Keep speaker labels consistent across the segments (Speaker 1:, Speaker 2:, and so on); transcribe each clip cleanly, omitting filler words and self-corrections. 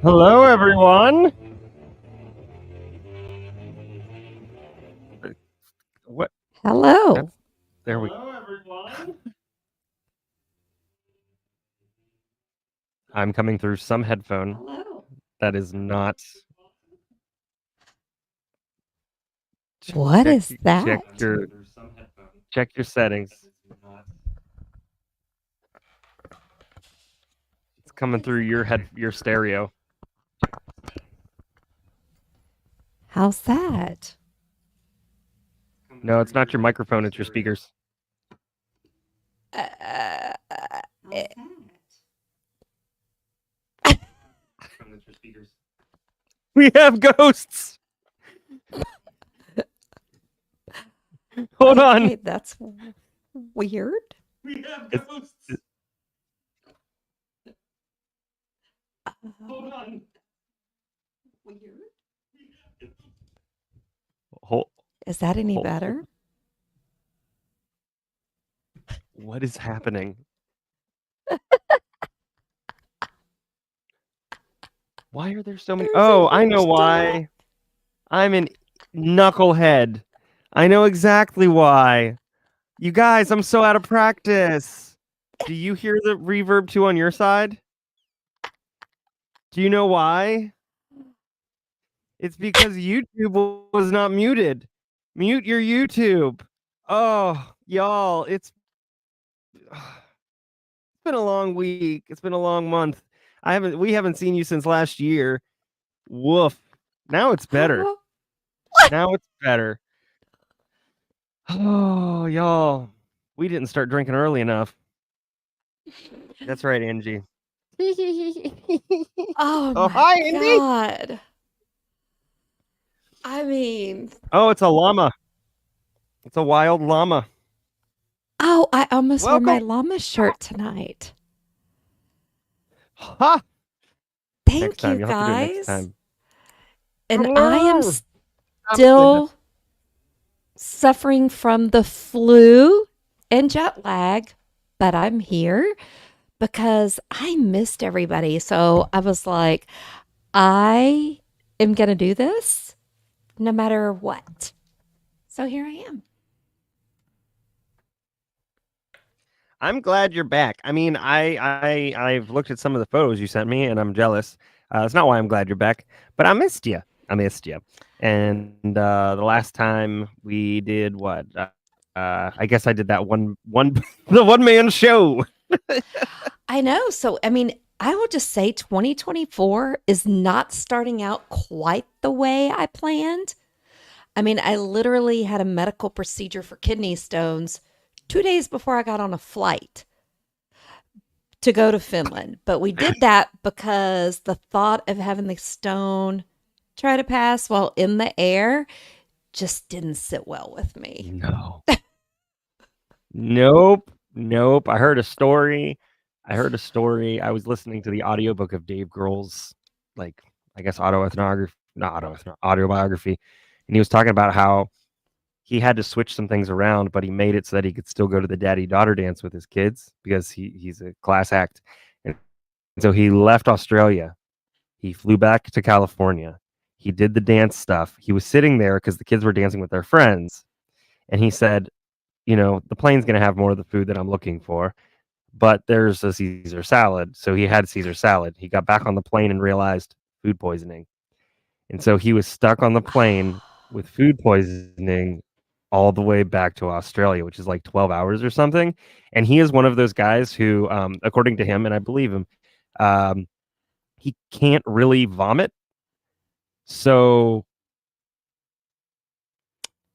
Speaker 1: Hello, everyone. What?
Speaker 2: Hello.
Speaker 1: There we
Speaker 3: Hello, everyone.
Speaker 1: I'm coming through some headphone
Speaker 2: Hello.
Speaker 1: that is not.
Speaker 2: What is that?
Speaker 1: Check your settings. It's coming through your stereo.
Speaker 2: How's that?
Speaker 1: No, it's not your microphone, it's your speakers. We have ghosts. Hold on.
Speaker 2: Okay, that's weird.
Speaker 3: We have ghosts. Hold on.
Speaker 2: Weird.
Speaker 1: Hold.
Speaker 2: Is that any
Speaker 1: Hold-
Speaker 2: better?
Speaker 1: What is happening? Why are there so many?
Speaker 2: There's a
Speaker 1: Oh, I know
Speaker 2: huge
Speaker 1: why. I'm an knucklehead. I know exactly why. You guys, I'm so out of practice. Do you hear the reverb too on your side? Do you know why? It's because YouTube was not muted. Mute your YouTube. Oh, y'all, it's been a long week. It's been a long month. We haven't seen you since last year. Woof. Now it's better. Now it's better. Oh, y'all. We didn't start drinking early enough. That's right, Angie.
Speaker 2: Oh,
Speaker 1: Oh,
Speaker 2: my
Speaker 1: hi, Andy.
Speaker 2: God. I mean,
Speaker 1: Oh, it's a llama. It's a wild llama.
Speaker 2: oh, I almost wore my
Speaker 1: Welcome.
Speaker 2: llama shirt tonight.
Speaker 1: Ha!
Speaker 2: Thank
Speaker 1: Next time.
Speaker 2: you,
Speaker 1: You'll have to do it next
Speaker 2: guys.
Speaker 1: time.
Speaker 2: And I am
Speaker 1: Oh,
Speaker 2: still suffering from the flu and jet lag, but I'm here because I missed everybody. So I was like, I am going to do this no matter what. So here I am.
Speaker 1: I'm glad you're back. I mean, I've looked at some of the photos you sent me, and I'm jealous. It's not why I'm glad you're back, but I missed you. And the last time we did what? I guess I did that one the one man show.
Speaker 2: I know. So, I mean, I will just say 2024 is not starting out quite the way I planned. I mean, I literally had a medical procedure for kidney stones 2 days before I got on a flight to go to Finland. But we did that because the thought of having the stone try to pass while in the air just didn't sit well with me.
Speaker 1: No. Nope. I heard a story. I was listening to the audiobook of Dave Grohl's, like, I guess autobiography, and he was talking about how he had to switch some things around, but he made it so that he could still go to the daddy-daughter dance with his kids because he's a class act. And so he left Australia. He flew back to California. He did the dance stuff. He was sitting there because the kids were dancing with their friends. And he said, you know, the plane's going to have more of the food that I'm looking for, but there's a Caesar salad. So he had Caesar salad. He got back on the plane and realized food poisoning. And so he was stuck on the plane with food poisoning all the way back to Australia, which is like 12 hours or something. And he is one of those guys who, according to him, and I believe him, he can't really vomit. So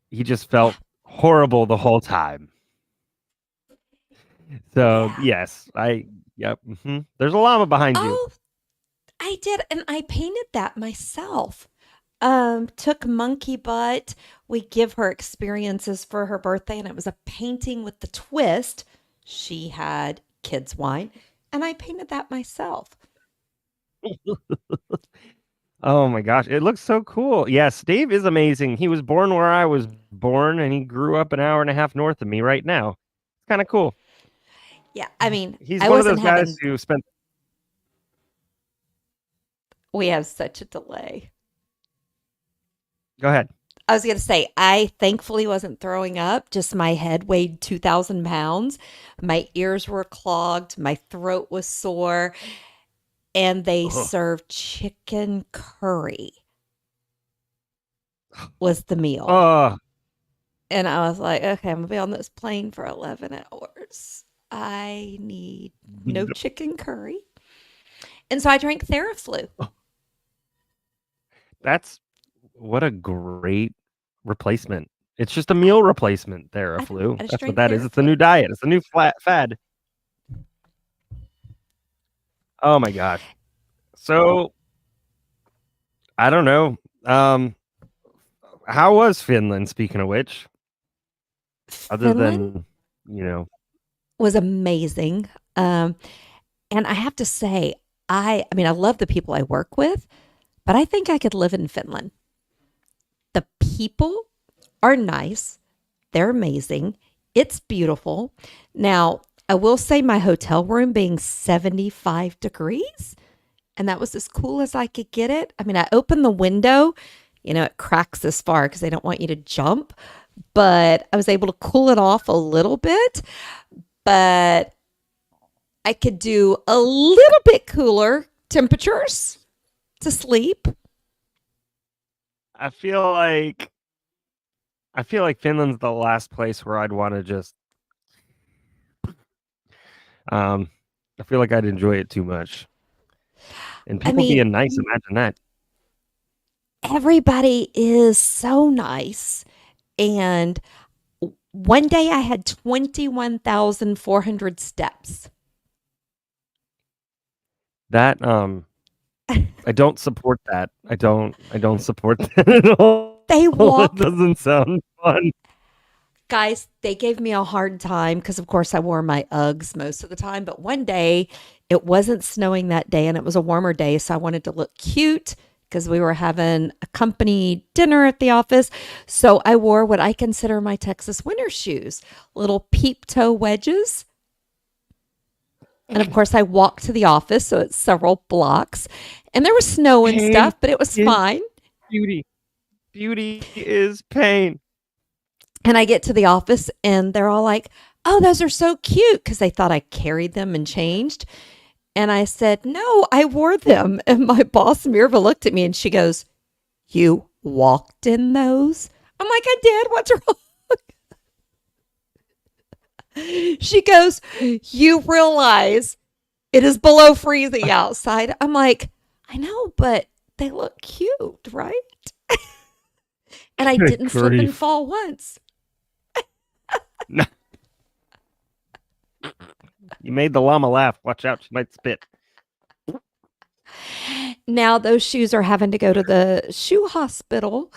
Speaker 1: he just felt horrible the whole time. So, yes, yep. There's a llama behind you.
Speaker 2: Oh, I did, and I painted that myself. Took monkey butt. We give her experiences for her birthday, and it was a painting with the twist. She had kids' wine, and I painted that myself.
Speaker 1: Oh my gosh, it looks so cool. Yes, Dave is amazing. He was born where I was born, and he grew up an hour and a half north of me right now. It's kind of cool.
Speaker 2: Yeah, I mean,
Speaker 1: He's
Speaker 2: I
Speaker 1: one of
Speaker 2: wasn't
Speaker 1: those guys
Speaker 2: having.
Speaker 1: who spent.
Speaker 2: We have such a delay.
Speaker 1: Go ahead.
Speaker 2: I was going to say, I thankfully wasn't throwing up. Just my head weighed 2,000 pounds. My ears were clogged. My throat was sore. And they served chicken curry was the meal.
Speaker 1: Oh,
Speaker 2: And I was like, okay, I'm going to be on this plane for 11 hours. I need no chicken curry. And so I drank Theraflu.
Speaker 1: what a great replacement. It's just a meal replacement, Theraflu.
Speaker 2: I just
Speaker 1: That's
Speaker 2: drank
Speaker 1: what that is. It's a
Speaker 2: Theraflu.
Speaker 1: new diet. It's a new fad. Oh my gosh. So, I don't know. How was Finland, speaking of which? Other
Speaker 2: Finland
Speaker 1: than,
Speaker 2: was amazing. And I have to say, I mean, I love the people I work with, but I think I could live in Finland. The people are nice. They're amazing. It's beautiful. Now, I will say my hotel room being 75 degrees, and that was as cool as I could get it. I mean, I opened the window, it cracks this far because they don't want you to jump, but I was able to cool it off a little bit. But I could do a little bit cooler temperatures to sleep.
Speaker 1: I feel like Finland's the last place where I'd want to just I feel like I'd enjoy it too much. And people being nice, imagine that.
Speaker 2: Everybody is so nice. And one day I had 21,400 steps.
Speaker 1: That I don't support that. I don't support that at all.
Speaker 2: They walk.
Speaker 1: It doesn't sound fun.
Speaker 2: Guys, they gave me a hard time because, of course, I wore my Uggs most of the time. But one day, it wasn't snowing that day, and it was a warmer day, so I wanted to look cute because we were having a company dinner at the office. So I wore what I consider my Texas winter shoes, little peep toe wedges. And, of course, I walked to the office, so it's several blocks. And there was snow and stuff, but it was fine.
Speaker 1: Beauty is pain.
Speaker 2: And I get to the office and they're all like, oh, those are so cute, because they thought I carried them and changed. And I said, no, I wore them. And my boss, Mirva, looked at me and she goes, you walked in those? I'm like, I did. What's wrong? She goes, you realize it is below freezing outside. I'm like, I know, but they look cute, right? And I didn't slip and fall once.
Speaker 1: No. You made the llama laugh. Watch out, she might spit.
Speaker 2: Now those shoes are having to go to the shoe hospital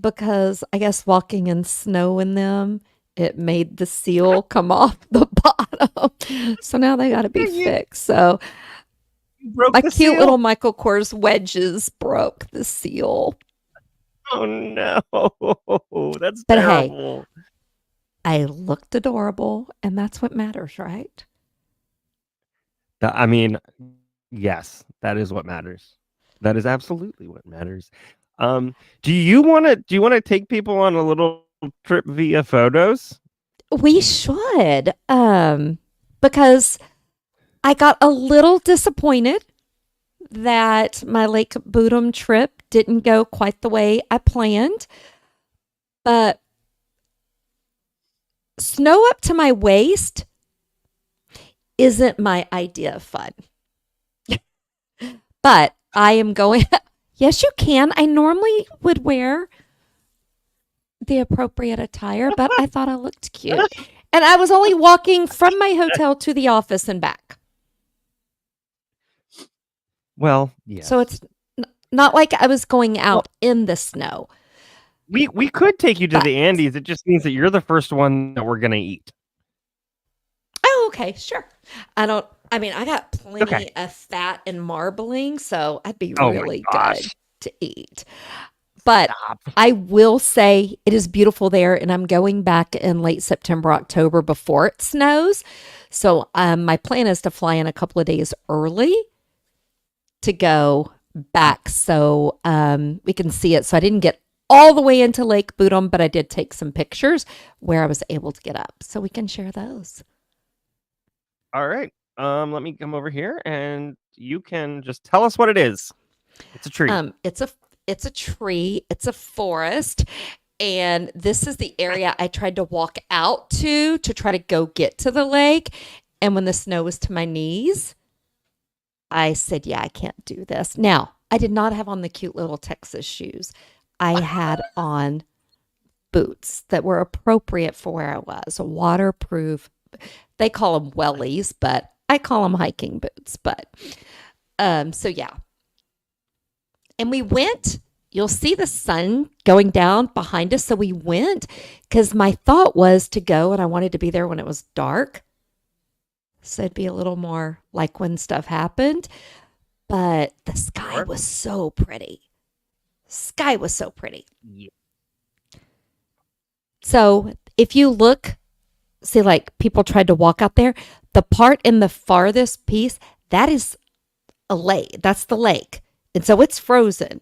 Speaker 2: because I guess walking in snow in them, it made the seal come off the bottom. So now they got to be fixed. So my cute little Michael Kors wedges broke the seal.
Speaker 1: Oh no, that's terrible.
Speaker 2: Hey, I looked adorable, and that's what matters, right?
Speaker 1: I mean, yes, that is what matters. That is absolutely what matters. Do you want to take people on a little trip via photos?
Speaker 2: We should, because I got a little disappointed that my Lake Boodum trip didn't go quite the way I planned, but snow up to my waist isn't my idea of fun. But I am going, yes, you can. I normally would wear the appropriate attire, but I thought I looked cute. And I was only walking from my hotel to the office and back.
Speaker 1: Well, yes.
Speaker 2: So it's not like I was going out in the snow.
Speaker 1: We could take you to
Speaker 2: But-
Speaker 1: the Andes. It just means that you're the first one that we're gonna eat.
Speaker 2: Oh, okay, sure. I got plenty
Speaker 1: Okay.
Speaker 2: of fat and marbling, so I'd be
Speaker 1: Oh my
Speaker 2: really
Speaker 1: gosh.
Speaker 2: good to eat. But
Speaker 1: Stop.
Speaker 2: I will say it is beautiful there, and I'm going back in late September, October before it snows. So my plan is to fly in a couple of days early to go back so we can see it. So I didn't get all the way into Lake Boodum, but I did take some pictures where I was able to get up. So we can share those.
Speaker 1: All right. Let me come over here, and you can just tell us what it is. It's a tree.
Speaker 2: It's a tree. It's a forest. And this is the area I tried to walk out to try to go get to the lake. And when the snow was to my knees, I said, yeah, I can't do this. Now, I did not have on the cute little Texas shoes. I had on boots that were appropriate for where I was, waterproof. They call them wellies, but I call them hiking boots. But so yeah. And we went, you'll see the sun going down behind us. So we went because my thought was to go and I wanted to be there when it was dark. So it'd be a little more like when stuff happened. But the sky was so pretty. Sky was so pretty.
Speaker 1: Yeah.
Speaker 2: So if you look, see, like people tried to walk out there, the part in the farthest piece, that is a lake. That's the lake. And so it's frozen.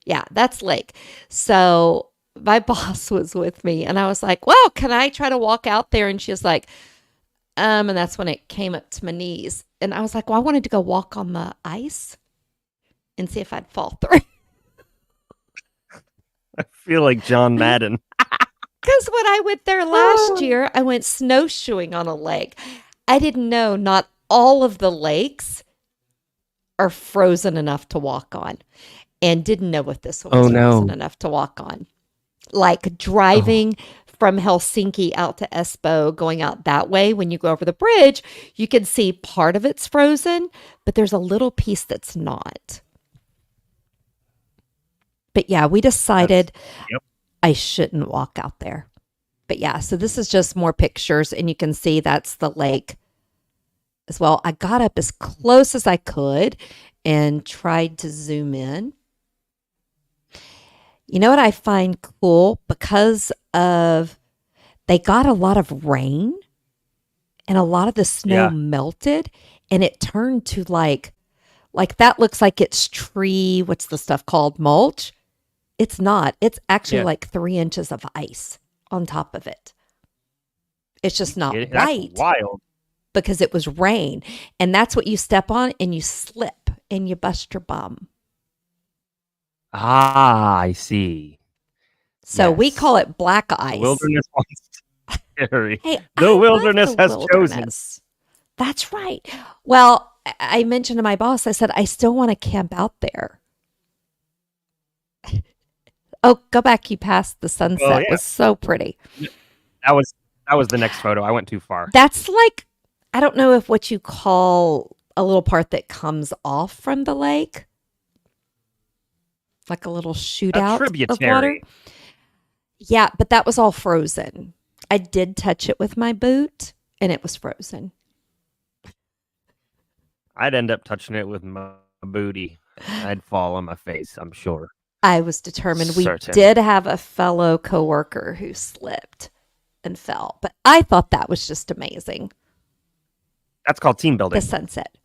Speaker 2: Yeah, that's lake. So my boss was with me and I was like, well, can I try to walk out there? And she was like, and that's when it came up to my knees. And I was like, well, I wanted to go walk on the ice and see if I'd fall through.
Speaker 1: I feel like John Madden.
Speaker 2: Because when I went there last year, I went snowshoeing on a lake. I didn't know not all of the lakes are frozen enough to walk on, and didn't know if this one was frozen enough to walk on. Like driving from Helsinki out to Espoo, going out that way, when you go over the bridge, you can see part of it's frozen, but there's a little piece that's not. But yeah, we decided I shouldn't walk out there. But yeah, so this is just more pictures, and you can see that's the lake as well. I got up as close as I could and tried to zoom in. You know what I find cool? Because of they got a lot of rain and a lot of the snow melted, and it turned to like that looks like it's tree, what's the stuff called? Mulch. It's not. It's actually like 3 inches of ice on top of it. It's just not
Speaker 1: That's
Speaker 2: white
Speaker 1: wild.
Speaker 2: because it was rain. And that's what you step on and you slip and you bust your bum.
Speaker 1: Ah, I see.
Speaker 2: So we
Speaker 1: Yes.
Speaker 2: call it black ice.
Speaker 1: The wilderness wants to carry.
Speaker 2: Hey,
Speaker 1: The
Speaker 2: I love
Speaker 1: wilderness
Speaker 2: the
Speaker 1: has chosen.
Speaker 2: wilderness. That's right. Well, I mentioned to my boss, I said, I still want to camp out there. Oh, go back. You passed the sunset.
Speaker 1: Well,
Speaker 2: It was so pretty.
Speaker 1: That was the next photo. I went too far.
Speaker 2: That's like, I don't know if what you call a little part that comes off from the lake. Like a little shootout of water.
Speaker 1: tributary.
Speaker 2: Yeah, but that was all frozen. I did touch it with my boot and it was frozen.
Speaker 1: I'd end up touching it with my booty. I'd fall on my face, I'm sure.
Speaker 2: I was determined. We
Speaker 1: Certain.
Speaker 2: did have a fellow coworker who slipped and fell, but I thought that was just amazing.
Speaker 1: That's called team building.
Speaker 2: The sunset.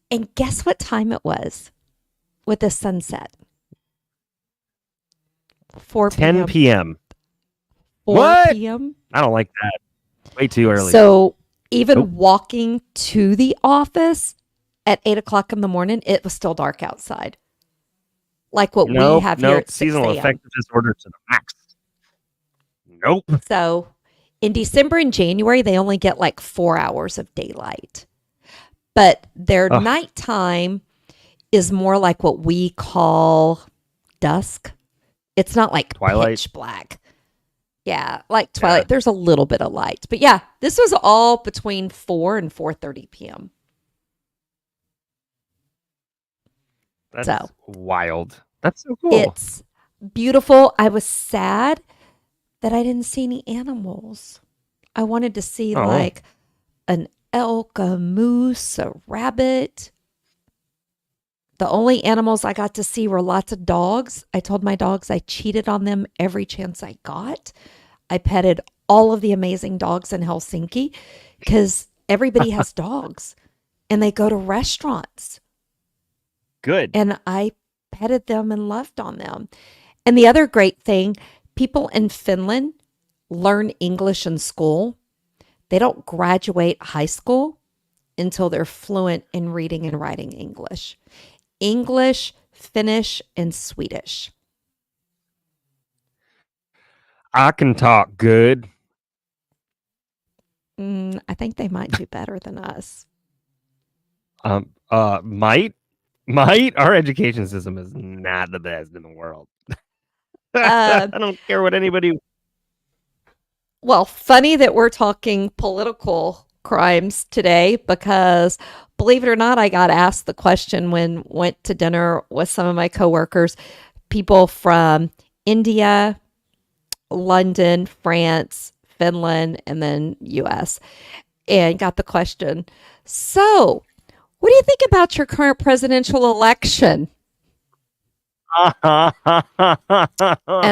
Speaker 2: And guess what time it was with the sunset? 4 p.m.
Speaker 1: 10 p.m.
Speaker 2: 4
Speaker 1: What?
Speaker 2: p.m.
Speaker 1: I don't like that. Way too early.
Speaker 2: So Even
Speaker 1: Nope.
Speaker 2: walking to the office at 8 o'clock in the morning, it was still dark outside. Like what we have here at 6
Speaker 1: Seasonal
Speaker 2: a.m.
Speaker 1: affective disorder to the max. Nope.
Speaker 2: So in December and January, they only get like 4 hours of daylight. But their
Speaker 1: Ugh.
Speaker 2: nighttime is more like what we call dusk. It's not like
Speaker 1: Twilight.
Speaker 2: pitch black. Yeah, like twilight. Yeah. There's a little bit of light. But yeah, this was all between 4 and 4:30 p.m.
Speaker 1: That's
Speaker 2: So
Speaker 1: wild. That's so cool.
Speaker 2: it's beautiful. I was sad that I didn't see any animals. I wanted to see like an elk, a moose, a rabbit. The only animals I got to see were lots of dogs. I told my dogs I cheated on them every chance I got. I petted all of the amazing dogs in Helsinki because everybody has dogs and they go to restaurants.
Speaker 1: Good.
Speaker 2: And I petted them and loved on them. And the other great thing, people in Finland learn English in school. They don't graduate high school until they're fluent in reading and writing English. English, Finnish, and Swedish.
Speaker 1: I can talk good.
Speaker 2: I think they might do better than us.
Speaker 1: Might our education system is not the best in the world. I don't care what anybody.
Speaker 2: Well, funny that we're talking political crimes today because, believe it or not, I got asked the question when went to dinner with some of my coworkers, people from India, London, France, Finland, and then US, and got the question, so what do you think about your current presidential election? And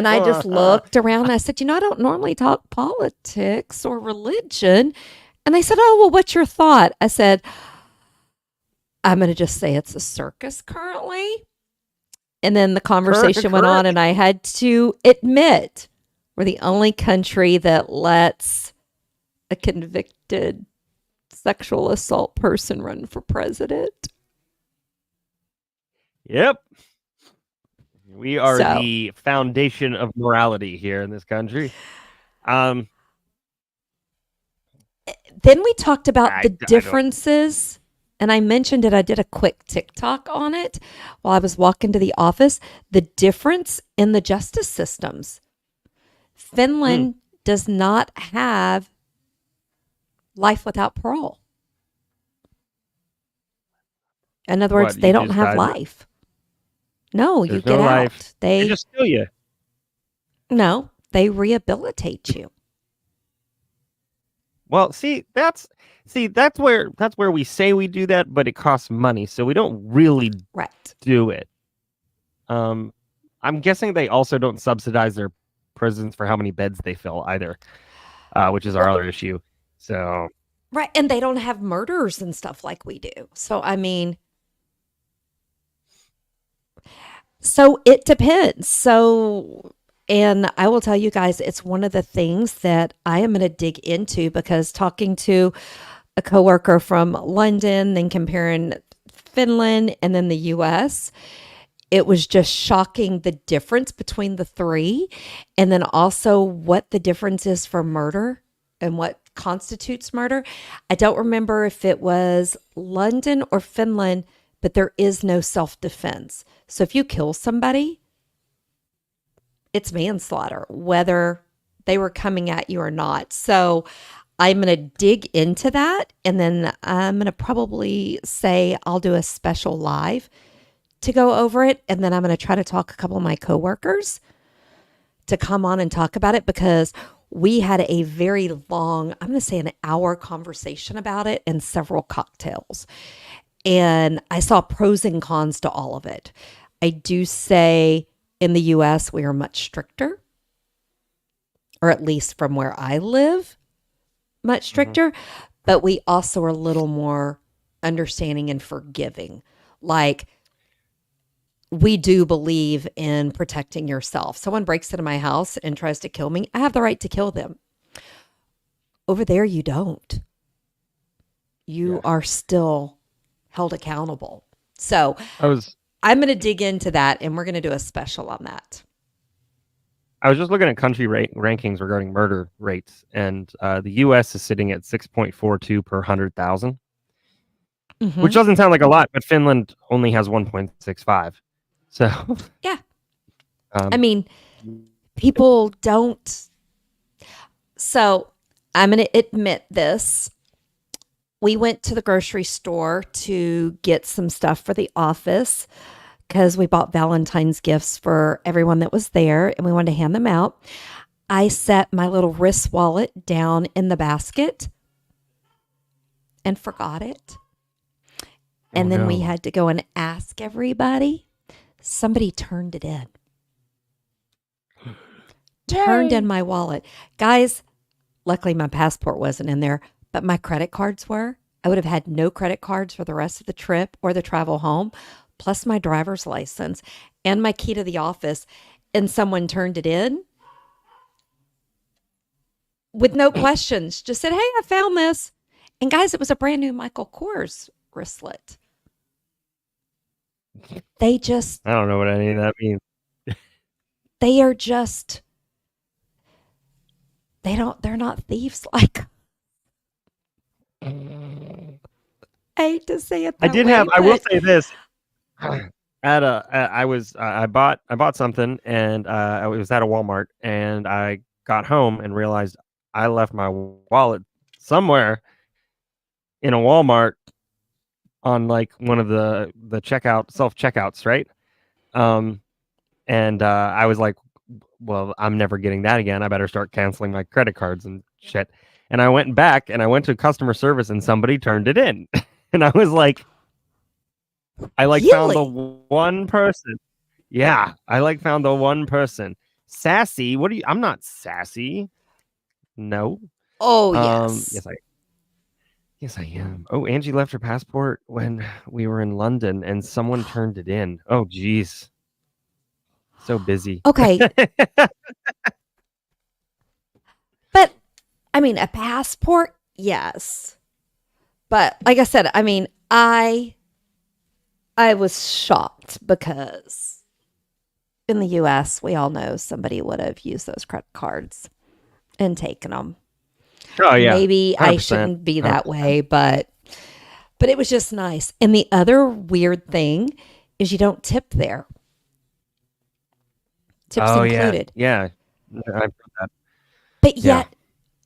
Speaker 2: I just looked around and I said, I don't normally talk politics or religion. And they said, oh, well, what's your thought? I said, I'm going to just say it's a circus currently. And then the conversation went on and I had to admit we're the only country that lets a convicted sexual assault person run for president.
Speaker 1: Yep. We are the foundation of morality here in this country.
Speaker 2: Then we talked about the differences, and I mentioned it. I did a quick TikTok on it while I was walking to the office. The difference in the justice systems. Finland does not have life without parole. In other words, they don't have life. No, you get out. They
Speaker 1: just kill you.
Speaker 2: No, they rehabilitate you.
Speaker 1: Well, that's where we say we do that, but it costs money, so we don't really do it. I'm guessing they also don't subsidize their prisons for how many beds they fill either, which is our other issue. So
Speaker 2: right, and they don't have murders and stuff like we do. So I mean. So it depends. So, and I will tell you guys, it's one of the things that I am going to dig into because talking to a coworker from London, then comparing Finland and then the US, it was just shocking the difference between the three. And then also what the difference is for murder and what constitutes murder. I don't remember if it was London or Finland, but there is no self-defense. So if you kill somebody, it's manslaughter, whether they were coming at you or not. So I'm going to dig into that. And then I'm going to probably say I'll do a special live to go over it. And then I'm going to try to talk a couple of my coworkers to come on and talk about it because we had a very long, I'm going to say an hour conversation about it and several cocktails. And I saw pros and cons to all of it. I do say in the US, we are much stricter, or at least from where I live, much stricter, but we also are a little more understanding and forgiving. Like, we do believe in protecting yourself. Someone breaks into my house and tries to kill me, I have the right to kill them. Over there, you don't. you
Speaker 1: Yeah.
Speaker 2: are still held accountable. So
Speaker 1: I was
Speaker 2: I'm going to dig into that, and we're going to do a special on that.
Speaker 1: just looking at country rankings regarding murder rates, and the U.S. is sitting at 6.42 per 100,000, which
Speaker 2: Mhm.
Speaker 1: doesn't sound like a lot, but Finland only has 1.65. So,
Speaker 2: Yeah.
Speaker 1: um,
Speaker 2: I mean, people don't. So I'm going to admit this. We went to the grocery store to get some stuff for the office because we bought Valentine's gifts for everyone that was there and we wanted to hand them out. I set my little wrist wallet down in the basket and forgot it. And then we had to go and ask everybody. Somebody turned it in. Turned in my wallet. Guys, luckily my passport wasn't in there, but my credit cards were. I would have had no credit cards for the rest of the trip or the travel home, plus my driver's license and my key to the office. And someone turned it in with no questions. Just said, "Hey, I found this." And guys, it was a brand new Michael Kors wristlet. They just,
Speaker 1: I don't know what any of that means.
Speaker 2: they are just, they're not thieves like. I hate to say it that way,
Speaker 1: I will
Speaker 2: but
Speaker 1: say this. I bought something, and I was at a Walmart, and I got home and realized I left my wallet somewhere in a Walmart on like one of the self checkouts, right? And I was like, well, I'm never getting that again. I better start canceling my credit cards and shit. And I went back and I went to customer service, and somebody turned it in. And I was like, I found the
Speaker 2: really?
Speaker 1: one person. Yeah, I found the one person. Sassy? What are you? I'm not sassy. No.
Speaker 2: Oh, yes.
Speaker 1: Yes, I am. Oh, Angie left her passport when we were in London, and someone turned it in. Oh, geez. So busy.
Speaker 2: Okay. But I mean, a passport, yes. But like I said, I mean, I was shocked because in the US, we all know somebody would have used those credit cards and taken them.
Speaker 1: Oh yeah.
Speaker 2: Maybe I
Speaker 1: 100%.
Speaker 2: shouldn't be that way, but it was just nice. And the other weird thing is you don't tip there. Tips
Speaker 1: Oh
Speaker 2: included.
Speaker 1: yeah. I've heard that.
Speaker 2: But
Speaker 1: Yeah.
Speaker 2: yet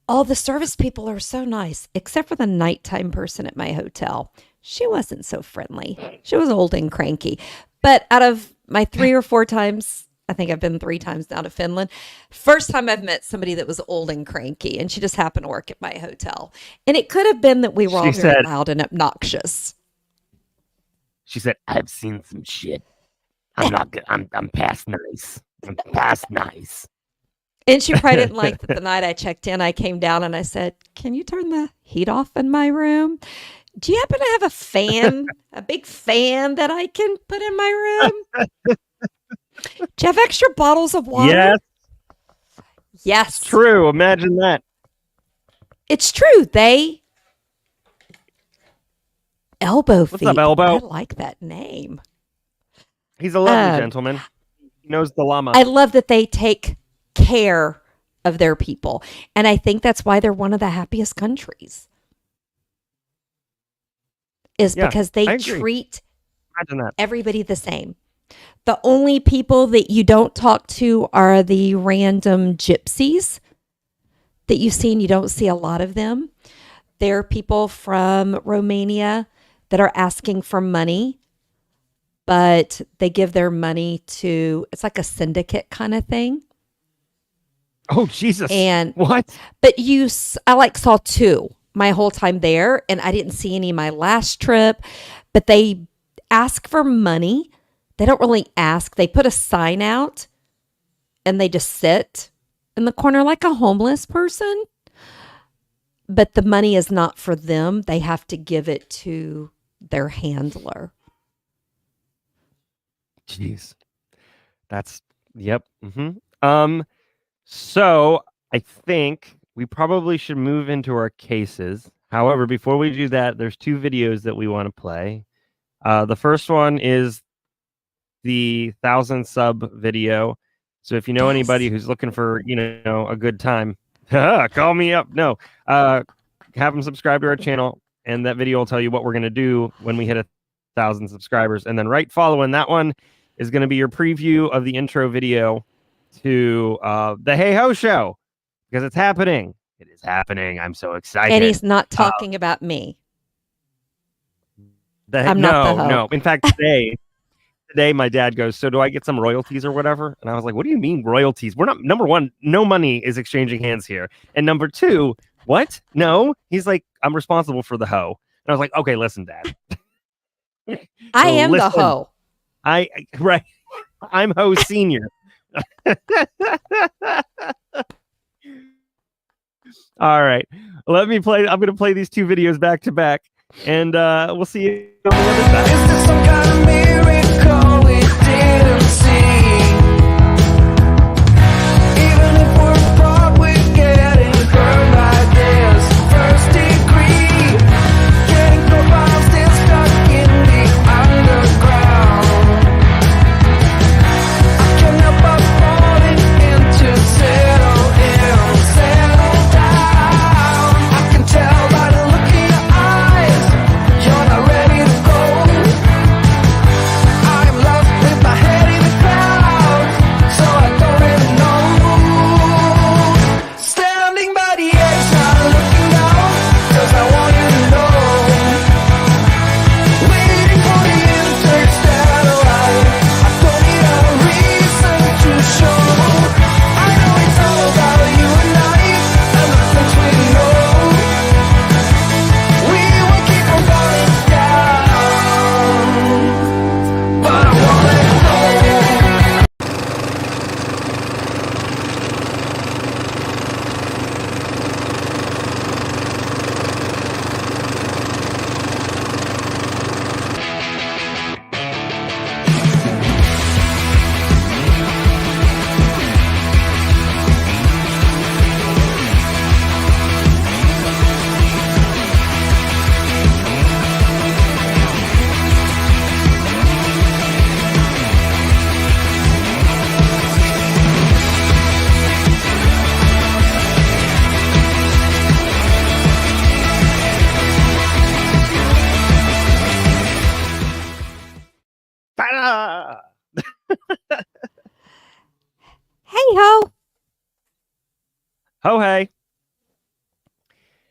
Speaker 2: all the service people are so nice, except for the nighttime person at my hotel. She wasn't so friendly. She was old and cranky. But out of my 3 or 4 times, I think I've been 3 times now to Finland, first time I've met somebody that was old and cranky, and she just happened to work at my hotel. And it could have been that we were all very loud and obnoxious.
Speaker 1: She said, "I've seen some shit. I'm not good. I'm past nice. I'm past nice."
Speaker 2: And she probably didn't like that the night I checked in, I came down and I said, "Can you turn the heat off in my room? Do you happen to have a fan, a big fan that I can put in my room? Do you have extra bottles of water?"
Speaker 1: Yes.
Speaker 2: Yes.
Speaker 1: True. Imagine that.
Speaker 2: It's true. They Elbow
Speaker 1: What's
Speaker 2: Feet.
Speaker 1: up, Elbow?
Speaker 2: I like that name.
Speaker 1: He's a lovely gentleman. He knows the llama.
Speaker 2: I love that they take care of their people. And I think that's why they're one of the happiest countries. Is because they treat everybody the same. The only people that you don't talk to are the random gypsies that you see, and you don't see a lot of them. They're people from Romania that are asking for money, but they give their money to, it's like a syndicate kind of thing.
Speaker 1: Oh, Jesus.
Speaker 2: And
Speaker 1: what?
Speaker 2: But I saw 2 my whole time there, and I didn't see any my last trip, but they ask for money. They don't really ask. They put a sign out and they just sit in the corner like a homeless person. But the money is not for them. They have to give it to their handler.
Speaker 1: Jeez. That's, yep. Mm-hmm. So I think we probably should move into our cases. However, before we do that, there's 2 videos that we want to play. The first one is the 1,000 sub video. So if you know anybody
Speaker 2: Yes.
Speaker 1: who's looking for, a good time, call me up. No, have them subscribe to our channel, and that video will tell you what we're gonna do when we hit 1,000 subscribers. And then right following that one is gonna be your preview of the intro video to the Hey Ho Show, because it's happening. It is happening. I'm so excited.
Speaker 2: And he's not talking about me. I'm
Speaker 1: no,
Speaker 2: not the hoe.
Speaker 1: no. In fact, today my dad goes, so do I get some royalties or whatever? And I was like, what do you mean royalties? We're not, number one, no money is exchanging hands here. And number two, what? No. He's like, I'm responsible for the hoe. And I was like, okay, listen, Dad.
Speaker 2: I am the
Speaker 1: Listen.
Speaker 2: hoe.
Speaker 1: Right. I'm Ho Senior. All right. Let me play. I'm going to play these 2 videos back to back, and we'll see you on the other side.
Speaker 4: Is this some kind of miracle we didn't see? Even if we're apart, we're getting burned by this first degree. Getting profiles still stuck in the underground. I can't help but falling into settle down. I can tell by the look in your eyes, you're not ready to go. I'm lost with my head in the clouds, so I don't really know. Standing by the edge, not looking down, 'cause I want you to know. Waiting for the answers that arrive. I don't need a reason to show. I know it's all about you and I, and the things we know. We will keep on falling down, but I won't let go.
Speaker 1: Ta-da!
Speaker 2: Hey ho.
Speaker 1: Ho hey.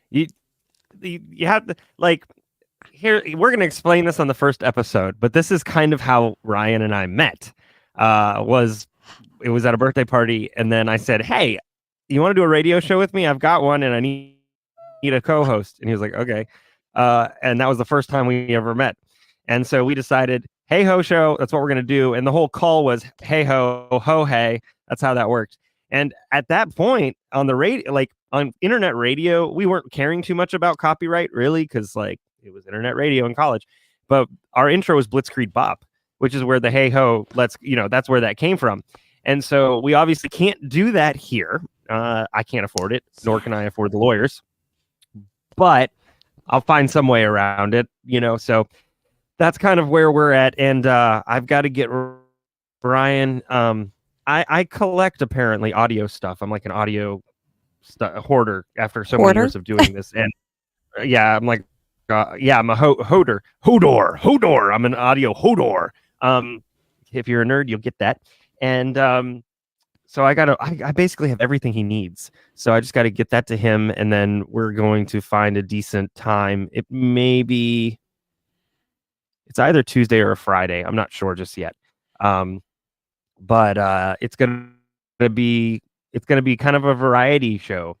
Speaker 1: You have to, like, here we're going to explain this on the first episode, but this is kind of how Ryan and I met. It was at a birthday party, and then I said, hey, you want to do a radio show with me? I've got one, and I need a co-host. And he was like, okay. And that was the first time we ever met. And so we decided, hey ho show, that's what we're going to do. And the whole call was hey ho hey. That's how that worked. And at that point on the radio, like on internet radio, we weren't caring too much about copyright, really, because like it was internet radio in college. But our intro was Blitzkrieg Bop, which is where the hey ho, that's where that came from. And so we obviously can't do that here. I can't afford it, nor can I afford the lawyers. But I'll find some way around it, so that's kind of where we're at. And I've got to get Ryan. I collect apparently audio stuff. I'm like an audio hoarder after so many years of doing this. And yeah, I'm like, I'm a hodor. I'm an audio hodor. If you're a nerd, you'll get that. And so I basically have everything he needs. So I just got to get that to him, and then we're going to find a decent time. It may be, it's either Tuesday or a Friday. I'm not sure just yet. But it's gonna be kind of a variety show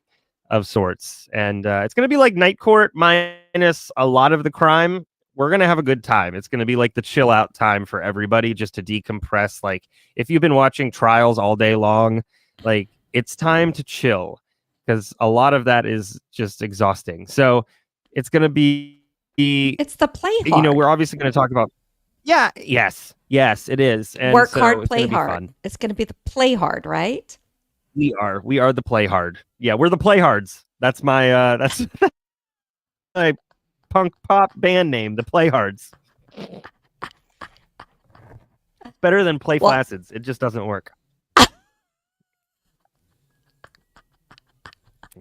Speaker 1: of sorts, and it's gonna be like Night Court minus a lot of the crime. We're gonna have a good time. It's gonna be like the chill out time for everybody, just to decompress. Like if you've been watching trials all day long, like it's time to chill, because a lot of that is just exhausting. So it's gonna be.
Speaker 2: It's the play hard.
Speaker 1: We're obviously going to talk about. Yeah. Yes, it is. And
Speaker 2: work
Speaker 1: so
Speaker 2: hard,
Speaker 1: it's
Speaker 2: play
Speaker 1: gonna be
Speaker 2: hard.
Speaker 1: fun.
Speaker 2: It's going to be the play hard, right?
Speaker 1: We are the play hard. Yeah, we're the play hards. That's my that's my punk pop band name, the Playhards. Better than Play
Speaker 2: Well-
Speaker 1: Flacids. It just doesn't work.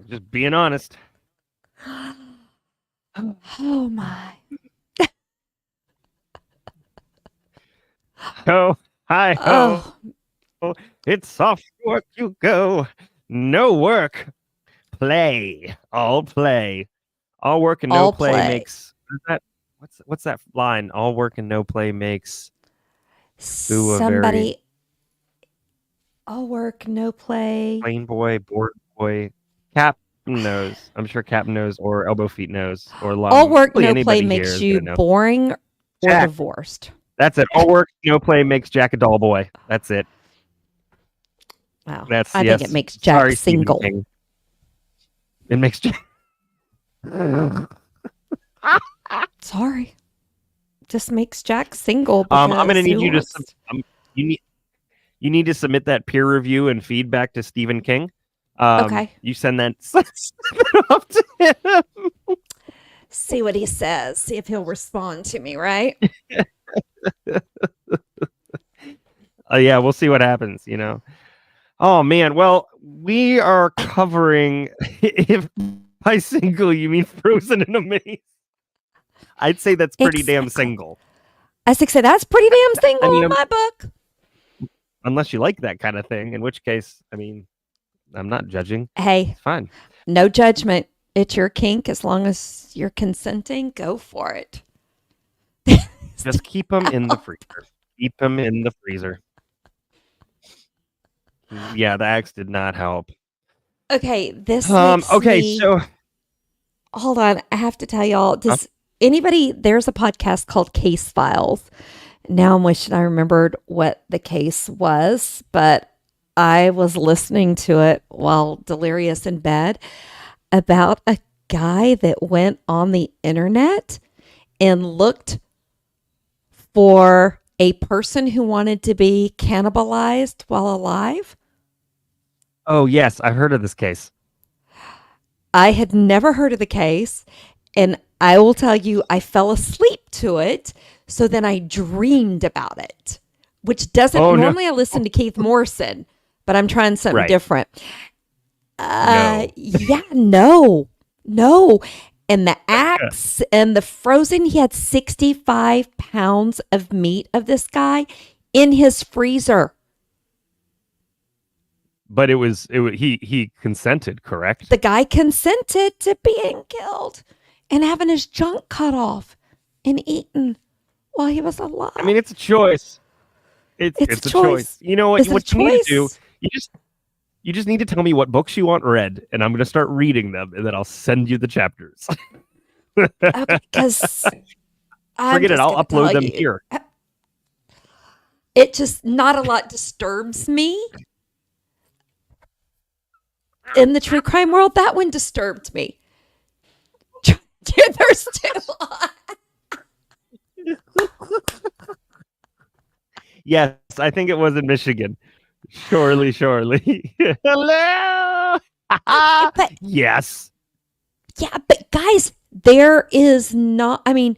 Speaker 1: Just being honest.
Speaker 2: Oh my.
Speaker 1: Ho, hi ho.
Speaker 2: Oh,
Speaker 1: It's off to work you go. No work. Play. All play. All work and no
Speaker 2: All
Speaker 1: play,
Speaker 2: play.
Speaker 1: makes what's that line? All work and no play makes Ooh, a
Speaker 2: somebody. All work, no play.
Speaker 1: plain boy, bored boy. Captain knows. I'm sure Captain knows, or Elbow Feet knows, or
Speaker 2: All work,
Speaker 1: probably
Speaker 2: no
Speaker 1: anybody
Speaker 2: play
Speaker 1: here
Speaker 2: makes
Speaker 1: is
Speaker 2: you
Speaker 1: gonna know.
Speaker 2: boring or
Speaker 1: Jack.
Speaker 2: divorced.
Speaker 1: That's it. All work, no play makes Jack a dull boy. That's it.
Speaker 2: Wow.
Speaker 1: That's
Speaker 2: I
Speaker 1: yes.
Speaker 2: think it makes Jack
Speaker 1: Sorry, Stephen
Speaker 2: single.
Speaker 1: King. It makes Jack.
Speaker 2: Sorry. Just makes Jack single.
Speaker 1: I'm gonna
Speaker 2: because
Speaker 1: need
Speaker 2: who
Speaker 1: you to.
Speaker 2: wants-
Speaker 1: You need to submit that peer review and feedback to Stephen King.
Speaker 2: Okay.
Speaker 1: You send that off to him.
Speaker 2: See what he says. See if he'll respond to me, right?
Speaker 1: Yeah, we'll see what happens. You know. Oh man. Well, we are covering. If by single you mean frozen in a maze, I'd say that's pretty damn
Speaker 2: Exactly.
Speaker 1: single.
Speaker 2: I was like, say that's pretty damn single
Speaker 1: mean,
Speaker 2: in my book.
Speaker 1: Unless you like that kind of thing, in which case, I mean, I'm not judging.
Speaker 2: Hey,
Speaker 1: It's fine.
Speaker 2: no judgment. It's your kink. As long as you're consenting, go for it.
Speaker 1: Just keep them in the freezer. Keep them in the freezer. Yeah, the axe did not help.
Speaker 2: Okay, this makes
Speaker 1: Okay,
Speaker 2: me...
Speaker 1: so
Speaker 2: Hold on. I have to tell y'all, does anybody... There's a podcast called Case Files. Now I'm wishing I remembered what the case was, but I was listening to it while delirious in bed about a guy that went on the internet and looked for a person who wanted to be cannibalized while alive.
Speaker 1: oh yes, I've heard of this case.
Speaker 2: I had never heard of the case, and I will tell you, I fell asleep to it. So then I dreamed about it, which doesn't
Speaker 1: Oh, no.
Speaker 2: normally I listen to Keith Morrison, but I'm trying something
Speaker 1: Right.
Speaker 2: different.
Speaker 1: No.
Speaker 2: Yeah, no. And the axe and the frozen, he had 65 pounds of meat of this guy in his freezer.
Speaker 1: But he consented, correct?
Speaker 2: The guy consented to being killed and having his junk cut off and eaten while he was alive.
Speaker 1: I mean, it's a choice. It's a choice. You know what?
Speaker 2: Is it
Speaker 1: What
Speaker 2: a
Speaker 1: you need to do?
Speaker 2: choice?
Speaker 1: You just need to tell me what books you want read, and I'm going to start reading them, and then I'll send you the chapters.
Speaker 2: Because
Speaker 1: Forget it. I'll upload them here.
Speaker 2: It just not a lot disturbs me. In the true crime world, that one disturbed me. There's two.
Speaker 1: Yes, I think it was in Michigan. Surely. Hello.
Speaker 2: But
Speaker 1: Yes.
Speaker 2: yeah, but guys, there is not. I mean,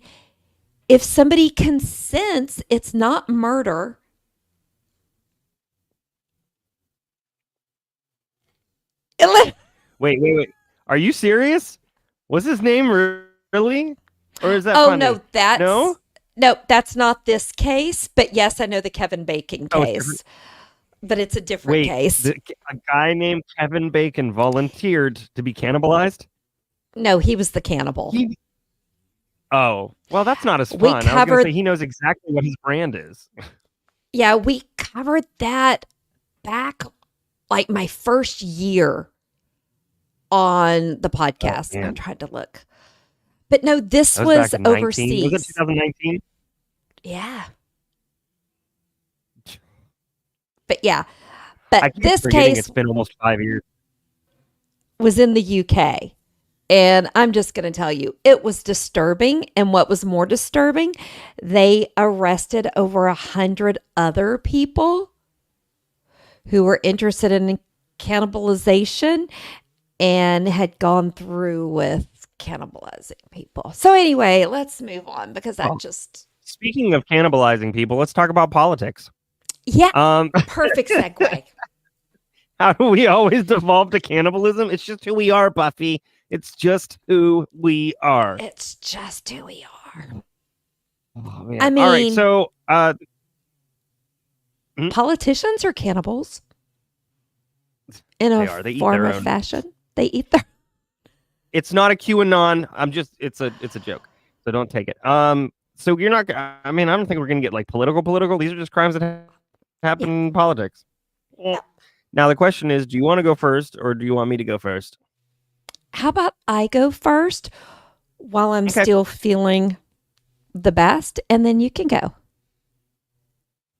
Speaker 2: if somebody consents, it's not murder.
Speaker 1: Wait. Are you serious? Was his name really? Or is that
Speaker 2: Oh
Speaker 1: funny?
Speaker 2: no, that's
Speaker 1: No?
Speaker 2: no, that's not this case. But yes, I know the Kevin Bacon
Speaker 1: Oh, it's
Speaker 2: case, but it's a different
Speaker 1: Wait,
Speaker 2: case.
Speaker 1: a guy named Kevin Bacon volunteered to be cannibalized?
Speaker 2: No, he was the cannibal.
Speaker 1: Oh, well, that's not as fun.
Speaker 2: We
Speaker 1: I was going to
Speaker 2: covered-
Speaker 1: say he knows exactly what his brand is.
Speaker 2: Yeah, we covered that back like my first year on the podcast.
Speaker 1: man.
Speaker 2: I'm trying to look. But no, this
Speaker 1: That
Speaker 2: was
Speaker 1: back in 19.
Speaker 2: overseas.
Speaker 1: Was it 2019?
Speaker 2: Yeah. But yeah.
Speaker 1: I
Speaker 2: But
Speaker 1: keep
Speaker 2: this
Speaker 1: forgetting
Speaker 2: case
Speaker 1: it's been almost 5 years.
Speaker 2: was in the UK. And I'm just going to tell you, it was disturbing. And what was more disturbing, they arrested over 100 other people who were interested in cannibalization and had gone through with cannibalizing people. So anyway, let's move on because that
Speaker 1: Oh.
Speaker 2: just
Speaker 1: Speaking of cannibalizing people, let's talk about politics.
Speaker 2: yeah, perfect segue.
Speaker 1: How do we always devolve to cannibalism? It's just who we are, Buffy. It's just who we are.
Speaker 2: It's just who we are.
Speaker 1: Oh, man.
Speaker 2: I
Speaker 1: All right,
Speaker 2: mean-
Speaker 1: so
Speaker 2: Politicians are cannibals in
Speaker 1: They
Speaker 2: a
Speaker 1: are. They eat
Speaker 2: form
Speaker 1: their
Speaker 2: of
Speaker 1: own.
Speaker 2: fashion. They eat their.
Speaker 1: it's not a QAnon. It's a joke. So don't take it. So you're not. I mean, I don't think we're gonna get like political. These are just crimes that happen in politics.
Speaker 2: Yeah.
Speaker 1: Now the question is, do you want to go first, or do you want me to go first?
Speaker 2: How about I go first while I'm
Speaker 1: Okay.
Speaker 2: still feeling the best, and then you can go.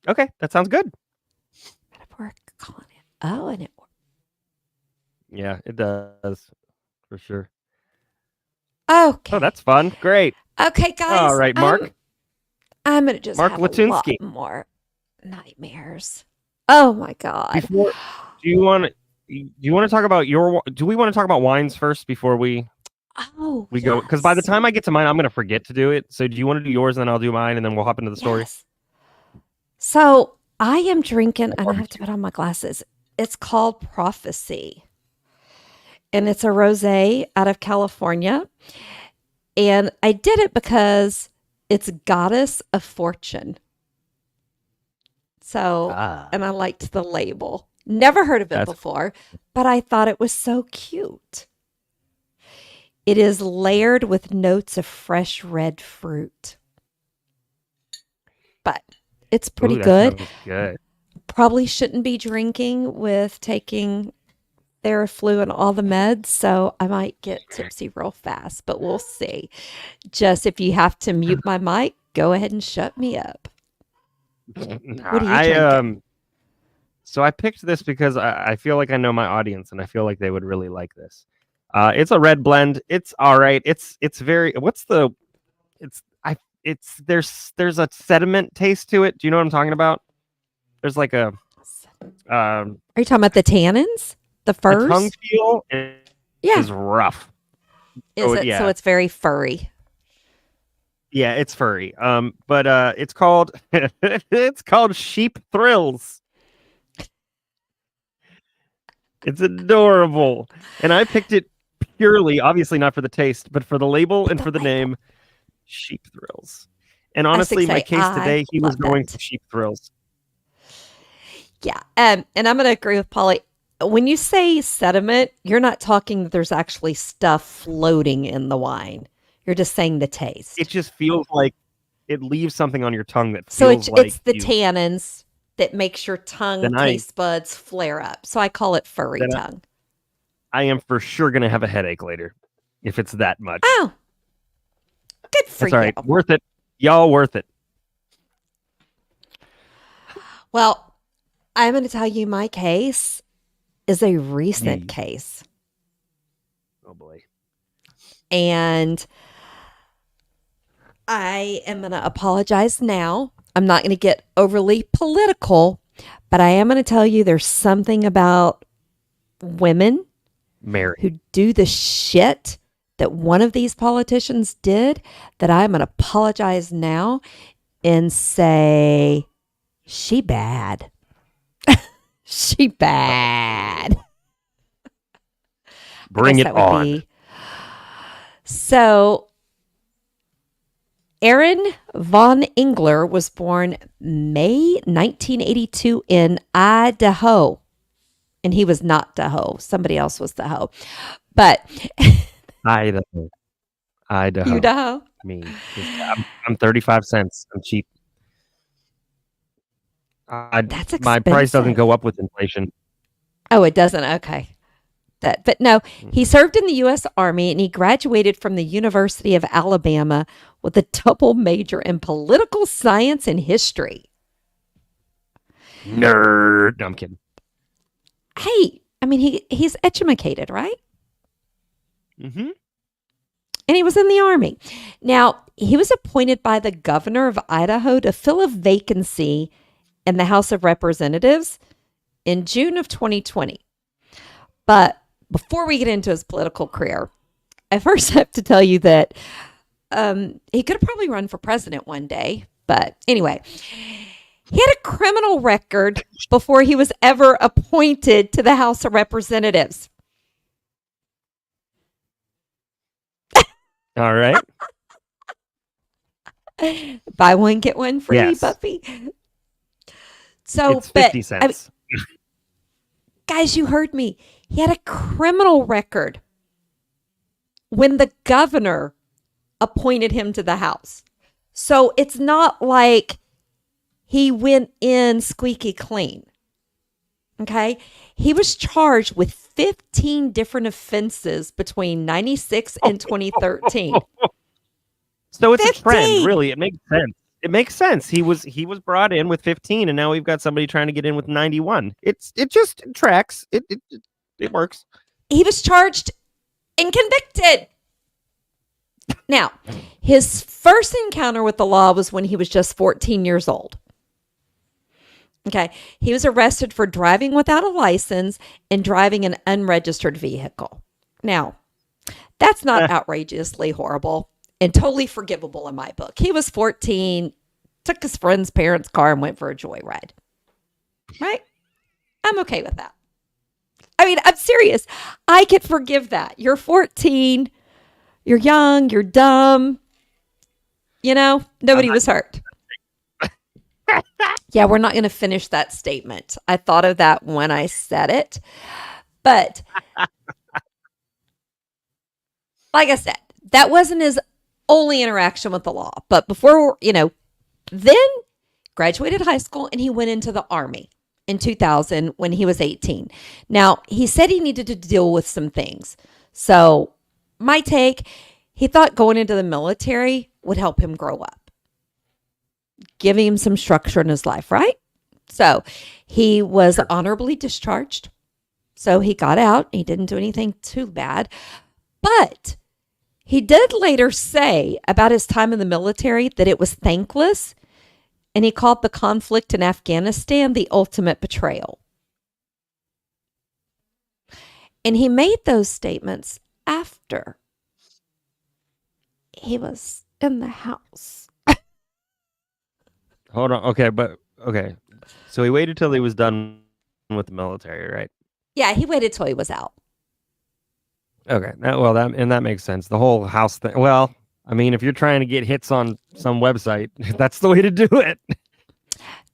Speaker 1: Okay, that sounds good.
Speaker 2: Metaphoric calling it. Oh, and it worked.
Speaker 1: Yeah, it does for sure.
Speaker 2: Okay.
Speaker 1: Oh, that's fun. Great.
Speaker 2: Okay, guys.
Speaker 1: All right, Mark.
Speaker 2: I'm gonna just
Speaker 1: Mark
Speaker 2: have a lot
Speaker 1: Latunsky.
Speaker 2: more nightmares. Oh my god.
Speaker 1: Before, do you want to talk about your? Do we want to talk about wines first before we
Speaker 2: Oh,
Speaker 1: go? Because by the
Speaker 2: yes.
Speaker 1: time I get to mine, I'm gonna forget to do it. So do you want to do yours and then I'll do mine and then we'll hop into the story?
Speaker 2: Yes. So I am drinking, and I have to put on my glasses. It's called Prophecy, and it's a rosé out of California. And I did it because it's Goddess of Fortune. So, and I liked the label. Never heard of it
Speaker 1: That's-
Speaker 2: before, but I thought it was so cute. It is layered with notes of fresh red fruit. But it's pretty
Speaker 1: Ooh, that
Speaker 2: good.
Speaker 1: sounds good.
Speaker 2: Probably shouldn't be drinking with taking Theraflu and all the meds, so I might get tipsy real fast, but we'll see. Just if you have to mute my mic, go ahead and shut me up. What are you drinking?
Speaker 1: So I picked this because I feel like I know my audience and I feel like they would really like this. It's a red blend. It's all right. It's very. There's a sediment taste to it. Do you know what I'm talking about? There's like a
Speaker 2: Are you talking about the tannins? The
Speaker 1: the
Speaker 2: furs?
Speaker 1: tongue feel
Speaker 2: Yeah.
Speaker 1: is rough.
Speaker 2: Is
Speaker 1: oh,
Speaker 2: it?
Speaker 1: yeah.
Speaker 2: So it's very furry.
Speaker 1: Yeah, it's furry. But it's called it's called Sheep Thrills. It's adorable, and I picked it purely, obviously not for the taste, but for the label and for the name, Sheep Thrills. And honestly, my
Speaker 2: say,
Speaker 1: case today, he was
Speaker 2: love
Speaker 1: going
Speaker 2: that.
Speaker 1: for Sheep Thrills.
Speaker 2: Yeah. And I'm going to agree with Polly. When you say sediment, you're not talking that there's actually stuff floating in the wine. You're just saying the taste.
Speaker 1: It just feels like it leaves something on your tongue that
Speaker 2: So
Speaker 1: feels like
Speaker 2: it's the
Speaker 1: you-
Speaker 2: tannins that makes your tongue
Speaker 1: Then
Speaker 2: taste buds flare up. So I call it furry
Speaker 1: Then
Speaker 2: tongue.
Speaker 1: I am for sure going to have a headache later if it's that much.
Speaker 2: Oh, good for
Speaker 1: That's all
Speaker 2: you.
Speaker 1: right. Worth it. Y'all worth it.
Speaker 2: Well, I'm going to tell you my case is a recent case.
Speaker 1: Oh boy.
Speaker 2: And I am going to apologize now. I'm not going to get overly political, but I am going to tell you there's something about women
Speaker 1: Mary.
Speaker 2: who do the shit that one of these politicians did that I'm going to apologize now and say, she bad. She bad.
Speaker 1: Bring
Speaker 2: I
Speaker 1: it
Speaker 2: guess that would
Speaker 1: on.
Speaker 2: be- So, Aaron von Engler was born May 1982 in Idaho. And he was not the hoe. Somebody else was the hoe. But
Speaker 1: Idaho.
Speaker 2: Idaho.
Speaker 1: Me. I'm 35 cents. I'm cheap.
Speaker 2: That's
Speaker 1: my price doesn't
Speaker 2: expensive.
Speaker 1: go up with inflation.
Speaker 2: Oh, it doesn't. Okay. But no, he served in the U.S. Army and he graduated from the University of Alabama with a double major in political science and history.
Speaker 1: Nerd. No, I'm kidding.
Speaker 2: Hey, I mean, he's educated, right?
Speaker 1: Mm-hmm.
Speaker 2: And he was in the Army. Now, he was appointed by the governor of Idaho to fill a vacancy in the House of Representatives in June of 2020. But before we get into his political career, I first have to tell you that he could have probably run for president one day. But anyway, he had a criminal record before he was ever appointed to the House of Representatives.
Speaker 1: All right.
Speaker 2: Buy one, get one free,
Speaker 1: Yes.
Speaker 2: Buffy. So,
Speaker 1: It's 50
Speaker 2: but I mean,
Speaker 1: cents.
Speaker 2: guys, you heard me. He had a criminal record when the governor appointed him to the House. So it's not like he went in squeaky clean. Okay. He was charged with 15 different offenses between 96 and 2013.
Speaker 1: So it's a
Speaker 2: 15.
Speaker 1: trend, really. It makes sense. It makes sense. He was brought in with 15, and now we've got somebody trying to get in with 91. It just tracks. It works.
Speaker 2: He was charged and convicted. Now, his first encounter with the law was when he was just 14 years old. Okay. He was arrested for driving without a license and driving an unregistered vehicle. Now, that's not outrageously horrible and totally forgivable in my book. He was 14, took his friend's parents' car and went for a joyride. Right? I'm okay with that. I mean, I'm serious. I could forgive that. You're 14. You're young. You're dumb. You know, nobody was hurt. Yeah, we're not going to finish that statement. I thought of that when I said it. But like I said, that wasn't his only interaction with the law. But before, then graduated high school and he went into the Army in 2000 when he was 18. Now, he said he needed to deal with some things. So my take, he thought going into the military would help him grow up, give him some structure in his life, right? So he was honorably discharged. So he got out. He didn't do anything too bad. But he did later say about his time in the military that it was thankless, and he called the conflict in Afghanistan the ultimate betrayal. And he made those statements after he was in the house.
Speaker 1: Hold on. Okay. So he waited till he was done with the military, right?
Speaker 2: Yeah, he waited till he was out.
Speaker 1: Okay. That makes sense. The whole house thing. Well, I mean, if you're trying to get hits on some website, that's the way to do it.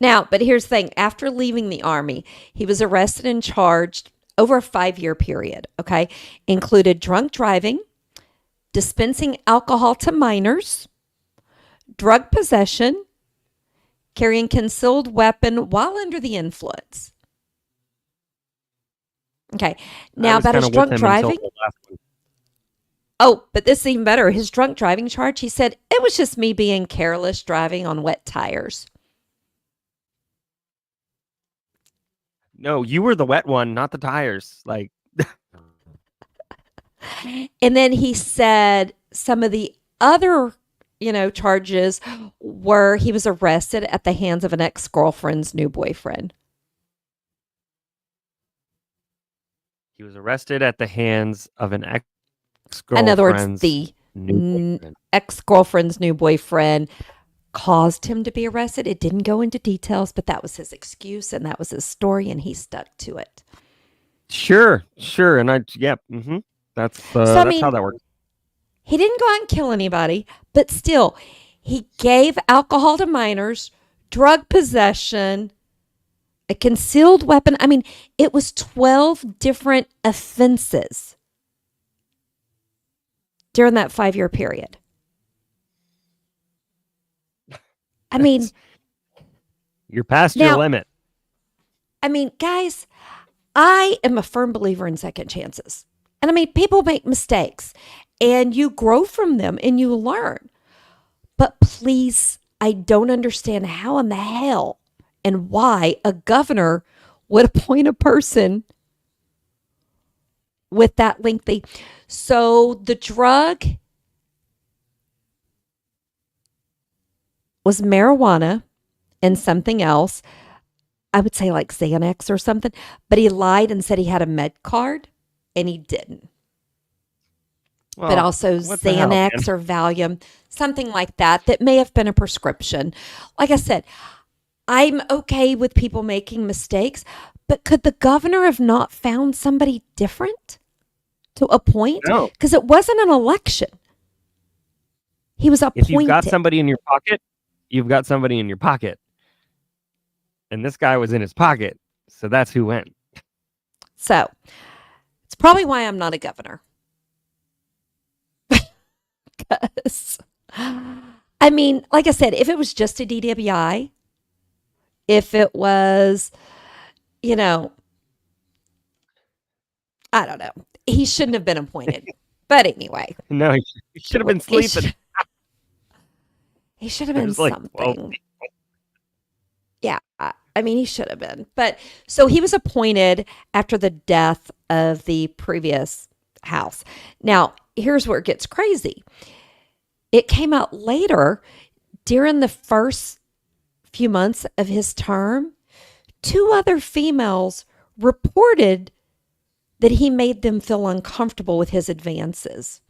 Speaker 2: Now, but here's the thing. After leaving the Army, he was arrested and charged over a 5-year period, okay? Included drunk driving, dispensing alcohol to minors, drug possession, carrying concealed weapon while under the influence. Okay. Now, about his drunk driving. Oh, but this is even better. His drunk driving charge, he said, it was just me being careless driving on wet tires.
Speaker 1: No, you were the wet one, not the tires. Like,
Speaker 2: And then he said some of the other, charges were he was arrested at the hands of an ex-girlfriend's new boyfriend.
Speaker 1: he was arrested at the hands of an ex-girlfriend's
Speaker 2: In other words, the
Speaker 1: new boyfriend.
Speaker 2: ex-girlfriend's new boyfriend caused him to be arrested. It didn't go into details, but that was his excuse and that was his story, and he stuck to it.
Speaker 1: Sure. And that's that's how that works.
Speaker 2: He didn't go out and kill anybody, but still, he gave alcohol to minors, drug possession, a concealed weapon. I mean, it was 12 different offenses during that 5-year period. I mean,
Speaker 1: You're past your limit.
Speaker 2: I mean, guys, I am a firm believer in second chances. And I mean, people make mistakes and you grow from them and you learn. But please, I don't understand how in the hell and why a governor would appoint a person with that lengthy. So the drug was marijuana and something else. I would say like Xanax or something. But he lied and said he had a med card and he didn't. but
Speaker 1: Well,
Speaker 2: also
Speaker 1: what the hell, man?
Speaker 2: Xanax or Valium, something like that, that may have been a prescription. Like I said, I'm okay with people making mistakes, but could the governor have not found somebody different to appoint?
Speaker 1: No.
Speaker 2: Because it wasn't an election. He was appointed.
Speaker 1: If you've got somebody in your pocket, you've got somebody in your pocket. And this guy was in his pocket, so that's who went.
Speaker 2: So it's probably why I'm not a governor. Because, I mean, like I said, if it was just a DWI, if it was, I don't know. He shouldn't have been appointed. But anyway.
Speaker 1: No, he should have been sleeping.
Speaker 2: He should have been
Speaker 1: There's like
Speaker 2: something.
Speaker 1: 12 people.
Speaker 2: Yeah. I mean, he should have been. But so he was appointed after the death of the previous house. Now, here's where it gets crazy. It came out later during the first few months of his term, 2 other females reported that he made them feel uncomfortable with his advances.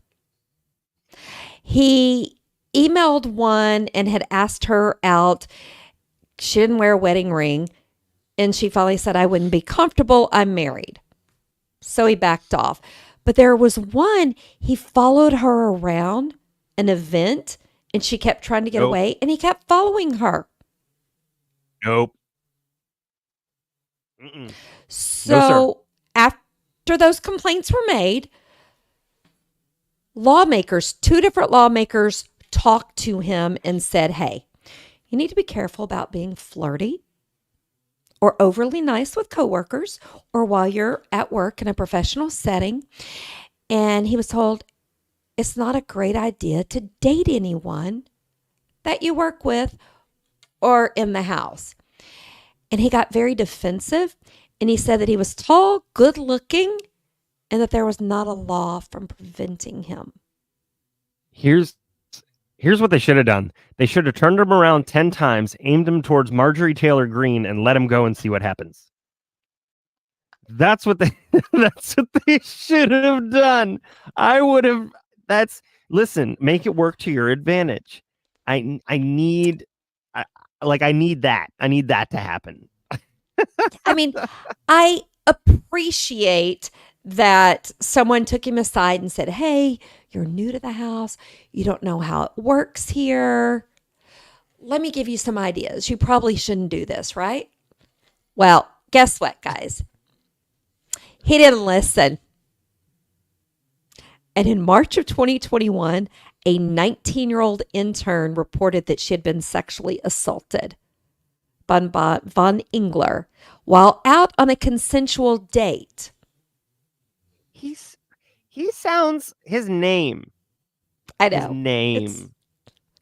Speaker 2: He emailed one and had asked her out. She didn't wear a wedding ring. And she finally said, I wouldn't be comfortable. I'm married. So he backed off. But there was one, he followed her around an event and she kept trying to get away and he kept following her.
Speaker 1: Nope. Mm-mm.
Speaker 2: So after those complaints were made, lawmakers, 2 different lawmakers talked to him and said, hey, you need to be careful about being flirty or overly nice with coworkers or while you're at work in a professional setting. And he was told it's not a great idea to date anyone that you work with or in the house. And he got very defensive and he said that he was tall, good looking, and that there was not a law from preventing him.
Speaker 1: Here's what they should have done. They should have turned him around 10 times, aimed him towards Marjorie Taylor Greene, and let him go and see what happens. That's what they should have done. I would have. Listen, make it work to your advantage. I need that. I need that to happen.
Speaker 2: I mean, I appreciate that someone took him aside and said, hey, you're new to the house. You don't know how it works here. Let me give you some ideas. You probably shouldn't do this, right? Well, guess what, guys? He didn't listen. And in March of 2021, a 19-year-old intern reported that she had been sexually assaulted by Von Engler while out on a consensual date.
Speaker 1: He sounds, his name.
Speaker 2: I know.
Speaker 1: His name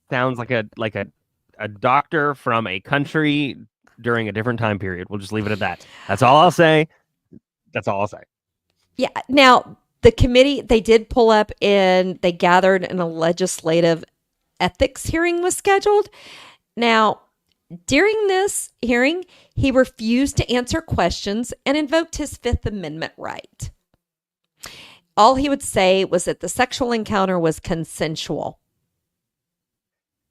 Speaker 1: sounds like a doctor from a country during a different time period. We'll just leave it at that. That's all I'll say.
Speaker 2: Yeah. Now, the committee, they did pull up and they gathered and a legislative ethics hearing was scheduled. Now, during this hearing, he refused to answer questions and invoked his Fifth Amendment right. All he would say was that the sexual encounter was consensual.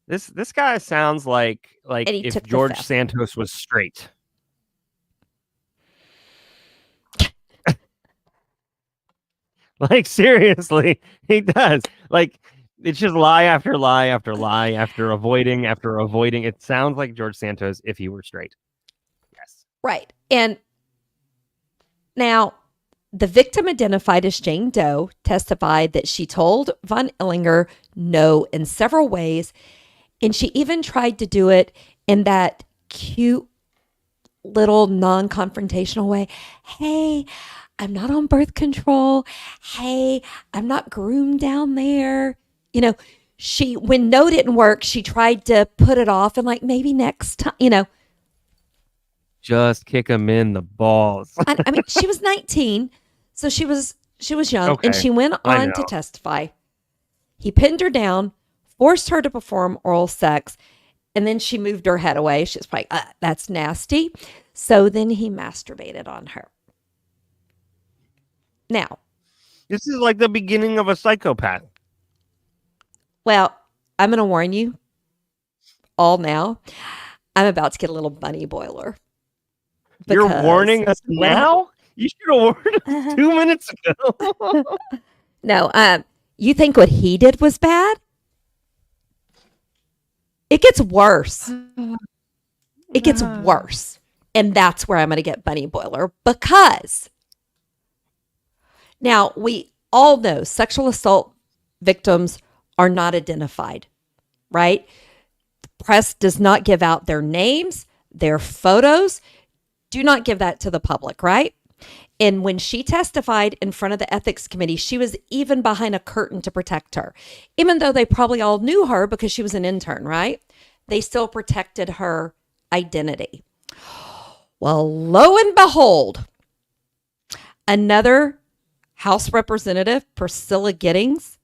Speaker 1: This guy sounds like if George
Speaker 2: Fifth.
Speaker 1: Santos was straight. Like, seriously, he does. Like, it's just lie after lie after lie after avoiding. It sounds like George Santos if he were straight. Yes.
Speaker 2: Right. And now, the victim, identified as Jane Doe, testified that she told Von Ehlinger no in several ways, and she even tried to do it in that cute little non-confrontational way. Hey, I'm not on birth control. Hey, I'm not groomed down there. When no didn't work, she tried to put it off and like maybe next time,
Speaker 1: Just kick him in the balls.
Speaker 2: I mean, she was 19, so she was young,
Speaker 1: Okay,
Speaker 2: and she went on to testify. He pinned her down, forced her to perform oral sex, and then she moved her head away. She's like, that's nasty. So then he masturbated on her. Now,
Speaker 1: This is like the beginning of a psychopath.
Speaker 2: Well, I'm going to warn you all now. I'm about to get a little bunny boiler.
Speaker 1: You're
Speaker 2: Because
Speaker 1: warning us
Speaker 2: when I-
Speaker 1: now? You should have warned us 2 minutes ago.
Speaker 2: No, you think what he did was bad? It gets worse. It gets worse. And that's where I'm going to get bunny boiler because now we all know sexual assault victims are not identified, right? The press does not give out their names, their photos. Do not give that to the public, right? And when she testified in front of the ethics committee, she was even behind a curtain to protect her. Even though they probably all knew her because she was an intern, right? They still protected her identity. Well, lo and behold, another House Representative, Priscilla Giddings,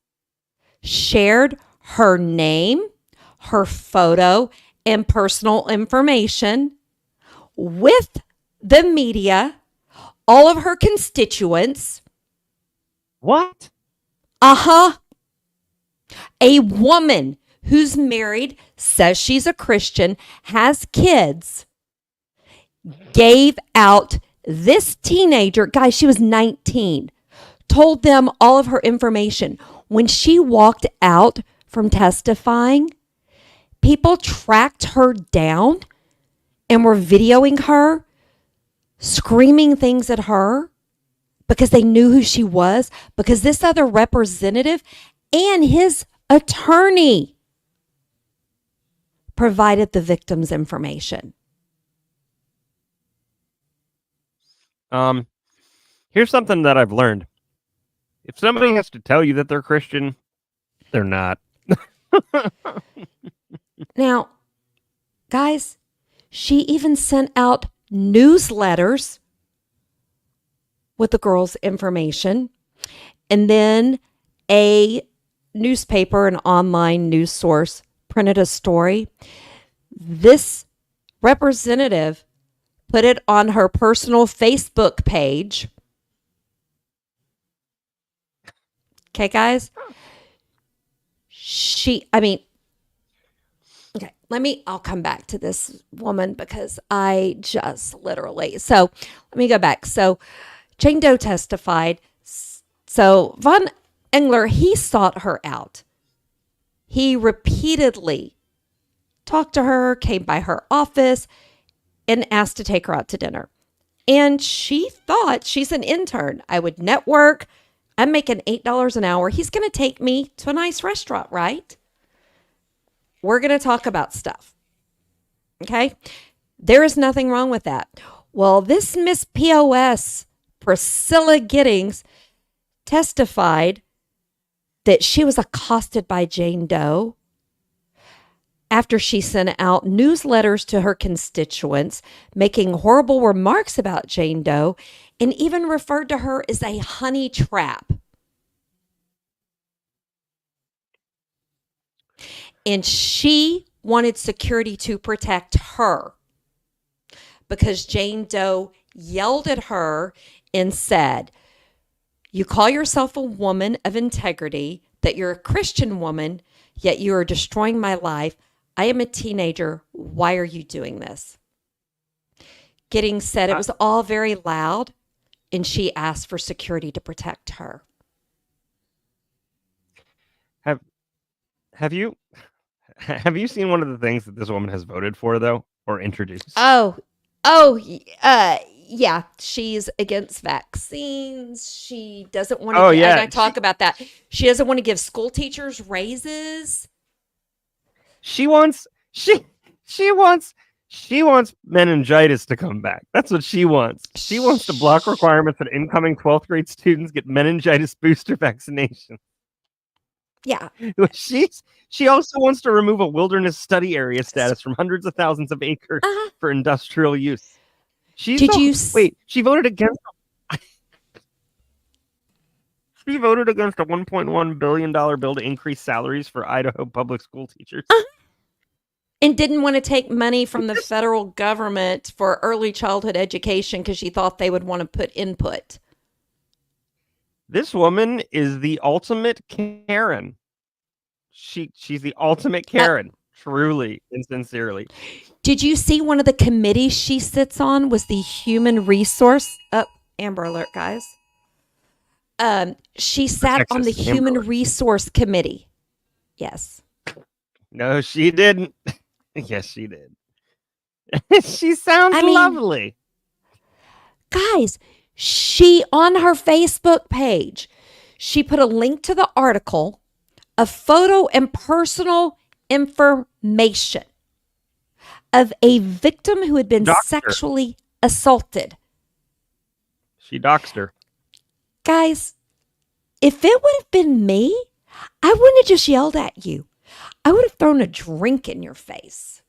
Speaker 2: shared her name, her photo, and personal information with the media, all of her constituents.
Speaker 1: What?
Speaker 2: A woman who's married, says she's a Christian, has kids, gave out this teenager, guys, she was 19, told them all of her information. When she walked out from testifying, people tracked her down and were videoing her, screaming things at her because they knew who she was, because this other representative and his attorney provided the victim's information.
Speaker 1: Here's something that I've learned. If somebody has to tell you that they're Christian, they're not.
Speaker 2: Now, guys, she even sent out newsletters with the girl's information. And then a newspaper, an online news source, printed a story. This representative put it on her personal Facebook page. Okay, guys. I'll come back to this woman because I just literally, so let me go back. So Jane Doe testified. So Von Engler, he sought her out. He repeatedly talked to her, came by her office, and asked to take her out to dinner. And she thought, she's an intern. I would network. I'm making $8 an hour. He's going to take me to a nice restaurant, right? We're going to talk about stuff. Okay? There is nothing wrong with that. Well, this Miss POS, Priscilla Giddings, testified that she was accosted by Jane Doe after she sent out newsletters to her constituents, making horrible remarks about Jane Doe, and even referred to her as a honey trap. And she wanted security to protect her because Jane Doe yelled at her and said, "You call yourself a woman of integrity, that you're a Christian woman, yet you are destroying my life. I am a teenager. Why are you doing this?" Giddings said it was all very loud, and she asked for security to protect her.
Speaker 1: Have you seen one of the things that this woman has voted for, though, or introduced?
Speaker 2: Yeah, she's against vaccines. She doesn't want to.
Speaker 1: Oh, yeah.
Speaker 2: And I talk about that. She doesn't want to give school teachers raises.
Speaker 1: She wants meningitis to come back. That's what she wants. She wants to block requirements that incoming 12th grade students get meningitis booster vaccination.
Speaker 2: Yeah.
Speaker 1: She also wants to remove a wilderness study area status from hundreds of thousands of acres for industrial use. She voted against. She voted against a $1.1 billion bill to increase salaries for Idaho public school teachers.
Speaker 2: And didn't want to take money from the federal government for early childhood education because she thought they would want to put input.
Speaker 1: This woman is the ultimate Karen. She's the ultimate Karen, truly and sincerely.
Speaker 2: Did you see one of the committees she sits on was the human resource? Amber alert, guys. She sat on the
Speaker 1: Texas,
Speaker 2: human
Speaker 1: Amber.
Speaker 2: resource committee. Yes.
Speaker 1: No, she didn't. Yes, she did. She sounds
Speaker 2: I mean-
Speaker 1: lovely.
Speaker 2: Guys, she on her Facebook page, she put a link to the article, a photo and personal information of a victim who had been
Speaker 1: Doctor.
Speaker 2: sexually assaulted.
Speaker 1: She doxed her.
Speaker 2: Guys, if it would have been me, I wouldn't have just yelled at you. I would have thrown a drink in your face.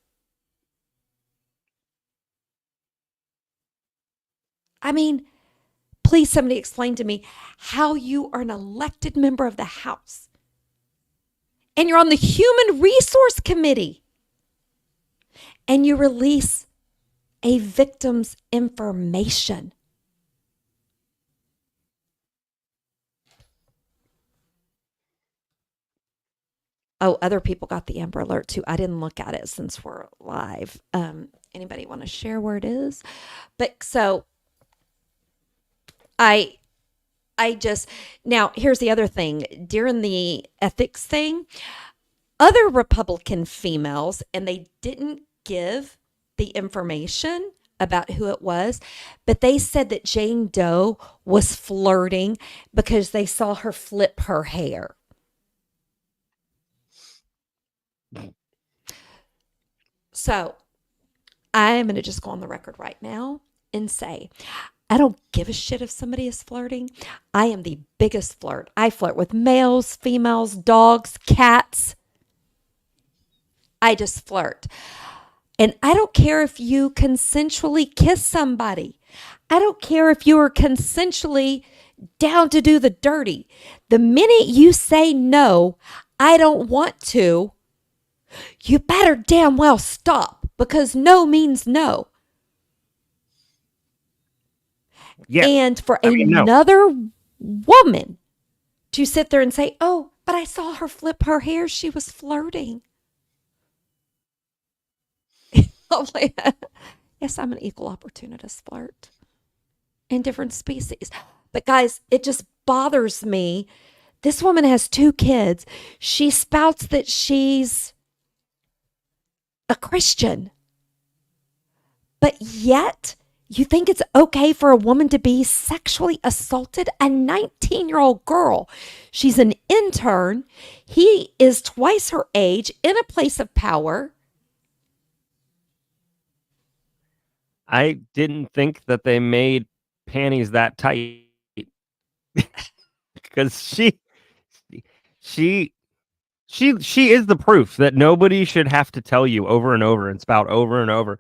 Speaker 2: I mean, please somebody explain to me how you are an elected member of the House and you're on the Human Resource Committee and you release a victim's information. Oh, other people got the Amber Alert too. I didn't look at it since we're live. Anybody want to share where it is? But so I just, now here's the other thing. During the ethics thing, other Republican females, and they didn't give the information about who it was, but they said that Jane Doe was flirting because they saw her flip her hair. So I'm going to just go on the record right now and say, I don't give a shit if somebody is flirting. I am the biggest flirt. I flirt with males, females, dogs, cats. I just flirt. And I don't care if you consensually kiss somebody. I don't care if you are consensually down to do the dirty. The minute you say no, I don't want to, you better damn well stop, because no means no.
Speaker 1: Yeah.
Speaker 2: And for
Speaker 1: No.
Speaker 2: another woman to sit there and say, oh, but I saw her flip her hair, she was flirting. I'm like, yes, I'm an equal opportunist flirt in different species. But guys, it just bothers me. This woman has 2 kids. She spouts that she's a Christian. But yet, you think it's okay for a woman to be sexually assaulted? A 19-year-old girl. She's an intern. He is twice her age in a place of power.
Speaker 1: I didn't think that they made panties that tight. Because she is the proof that nobody should have to tell you over and over and spout over and over.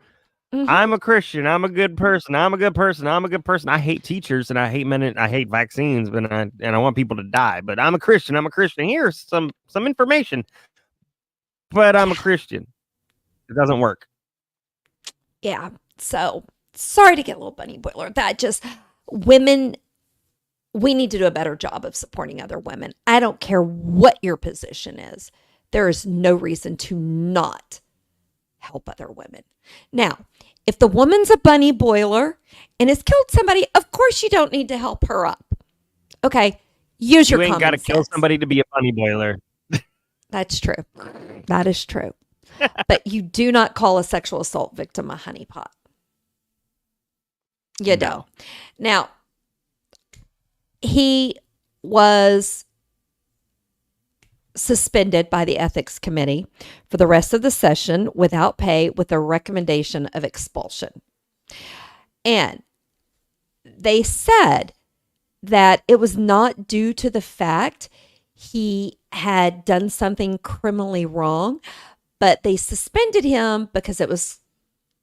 Speaker 2: Mhm.
Speaker 1: I'm a Christian. I'm a good person. I'm a good person. I'm a good person. I hate teachers and I hate men and I hate vaccines, but I want people to die. But I'm a Christian. I'm a Christian. Here's some information. But I'm a Christian. It doesn't work.
Speaker 2: Yeah. So sorry to get a little bunny boiler. That just, women, we need to do a better job of supporting other women. I don't care what your position is. There is no reason to not help other women. Now, if the woman's a bunny boiler and has killed somebody, of course you don't need to help her up. Okay, use your
Speaker 1: You ain't
Speaker 2: common
Speaker 1: got to kill
Speaker 2: sense.
Speaker 1: somebody to be a bunny boiler.
Speaker 2: That's true. That is true. But you do not call a sexual assault victim a honeypot. You
Speaker 1: No.
Speaker 2: don't. Now, he was suspended by the ethics committee for the rest of the session without pay with a recommendation of expulsion. And they said that it was not due to the fact he had done something criminally wrong, but they suspended him because it was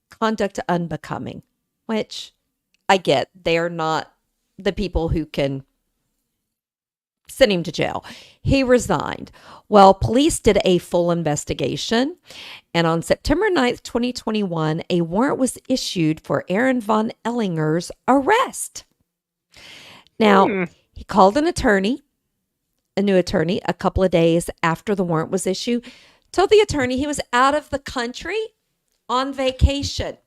Speaker 2: conduct unbecoming, which I get. They are not the people who can send him to jail. He resigned. Well, police did a full investigation, and on September 9th, 2021, a warrant was issued for Aaron von Ehlinger's arrest. Now, He called an attorney, a new attorney, a couple of days after the warrant was issued, told the attorney he was out of the country on vacation.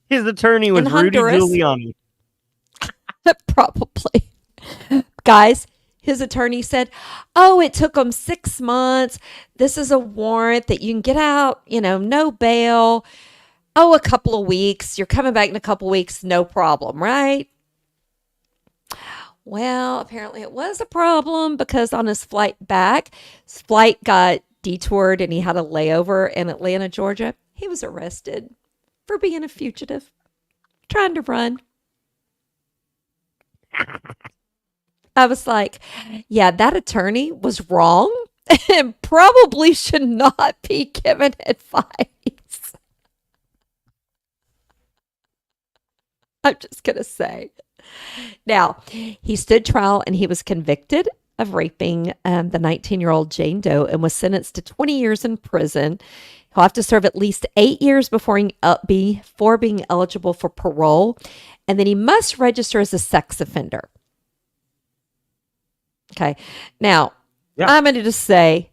Speaker 1: His attorney was
Speaker 2: In
Speaker 1: Rudy
Speaker 2: Honduras.
Speaker 1: Giuliani.
Speaker 2: Probably. Guys, his attorney said, oh, it took him 6 months. This is a warrant that you can get out, no bail. Oh, a couple of weeks. You're coming back in a couple of weeks. No problem, right? Well, apparently it was a problem because on his flight back, his flight got detoured and he had a layover in Atlanta, Georgia. He was arrested for being a fugitive, trying to run. I was like, yeah, that attorney was wrong and probably should not be given advice. I'm just going to say. Now, he stood trial and he was convicted of raping the 19-year-old Jane Doe and was sentenced to 20 years in prison. He'll have to serve at least 8 years before being eligible for parole. And then he must register as a sex offender. Okay. Now,
Speaker 1: Yeah.
Speaker 2: I'm going to just say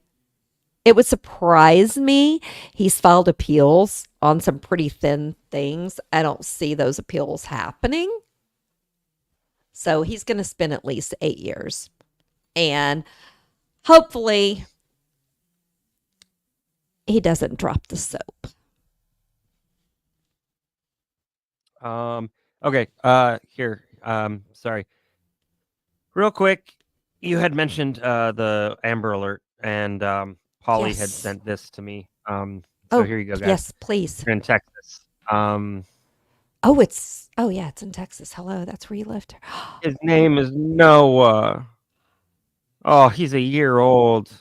Speaker 2: it would surprise me. He's filed appeals on some pretty thin things. I don't see those appeals happening. So he's going to spend at least 8 years. And hopefully he doesn't drop the soap.
Speaker 1: Okay. Here. Sorry. Real quick, you had mentioned the Amber Alert, and Polly had
Speaker 2: Yes.
Speaker 1: sent this to me. So here you go, guys.
Speaker 2: Yes, please.
Speaker 1: You're in Texas.
Speaker 2: Yeah, it's in Texas. Hello, that's where you lived.
Speaker 1: His name is Noah. Oh, he's a year old.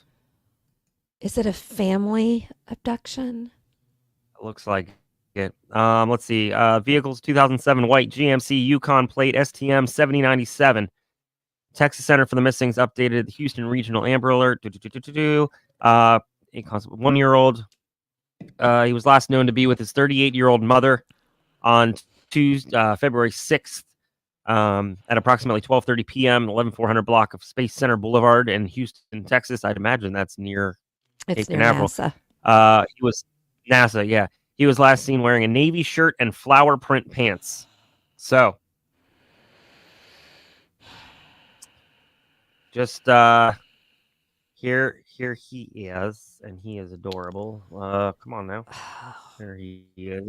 Speaker 2: Is it a family abduction?
Speaker 1: It looks like it. Let's see. Vehicles 2007 white GMC Yukon plate STM 7097. Texas Center for the Missing's updated Houston Regional Amber Alert. A 1-year-old. He was last known to be with his 38-year-old mother on Tuesday, February 6th, at approximately 12:30 p.m. 11400 block of Space Center Boulevard in Houston, Texas. I'd imagine that's near
Speaker 2: It's
Speaker 1: Cape
Speaker 2: near
Speaker 1: Canaveral.
Speaker 2: NASA.
Speaker 1: He was NASA, yeah. He was last seen wearing a navy shirt and flower print pants. So, just here he is, and he is adorable. Come on now. There he is.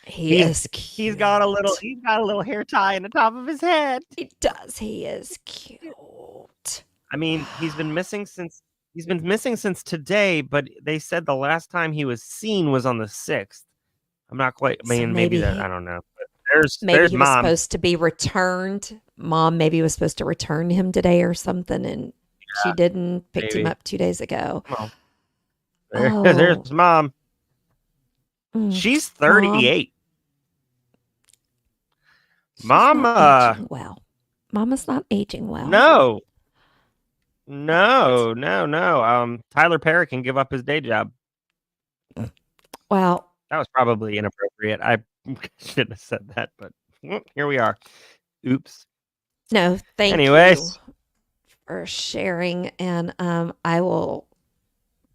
Speaker 2: He is cute.
Speaker 1: He's got a little hair tie in the top of his head.
Speaker 2: He does. He is cute.
Speaker 1: I mean, he's been missing since today, but they said the last time he was seen was on the 6th. I'm not quite. I mean,
Speaker 2: So
Speaker 1: maybe
Speaker 2: maybe
Speaker 1: that.
Speaker 2: he-
Speaker 1: I don't know. But
Speaker 2: Maybe
Speaker 1: there's
Speaker 2: he was
Speaker 1: mom.
Speaker 2: supposed to be returned. Mom maybe was supposed to return him today or something, and she didn't. Picked him
Speaker 1: maybe.
Speaker 2: up 2 days ago.
Speaker 1: Well,
Speaker 2: Oh.
Speaker 1: there's mom.
Speaker 2: Mm.
Speaker 1: She's 38.
Speaker 2: She's
Speaker 1: Mom,
Speaker 2: not aging well. Mama's not aging well.
Speaker 1: No. Tyler Perry can give up his day job.
Speaker 2: Well,
Speaker 1: That was probably inappropriate. I shouldn't have said that, but here we are. Oops.
Speaker 2: no, thank
Speaker 1: Anyways.
Speaker 2: you for sharing, and I will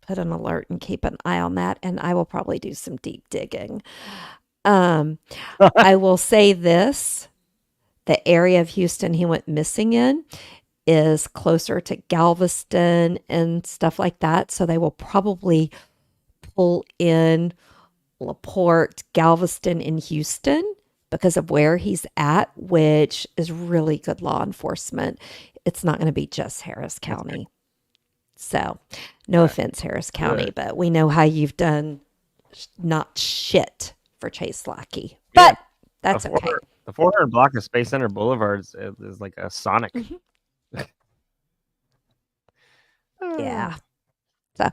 Speaker 2: put an alert and keep an eye on that, and I will probably do some deep digging. I will say this: the area of Houston he went missing in is closer to Galveston and stuff like that, so they will probably pull in LaPorte, Galveston, and Houston because of where he's at, which is really good law enforcement. It's not going to be just Harris County. So, no offense, Harris County, but we know how you've done not shit for Chase Lackey.
Speaker 1: Yeah.
Speaker 2: But that's okay.
Speaker 1: The 400 block of Space Center Boulevard is like a Sonic.
Speaker 2: Yeah. So,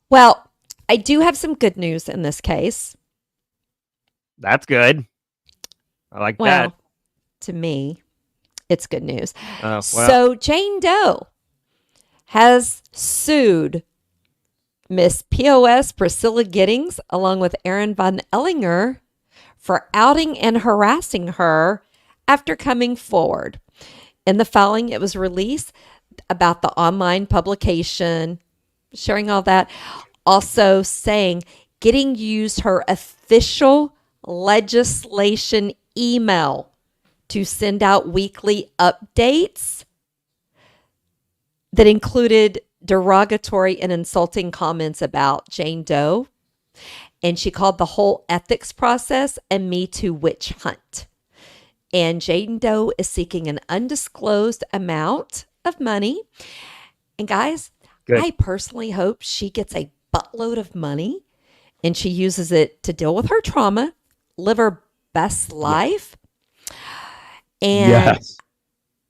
Speaker 2: well, I do have some good news in this case.
Speaker 1: That's good. I like
Speaker 2: Well, to me, it's good news.
Speaker 1: that.
Speaker 2: So Jane Doe has sued Miss POS Priscilla Giddings along with Aaron von Ehlinger for outing and harassing her after coming forward. In the filing, it was released about the online publication, sharing all that. Also saying, getting used her official legislation email to send out weekly updates that included derogatory and insulting comments about Jane Doe. And she called the whole ethics process a Me Too witch hunt. And Jane Doe is seeking an undisclosed amount of money. And guys,
Speaker 1: Good.
Speaker 2: I personally hope she gets a buttload of money and she uses it to deal with her trauma, live her best life. And
Speaker 1: Yes.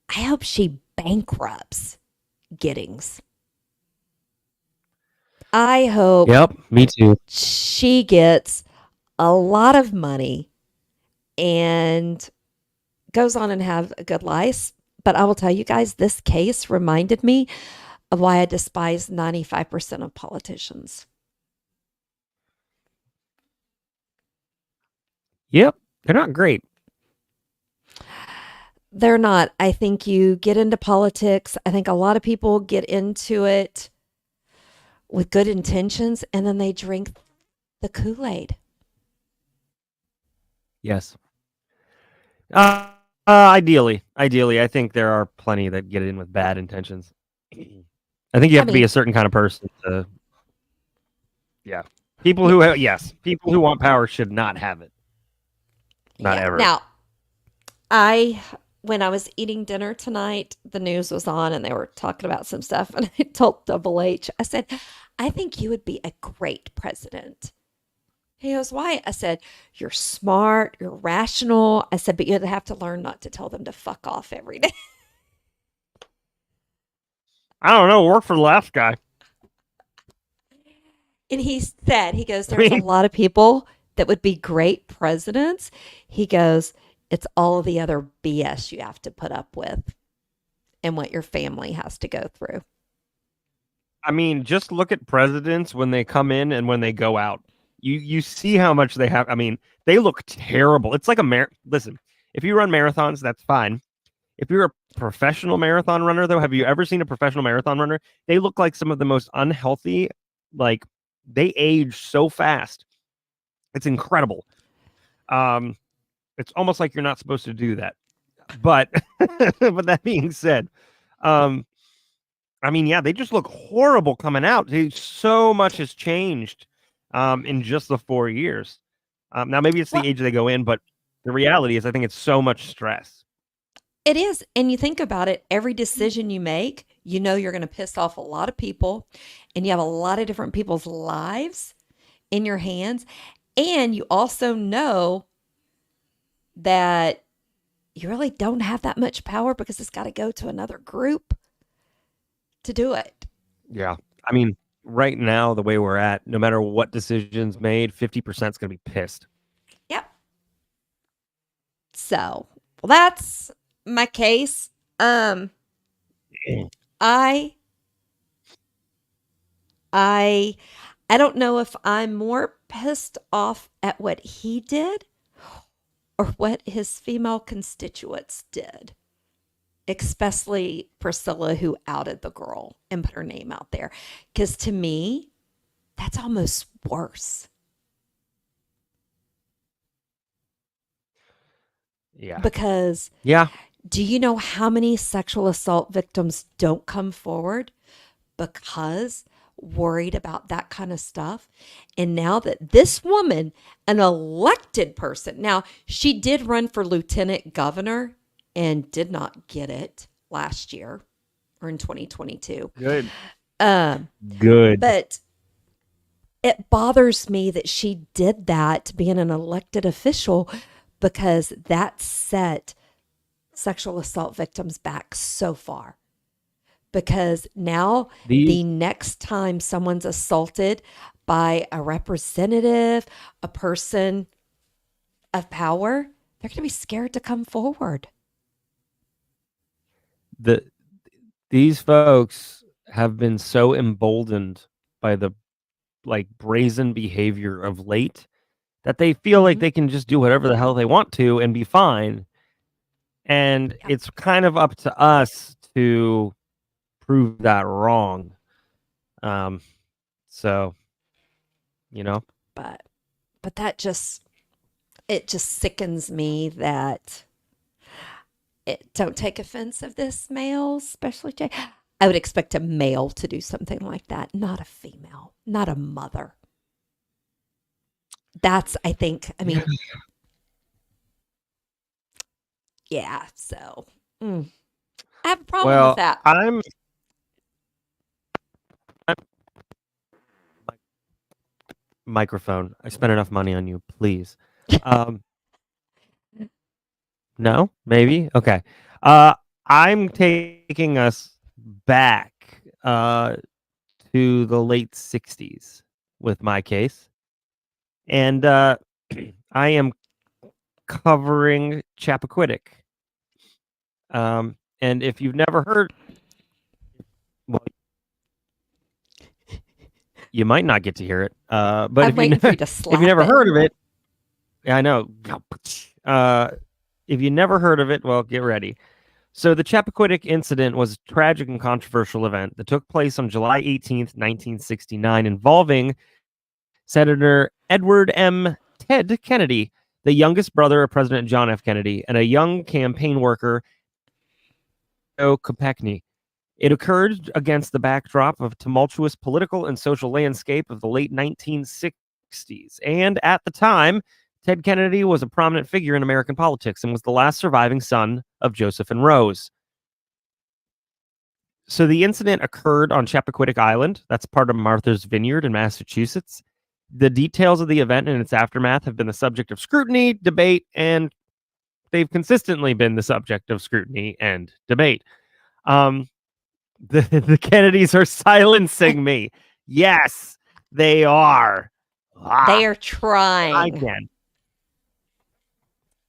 Speaker 2: I hope she bankrupts Giddings. I hope
Speaker 1: Yep. Me too.
Speaker 2: she gets a lot of money and goes on and have a good life. But I will tell you guys, this case reminded me of why I despise 95% of politicians.
Speaker 1: Yep. They're not great.
Speaker 2: They're not. I think you get into politics. I think a lot of people get into it with good intentions and then they drink the Kool-Aid.
Speaker 1: Yes. Ideally, I think there are plenty that get in with bad intentions. I think you have to be a certain kind of person to. Yeah, people who people who want power should not have it. Not ever.
Speaker 2: Now, when I was eating dinner tonight, the news was on and they were talking about some stuff, and I told Double H, I said, I think you would be a great president. He goes, why? I said, you're smart, you're rational. I said, but you'd have to learn not to tell them to fuck off every day.
Speaker 1: I don't know. Work for the last guy.
Speaker 2: And he said, he goes, there's a lot of people that would be great presidents. He goes, it's all of the other BS you have to put up with and what your family has to go through.
Speaker 1: I mean, just look at presidents when they come in and when they go out. You see how much they have. I mean, they look terrible. It's like listen, if you run marathons, that's fine. If you're a professional marathon runner, though, have you ever seen a professional marathon runner? They look like some of the most unhealthy, like they age so fast. It's incredible. It's almost like you're not supposed to do that. But but that being said, I mean, yeah, they just look horrible coming out. So much has changed in just the 4 years. Now, maybe it's the age they go in, but the reality is I think it's so much stress.
Speaker 2: It is. And you think about it, every decision you make, you know you're going to piss off a lot of people, and you have a lot of different people's lives in your hands. And you also know that you really don't have that much power because it's got to go to another group to do it.
Speaker 1: Yeah. I mean, right now, the way we're at, no matter what decision's made, 50% is going to be pissed.
Speaker 2: Yep. So, well, that's my case. I don't know if I'm more pissed off at what he did or what his female constituents did. Especially Priscilla, who outed the girl and put her name out there. Because to me, that's almost worse.
Speaker 1: Yeah.
Speaker 2: Because do you know how many sexual assault victims don't come forward because worried about that kind of stuff? And now that this woman, an elected person, now she did run for lieutenant governor and did not get it last year or in 2022.
Speaker 1: Good.
Speaker 2: Good. But it bothers me that she did that being an elected official, because that set sexual assault victims back so far. Because now the next time someone's assaulted by a representative, a person of power, they're going to be scared to come forward.
Speaker 1: These folks have been so emboldened by the brazen behavior of late that they feel like they can just do whatever the hell they want to and be fine. And
Speaker 2: Yep.
Speaker 1: it's kind of up to us to prove that wrong. So,
Speaker 2: But that just sickens me that don't take offense of this, males, especially Jay. I would expect a male to do something like that, not a female, not a mother. That's, I think, I mean, yeah, so I have a problem with that.
Speaker 1: Microphone. I spent enough money on you, please. No, maybe. Okay. I'm taking us back to the late 60s with my case. And I am covering Chappaquiddick. And if you've never heard, well, you might not get to hear it. But
Speaker 2: I'm waiting for you to slap
Speaker 1: if you never
Speaker 2: it.
Speaker 1: heard of it, yeah, I know. If you never heard of it, well, get ready. So the Chappaquiddick incident was a tragic and controversial event that took place on July 18th, 1969, involving Senator Edward M. Ted Kennedy, the youngest brother of President John F. Kennedy, and a young campaign worker, Mary Jo Kopechne. It occurred against the backdrop of tumultuous political and social landscape of the late 1960s. And at the time, Ted Kennedy was a prominent figure in American politics and was the last surviving son of Joseph and Rose. So the incident occurred on Chappaquiddick Island. That's part of Martha's Vineyard in Massachusetts. The details of the event and its aftermath have been the subject of scrutiny, debate, and they've consistently been the subject of scrutiny and debate. The Kennedys are silencing me. Yes, they are.
Speaker 2: They are trying.
Speaker 1: Hi, Jen.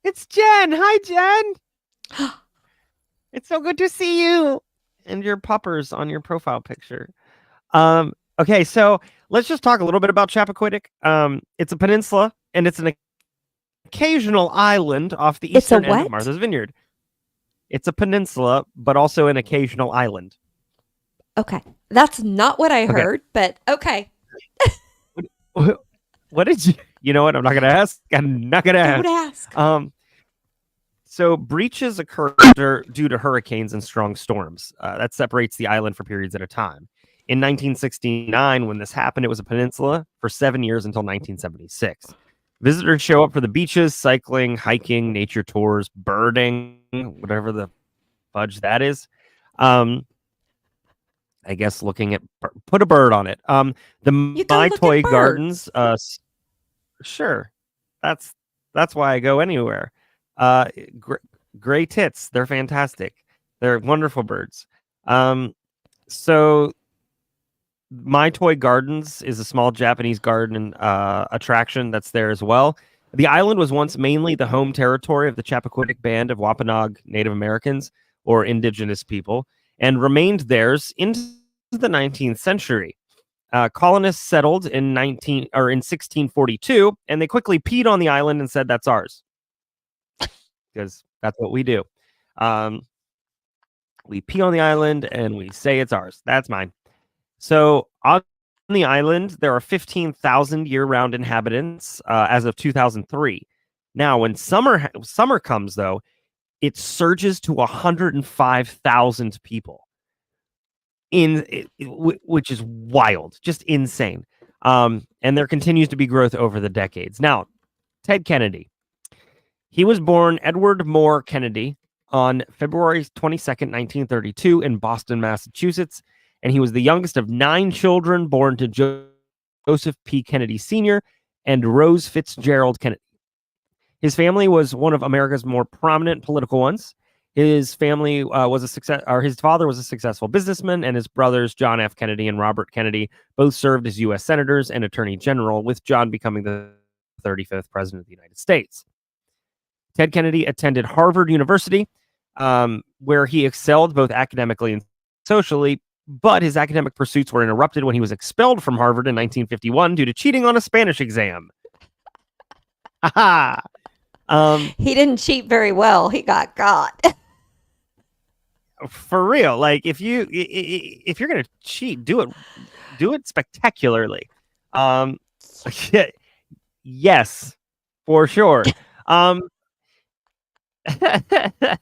Speaker 1: It's Jen. Hi, Jen. It's so good to see you and your puppers on your profile picture. Okay, so let's just talk a little bit about Chappaquiddick. It's a peninsula, and it's an occasional island off the
Speaker 2: It's a
Speaker 1: eastern end
Speaker 2: what?
Speaker 1: of Martha's Vineyard. It's a peninsula, but also an occasional island.
Speaker 2: Okay. That's not what I heard, but okay.
Speaker 1: What did you? You know what? I'm not going to ask. I'm not going to ask.
Speaker 2: Don't ask.
Speaker 1: So breaches occur due to hurricanes and strong storms. That separates the island for periods at a time. In 1969, when this happened, it was a peninsula for 7 years until 1976. Visitors show up for the beaches, cycling, hiking, nature tours, birding, whatever the fudge that is. I guess looking at put a bird on it. The My Toy Gardens. Sure, that's why I go anywhere. Gray tits, they're fantastic. They're wonderful birds. So My Toy Gardens is a small Japanese garden attraction that's there as well. The island was once mainly the home territory of the Chappaquiddick Band of Wampanoag Native Americans, or indigenous people, and remained theirs into the 19th century. Colonists settled in 1642, and they quickly peed on the island and said, "That's ours," because that's what we do. We pee on the island and we say it's ours. That's mine. So on the island, there are 15,000 year-round inhabitants as of 2003. Now, when summer comes, though, it surges to 105,000 people, which is wild, just insane. And there continues to be growth over the decades. Now, Ted Kennedy. He was born Edward Moore Kennedy on February 22nd, 1932 in Boston, Massachusetts. And he was the youngest of 9 children born to Joseph P. Kennedy Sr. and Rose Fitzgerald Kennedy. His family was one of America's more prominent political ones. His family was a success, or his father was a successful businessman, and his brothers, John F. Kennedy and Robert Kennedy, both served as U.S. senators and attorney general, with John becoming the 35th president of the United States. Ted Kennedy attended Harvard University, where he excelled both academically and socially, but his academic pursuits were interrupted when he was expelled from Harvard in 1951 due to cheating on a Spanish exam.
Speaker 2: He didn't cheat very well. He got caught.
Speaker 1: For real, like if you're gonna cheat, do it spectacularly. Yeah, yes, for sure.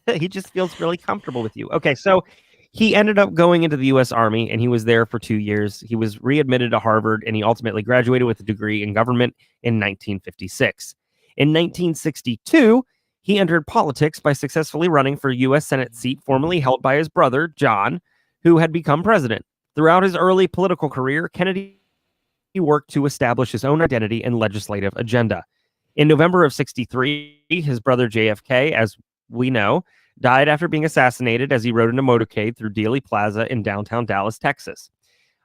Speaker 1: He just feels really comfortable with you. Okay, so he ended up going into the U.S. Army, and he was there for 2 years. He was readmitted to Harvard, and he ultimately graduated with a degree in government in 1956. In 1962, he entered politics by successfully running for a U.S. Senate seat formerly held by his brother, John, who had become president. Throughout his early political career, Kennedy worked to establish his own identity and legislative agenda. In November of 63, his brother JFK, as we know, died after being assassinated as he rode in a motorcade through Dealey Plaza in downtown Dallas, Texas.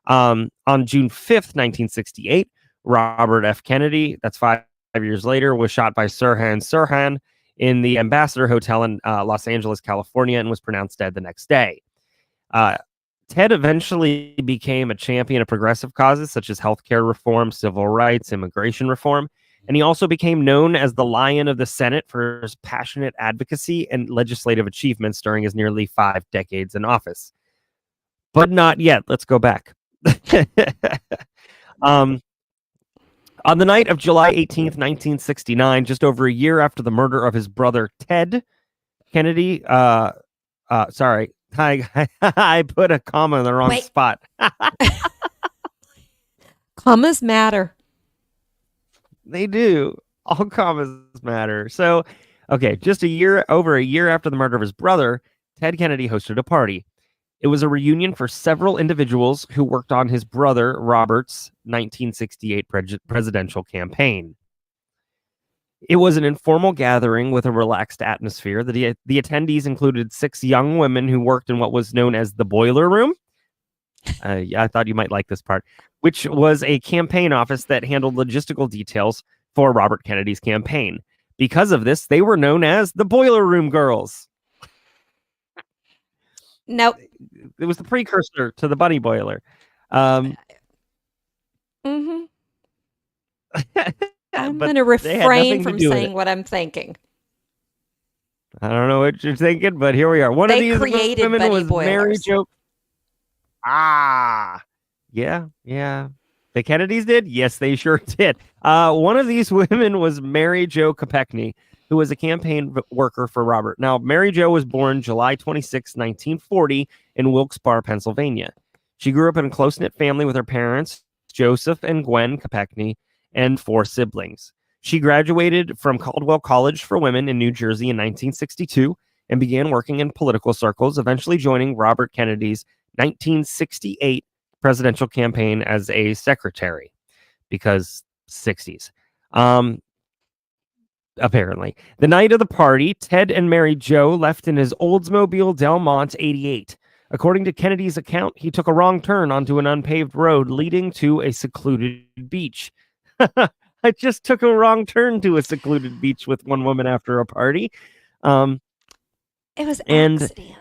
Speaker 1: On June 5th, 1968, Robert F. Kennedy, that's 5 years later, was shot by Sirhan Sirhan in the Ambassador Hotel in Los Angeles, California, and was pronounced dead the next day. Ted eventually became a champion of progressive causes such as healthcare reform, civil rights, immigration reform, and he also became known as the Lion of the Senate for his passionate advocacy and legislative achievements during his nearly 5 decades in office. But not yet. Let's go back. On the night of July 18th, 1969, just over a year after the murder of his brother Ted Kennedy, sorry, I put a comma in the wrong spot.
Speaker 2: Commas matter.
Speaker 1: They do. All commas matter. So, okay, just over a year after the murder of his brother, Ted Kennedy hosted a party. It was a reunion for several individuals who worked on his brother Robert's 1968 presidential campaign. It was an informal gathering with a relaxed atmosphere. The attendees included 6 young women who worked in what was known as the Boiler Room. I thought you might like this part, which was a campaign office that handled logistical details for Robert Kennedy's campaign. Because of this, they were known as the Boiler Room Girls.
Speaker 2: Nope.
Speaker 1: It was the precursor to the Bunny Boiler.
Speaker 2: I'm going to refrain from saying what I'm thinking.
Speaker 1: I don't know what you're thinking, but here we are. One of these women was Mary Jo. Yeah. The Kennedys did? Yes, they sure did. One of these women was Mary Jo Kopechne, who was a campaign worker for Robert. Now, Mary Jo was born July 26, 1940 in Wilkes-Barre, Pennsylvania. She grew up in a close-knit family with her parents, Joseph and Gwen Kopechne, and 4 siblings. She graduated from Caldwell College for Women in New Jersey in 1962 and began working in political circles, eventually joining Robert Kennedy's 1968 presidential campaign as a secretary, because 60s. Apparently. The night of the party, Ted and Mary Jo left in his Oldsmobile Delmont 88. According to Kennedy's account, he took a wrong turn onto an unpaved road leading to a secluded beach. I just took a wrong turn to a secluded beach with one woman after a party.
Speaker 2: It was an accident.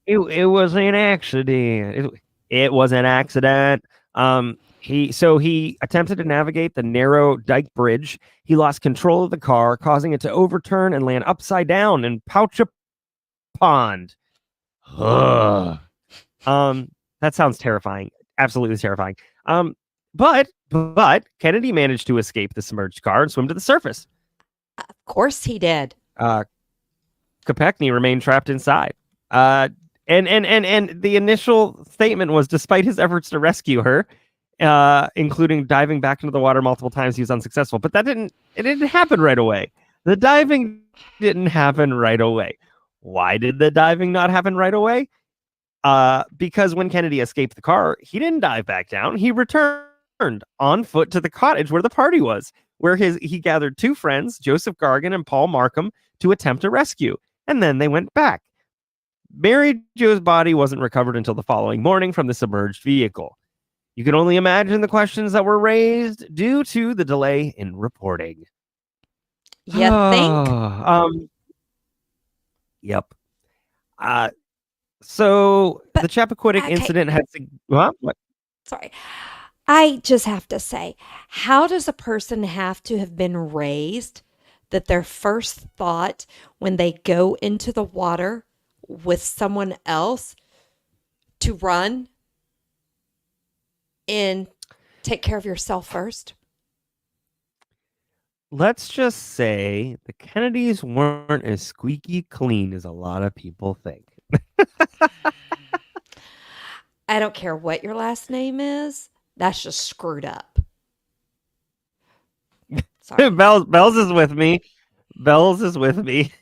Speaker 1: It was an accident. It was an accident. He attempted to navigate the narrow dike bridge. He lost control of the car, causing it to overturn and land upside down in Poucha Pond. That sounds terrifying. Absolutely terrifying. But Kennedy managed to escape the submerged car and swim to the surface.
Speaker 2: Of course he did.
Speaker 1: Kopechne remained trapped inside. And the initial statement was, despite his efforts to rescue her, including diving back into the water multiple times, he was unsuccessful. But it didn't happen right away. The diving didn't happen right away. Why did the diving not happen right away? Because when Kennedy escaped the car, he didn't dive back down. He returned on foot to the cottage where the party was, where he gathered 2 friends, Joseph Gargan and Paul Markham, to attempt a rescue. And then they went back. Mary Jo's body wasn't recovered until the following morning from the submerged vehicle. You can only imagine the questions that were raised due to the delay in reporting.
Speaker 2: You think?
Speaker 1: Yep. So
Speaker 2: But,
Speaker 1: the Chappaquiddick incident had... What?
Speaker 2: Sorry. I just have to say, how does a person have to have been raised that their first thought when they go into the water with someone else to run and take care of yourself first?
Speaker 1: Let's just say the Kennedys weren't as squeaky clean as a lot of people think.
Speaker 2: I don't care what your last name is. That's just screwed up. Sorry.
Speaker 1: Bells is with me. Bells is with me.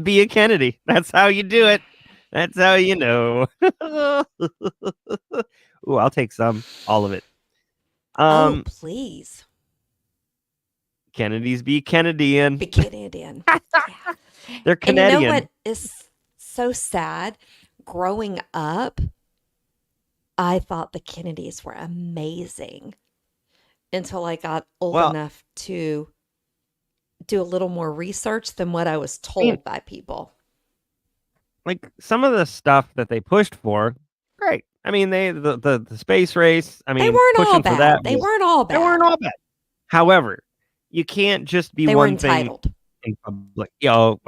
Speaker 1: Be a Kennedy. That's how you do it. That's how you know. Ooh, I'll take some. All of it.
Speaker 2: Oh, please.
Speaker 1: Kennedys be Kennedian.
Speaker 2: Be Canadian. Yeah.
Speaker 1: They're
Speaker 2: And you
Speaker 1: Canadian.
Speaker 2: know what is so sad? Growing up, I thought the Kennedys were amazing until I got old enough to do a little more research than what I was told by people.
Speaker 1: Like some of the stuff that they pushed for, great. I mean, the space race. I mean,
Speaker 2: They weren't all
Speaker 1: pushing for that
Speaker 2: bad. They
Speaker 1: was-
Speaker 2: weren't all bad.
Speaker 1: They weren't all bad. However, you can't just be
Speaker 2: They were
Speaker 1: one thing
Speaker 2: entitled.
Speaker 1: in public. Oh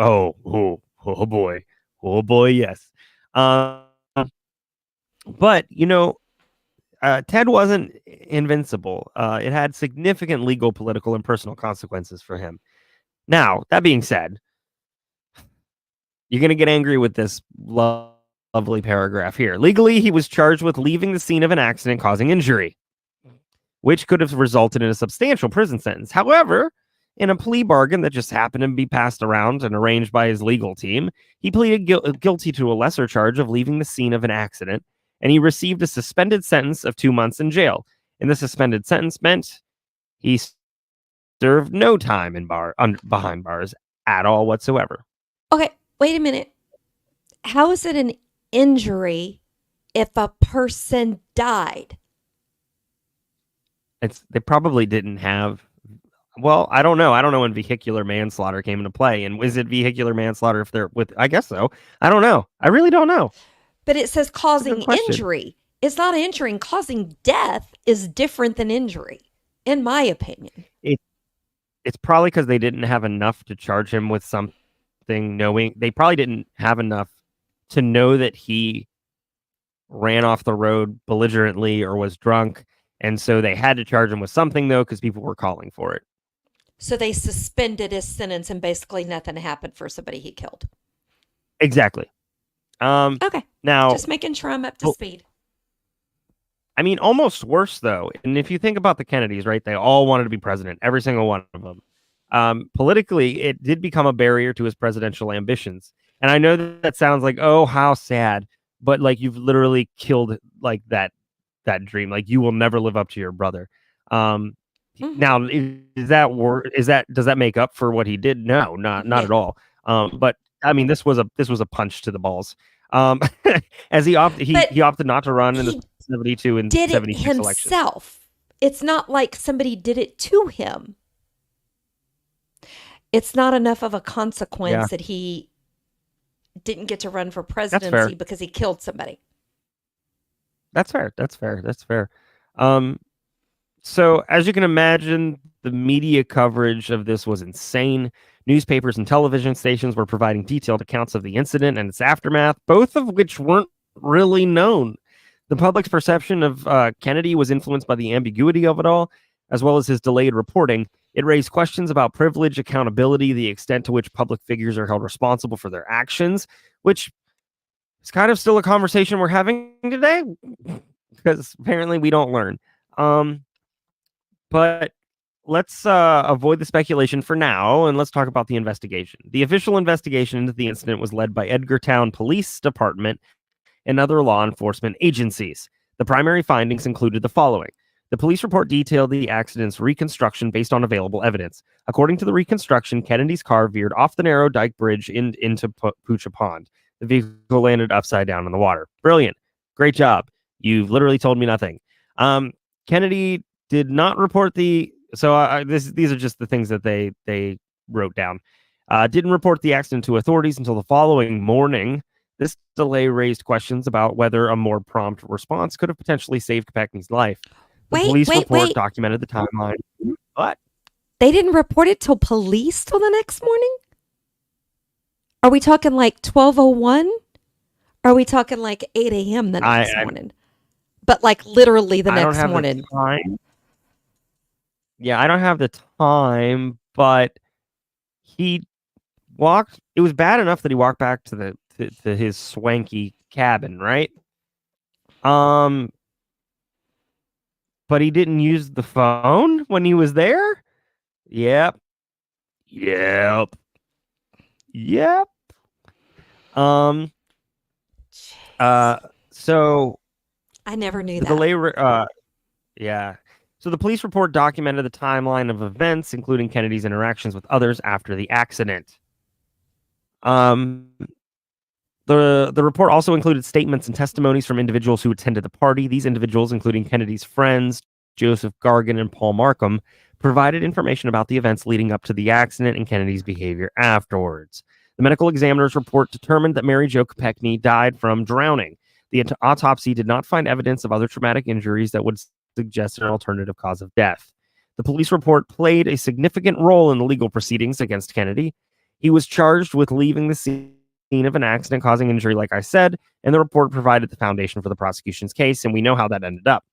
Speaker 1: boy, yes. But you know, Ted wasn't invincible. It had significant legal, political, and personal consequences for him. Now, that being said, you're going to get angry with this lovely paragraph here. Legally, he was charged with leaving the scene of an accident causing injury, which could have resulted in a substantial prison sentence. However, in a plea bargain that just happened to be passed around and arranged by his legal team, he pleaded guilty to a lesser charge of leaving the scene of an accident, and he received a suspended sentence of 2 months in jail. And the suspended sentence meant he served no time in behind bars at all whatsoever.
Speaker 2: Okay, wait a minute. How is it an injury if a person died?
Speaker 1: They probably didn't have. Well, I don't know. I don't know when vehicular manslaughter came into play, and is it vehicular manslaughter if they're with? I guess so. I don't know. I really don't know.
Speaker 2: But it says causing
Speaker 1: question.
Speaker 2: injury. It's not injuring. Causing death is different than injury, in my opinion.
Speaker 1: It's probably because they didn't have enough to charge him with something. Knowing they probably didn't have enough to know that he ran off the road belligerently or was drunk, and so they had to charge him with something though because people were calling for it.
Speaker 2: So they suspended his sentence and basically nothing happened for somebody he killed.
Speaker 1: Exactly.
Speaker 2: Okay.
Speaker 1: Now,
Speaker 2: Just making sure I'm up to speed.
Speaker 1: I mean, almost worse though. And if you think about the Kennedys, right, they all wanted to be president, every single one of them. Politically, it did become a barrier to his presidential ambitions. And I know that sounds like, oh, how sad, but like you've literally killed like that dream. Like you will never live up to your brother. Now, does that make up for what he did? No, not at all. But I mean, this was a punch to the balls. As he opted not to run in the 72 and
Speaker 2: did
Speaker 1: 76
Speaker 2: it
Speaker 1: elections.
Speaker 2: himself. It's not like somebody did it to him. It's not enough of a consequence that he didn't get to run for presidency because he killed somebody.
Speaker 1: That's fair. So as you can imagine, the media coverage of this was insane. Newspapers and television stations were providing detailed accounts of the incident and its aftermath, both of which weren't really known. The public's perception of Kennedy was influenced by the ambiguity of it all, as well as his delayed reporting. It raised questions about privilege, accountability, the extent to which public figures are held responsible for their actions, which is kind of still a conversation we're having today, because apparently we don't learn. But let's avoid the speculation for now, and let's talk about the investigation. The official investigation into the incident was led by Edgartown Police Department and other law enforcement agencies. The primary findings included the following. The police report detailed the accident's reconstruction based on available evidence. According to the reconstruction, Kennedy's car veered off the narrow dike bridge into Poocha Pond. The vehicle landed upside down in the water. Brilliant. Great job. You've literally told me nothing. Kennedy did not report these are just the things that they wrote down. Didn't report the accident to authorities until the following morning. This delay raised questions about whether a more prompt response could have potentially saved Kopechne's life. The police report documented the timeline. What?
Speaker 2: They didn't report it till police till the next morning? Are we talking like 12:01? Are we talking like 8 a.m. the next morning? But like literally the
Speaker 1: I don't
Speaker 2: next
Speaker 1: have
Speaker 2: morning.
Speaker 1: the time. Yeah, I don't have the time, but he walked. It was bad enough that he walked back to his swanky cabin, right? But he didn't use the phone when he was there? Yep. So
Speaker 2: I never knew
Speaker 1: the
Speaker 2: that.
Speaker 1: delay, yeah. So the police report documented the timeline of events, including Kennedy's interactions with others after the accident. The report also included statements and testimonies from individuals who attended the party. These individuals, including Kennedy's friends, Joseph Gargan and Paul Markham, provided information about the events leading up to the accident and Kennedy's behavior afterwards. The medical examiner's report determined that Mary Jo Kopechne died from drowning. The autopsy did not find evidence of other traumatic injuries that would suggest an alternative cause of death. The police report played a significant role in the legal proceedings against Kennedy. He was charged with leaving the scene of an accident causing injury, like I said, and the report provided the foundation for the prosecution's case, and we know how that ended up.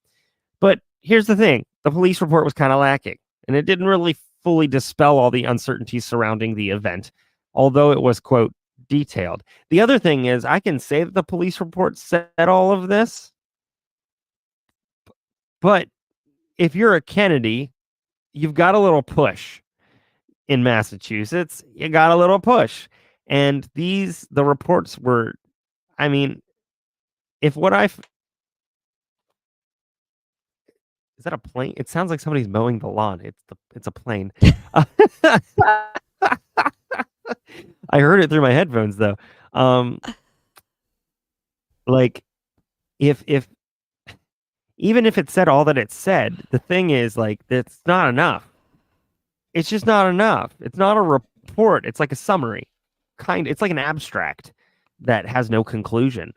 Speaker 1: But here's the thing. The police report was kind of lacking, and it didn't really fully dispel all the uncertainties surrounding the event, although it was, quote, detailed. The other thing is, I can say that the police report said all of this, but if you're a Kennedy, you've got a little push in Massachusetts. You got a little push. And the reports were, I mean, if what is that a plane? It sounds like somebody's mowing the lawn. It's a plane. I heard it through my headphones though. Like if even if it said all that it said, the thing is like it's not enough. It's just not enough. It's not a report. It's like a summary. It's like an abstract that has no conclusion.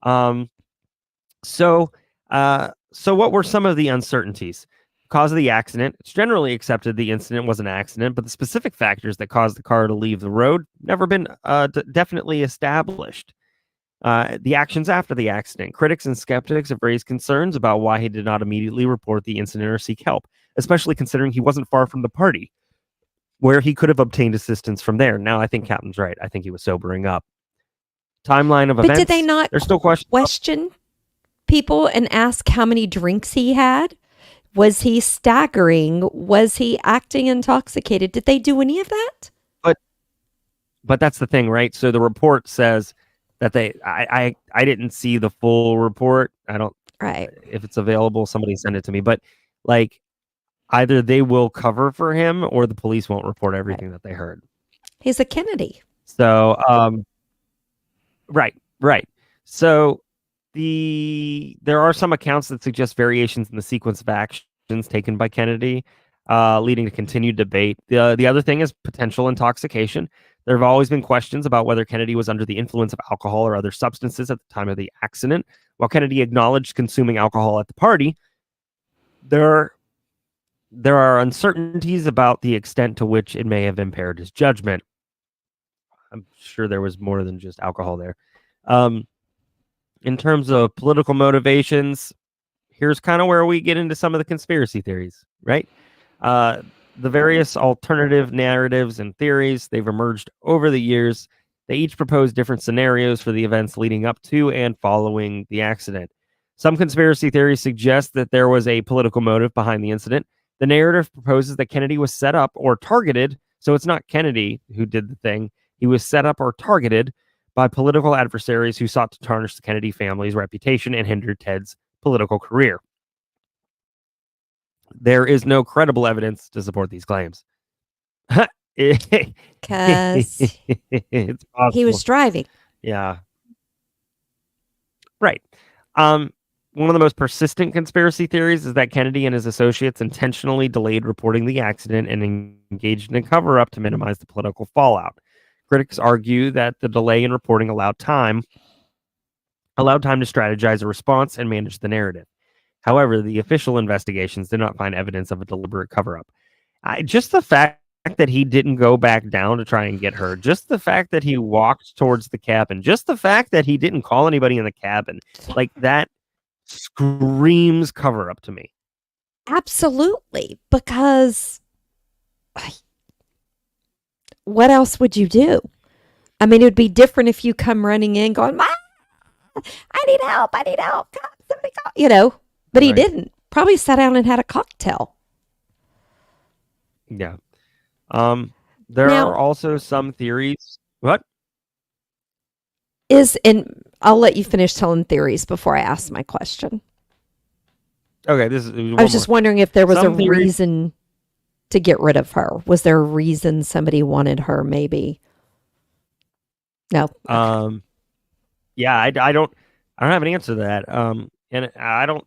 Speaker 1: So what were some of the uncertainties? Cause of the accident. It's generally accepted the incident was an accident, but the specific factors that caused the car to leave the road never been definitely established. The actions after the accident. Critics and skeptics have raised concerns about why he did not immediately report the incident or seek help, especially considering he wasn't far from the party, where he could have obtained assistance from there. Now, I think Captain's right. I think he was sobering up. Timeline of events.
Speaker 2: But did they not
Speaker 1: There's still
Speaker 2: question people and ask how many drinks he had? Was he staggering? Was he acting intoxicated? Did they do any of that?
Speaker 1: But that's the thing, right? So the report says that I didn't see the full report. I don't.
Speaker 2: Right.
Speaker 1: If it's available, somebody send it to me. But like, either they will cover for him or the police won't report everything that they heard.
Speaker 2: He's a Kennedy.
Speaker 1: So, right. So there are some accounts that suggest variations in the sequence of actions taken by Kennedy, leading to continued debate. The other thing is potential intoxication. There have always been questions about whether Kennedy was under the influence of alcohol or other substances at the time of the accident. While Kennedy acknowledged consuming alcohol at the party, there are uncertainties about the extent to which it may have impaired his judgment. I'm sure there was more than just alcohol there. In terms of political motivations, here's kind of where we get into some of the conspiracy theories, right? The various alternative narratives and theories, they've emerged over the years. They each propose different scenarios for the events leading up to and following the accident. Some conspiracy theories suggest that there was a political motive behind the incident. The narrative proposes that Kennedy was set up or targeted, so it's not Kennedy who did the thing. He was set up or targeted by political adversaries who sought to tarnish the Kennedy family's reputation and hinder Ted's political career. There is no credible evidence to support these claims.
Speaker 2: Because he was driving.
Speaker 1: Yeah. Right. One of the most persistent conspiracy theories is that Kennedy and his associates intentionally delayed reporting the accident and engaged in a cover-up to minimize the political fallout. Critics argue that the delay in reporting allowed time to strategize a response and manage the narrative. However, the official investigations did not find evidence of a deliberate cover-up. Just the fact that he didn't go back down to try and get her, just the fact that he walked towards the cabin, just the fact that he didn't call anybody in the cabin, like that screams cover up to me.
Speaker 2: Absolutely, because what else would you do? I mean, it would be different if you come running in going, "Mom, I need help. I need help. Come, somebody call," but he
Speaker 1: Right.
Speaker 2: didn't. Probably sat down and had a cocktail.
Speaker 1: Yeah. There
Speaker 2: Now-
Speaker 1: are also some theories. What?
Speaker 2: And I'll let you finish telling theories before I ask my question.
Speaker 1: Okay, this is
Speaker 2: I was just wondering if there was
Speaker 1: Some
Speaker 2: a
Speaker 1: theories-
Speaker 2: reason to get rid of her. Was there a reason somebody wanted her? Maybe. No.
Speaker 1: Yeah, I don't have an answer to that. And I don't.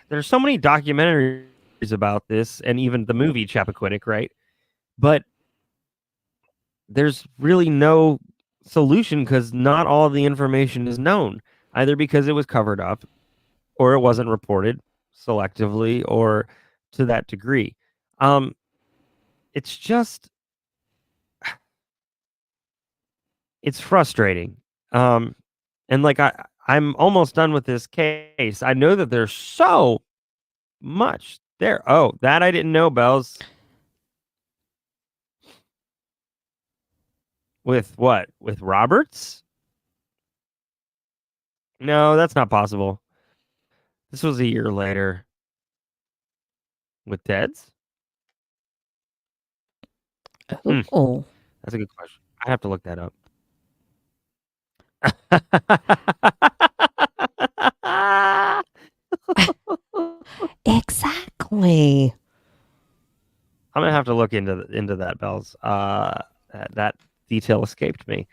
Speaker 1: There's so many documentaries about this, and even the movie Chappaquiddick, right? But there's really no solution because not all the information is known, either because it was covered up, or it wasn't reported selectively, or to that degree. It's just, it's frustrating. And like I'm almost done with this case. I know that there's so much there. Oh, that I didn't know, Bells. With what? With Roberts? No, that's not possible. This was a year later. With Ted's?
Speaker 2: Oh.
Speaker 1: That's a good question. I have to look that up.
Speaker 2: Exactly.
Speaker 1: I'm gonna have to look into that, Bells. That detail escaped me.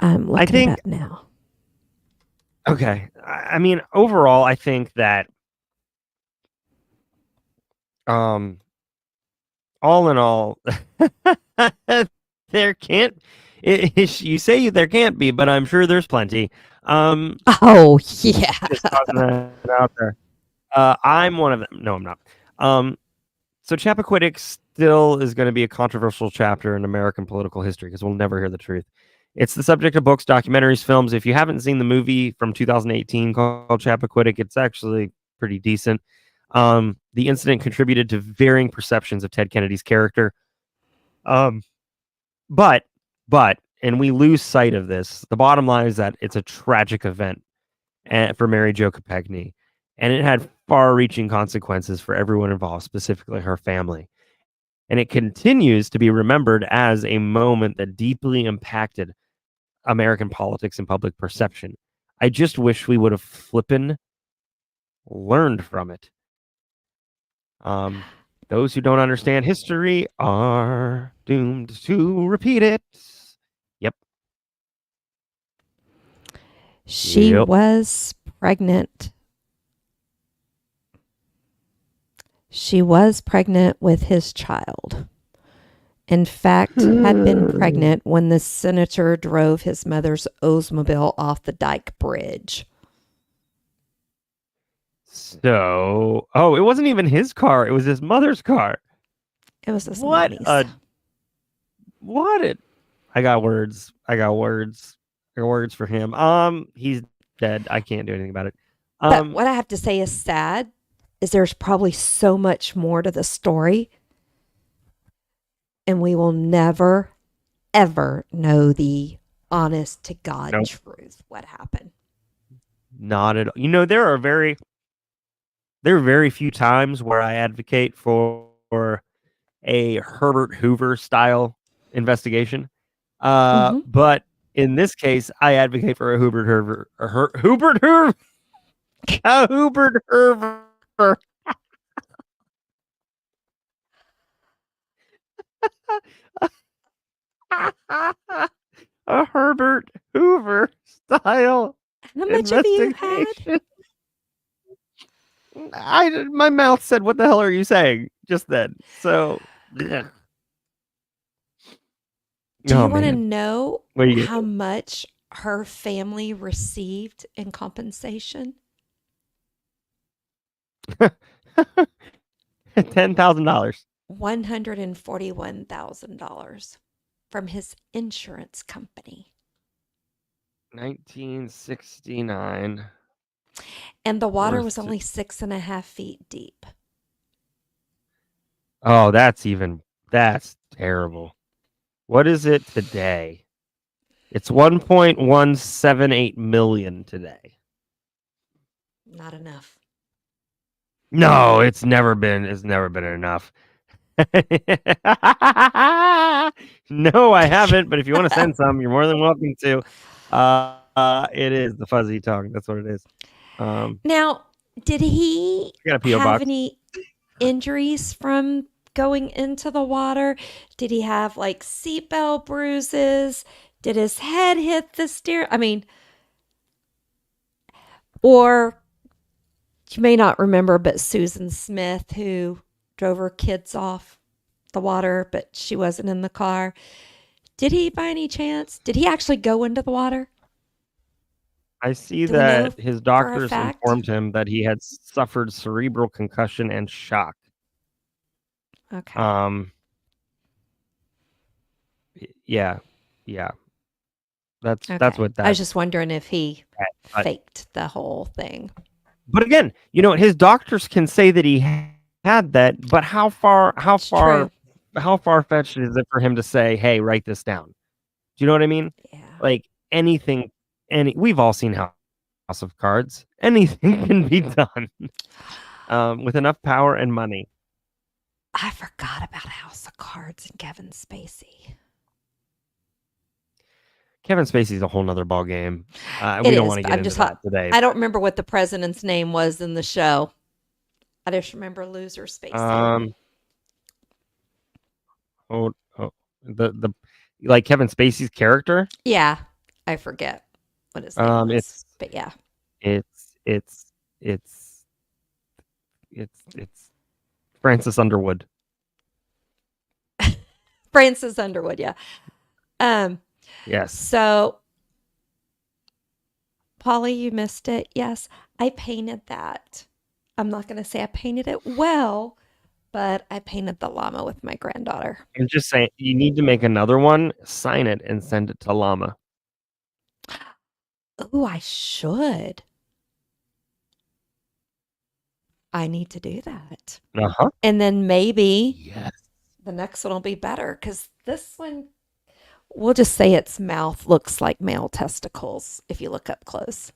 Speaker 2: I'm looking
Speaker 1: think-
Speaker 2: it up now.
Speaker 1: Okay, I mean, overall, I think that, all in all, there can't. You say there can't be, but I'm sure there's plenty.
Speaker 2: Oh, yeah.
Speaker 1: Just tossing that out there. I'm one of them. No, I'm not. So Chappaquiddick still is going to be a controversial chapter in American political history because we'll never hear the truth. It's the subject of books, documentaries, films. If you haven't seen the movie from 2018 called Chappaquiddick, it's actually pretty decent. The incident contributed to varying perceptions of Ted Kennedy's character. But, and we lose sight of this. The bottom line is that it's a tragic event for Mary Jo Kopechne, and it had far-reaching consequences for everyone involved, specifically her family. And it continues to be remembered as a moment that deeply impacted American politics and public perception. I just wish we would have flippin' learned from it. Those who don't understand history are doomed to repeat it. Yep.
Speaker 2: She
Speaker 1: Yep.
Speaker 2: was pregnant. She was pregnant with his child. In fact, had been pregnant when the senator drove his mother's Oldsmobile off the Dyke Bridge.
Speaker 1: So, it wasn't even his car. It was his mother's car.
Speaker 2: It was this
Speaker 1: What
Speaker 2: money's.
Speaker 1: I got words. I got words for him. He's dead. I can't do anything about it.
Speaker 2: But what I have to say is sad is there's probably so much more to the story. And we will never, ever know the honest to God
Speaker 1: Nope.
Speaker 2: truth. What happened?
Speaker 1: Not at all. There are very few times where I advocate for a Herbert Hoover style investigation. But in this case, I advocate for a Hubert Hoover. A Hubert Hoover. A Herbert Hoover style
Speaker 2: How much have you had?
Speaker 1: investigation. My mouth said, "What the hell are you saying?" just then. So, ugh.
Speaker 2: Do you
Speaker 1: Oh,
Speaker 2: want to
Speaker 1: man.
Speaker 2: know
Speaker 1: What do you
Speaker 2: how much her family received in compensation?
Speaker 1: $10,000.
Speaker 2: $141,000 from his insurance company.
Speaker 1: 1969.
Speaker 2: And the water
Speaker 1: Worth
Speaker 2: was
Speaker 1: to-
Speaker 2: only 6.5 feet deep.
Speaker 1: Oh, that's terrible. What is it today? It's 1.178 million today.
Speaker 2: Not enough.
Speaker 1: No, it's never been enough. No, I haven't, but if you want to send some, you're more than welcome to. It is the fuzzy tongue. That's what it is.
Speaker 2: Now, did he
Speaker 1: I got a P.O.
Speaker 2: have
Speaker 1: box.
Speaker 2: any injuries from going into the water? Did he have like seatbelt bruises? Did his head hit the steer? I mean, or you may not remember, but Susan Smith, who drove her kids off the water, but she wasn't in the car. Did he, by any chance, did he actually go into the water?
Speaker 1: I see
Speaker 2: Do we know
Speaker 1: that his
Speaker 2: for a
Speaker 1: doctors
Speaker 2: fact?
Speaker 1: informed him that he had suffered cerebral concussion and shock.
Speaker 2: Okay.
Speaker 1: Yeah. That's
Speaker 2: Okay.
Speaker 1: what that.
Speaker 2: I was just wondering if he
Speaker 1: but-
Speaker 2: faked the whole thing.
Speaker 1: But again, his doctors can say that he had that, but how
Speaker 2: It's true.
Speaker 1: far-fetched is it for him to say, "Hey, write this down"? Do you know what I mean?
Speaker 2: Yeah.
Speaker 1: Like anything, we've all seen House of Cards. Anything can be done with enough power and money.
Speaker 2: I forgot about House of Cards and Kevin Spacey.
Speaker 1: Kevin Spacey's a whole nother ball game.
Speaker 2: It
Speaker 1: We don't
Speaker 2: is,
Speaker 1: want to
Speaker 2: but
Speaker 1: get
Speaker 2: I'm
Speaker 1: into
Speaker 2: just
Speaker 1: that today.
Speaker 2: I don't remember what the president's name was in the show. I just remember Loser Spacey.
Speaker 1: The like Kevin Spacey's character.
Speaker 2: Yeah, I forget what his name was. But yeah.
Speaker 1: It's Francis Underwood.
Speaker 2: Francis Underwood, yeah.
Speaker 1: Yes.
Speaker 2: So, Polly, you missed it. Yes, I painted that. I'm not going to say I painted it well, but I painted the llama with my granddaughter.
Speaker 1: I'm just saying, you need to make another one, sign it, and send it to Llama.
Speaker 2: Oh, I should. I need to do that.
Speaker 1: Uh-huh.
Speaker 2: And then maybe
Speaker 1: Yes.
Speaker 2: the next one will be better because this one, we'll just say its mouth looks like male testicles if you look up close.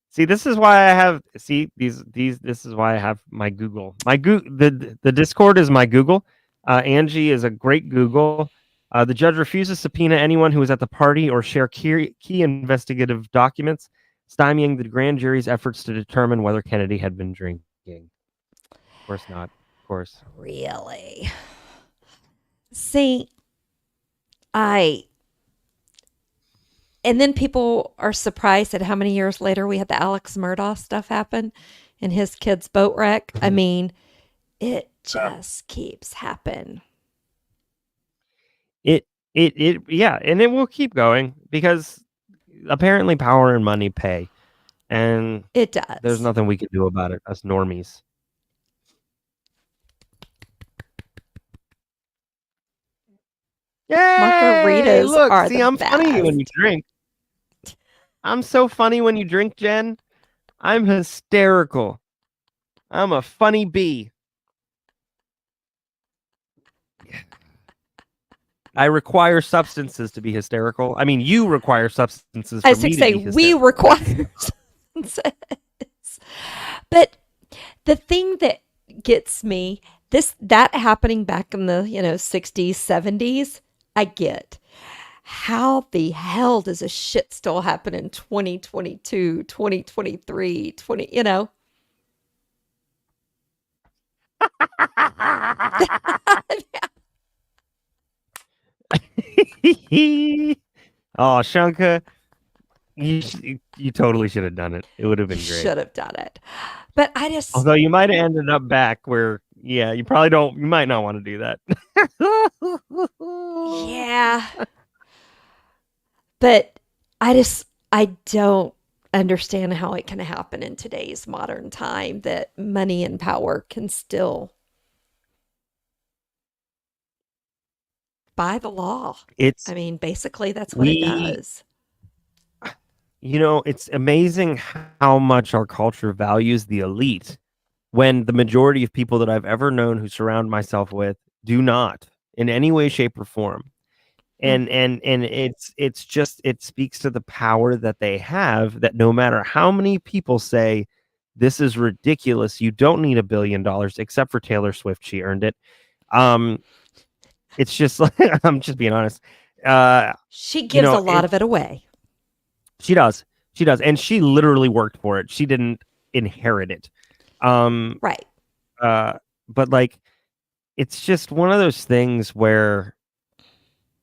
Speaker 1: See, this is why I have this is why I have my Google. The Discord is my Google. Angie is a great Google. The judge refuses subpoena anyone who was at the party or share key investigative documents, stymieing the grand jury's efforts to determine whether Kennedy had been drinking. Of course not. Of course.
Speaker 2: Really? See, and then people are surprised at how many years later we had the Alex Murdaugh stuff happen and his kid's boat wreck. I mean, it just keeps happening.
Speaker 1: Yeah, and it will keep going because apparently power and money pay, and
Speaker 2: It does.
Speaker 1: there's nothing we can do about it, us normies. Yay!
Speaker 2: Margaritas
Speaker 1: Look,
Speaker 2: are
Speaker 1: see,
Speaker 2: the
Speaker 1: I'm funny when you
Speaker 2: best.
Speaker 1: drink. I'm so funny when you drink, Jen. I'm hysterical. I'm a funny bee. I require substances to be hysterical. I mean, you require substances for
Speaker 2: I
Speaker 1: me
Speaker 2: was
Speaker 1: to
Speaker 2: going to say,
Speaker 1: be
Speaker 2: we
Speaker 1: hysterical.
Speaker 2: require substances. But the thing that gets me, that happening back in the 60s, 70s, I get. How the hell does a shit still happen in 2022, 2023, 20,
Speaker 1: Oh, Shanka, you totally should have done it. It would have been great.
Speaker 2: should have done it. But I just,
Speaker 1: Although you might have ended up back where, yeah, you might not want to do that.
Speaker 2: yeah. But I don't understand how it can happen in today's modern time that money and power can still by the law.
Speaker 1: It's
Speaker 2: I mean, basically, that's what it does.
Speaker 1: it's amazing how much our culture values the elite when the majority of people that I've ever known who surround myself with do not in any way, shape, or form. And it's just, it speaks to the power that they have, that no matter how many people say this is ridiculous, you don't need $1 billion, except for Taylor Swift, she earned it. It's just like, I'm just being honest.
Speaker 2: She gives a lot of it away.
Speaker 1: She does. And she literally worked for it. She didn't inherit it.
Speaker 2: Right.
Speaker 1: But like, it's just one of those things where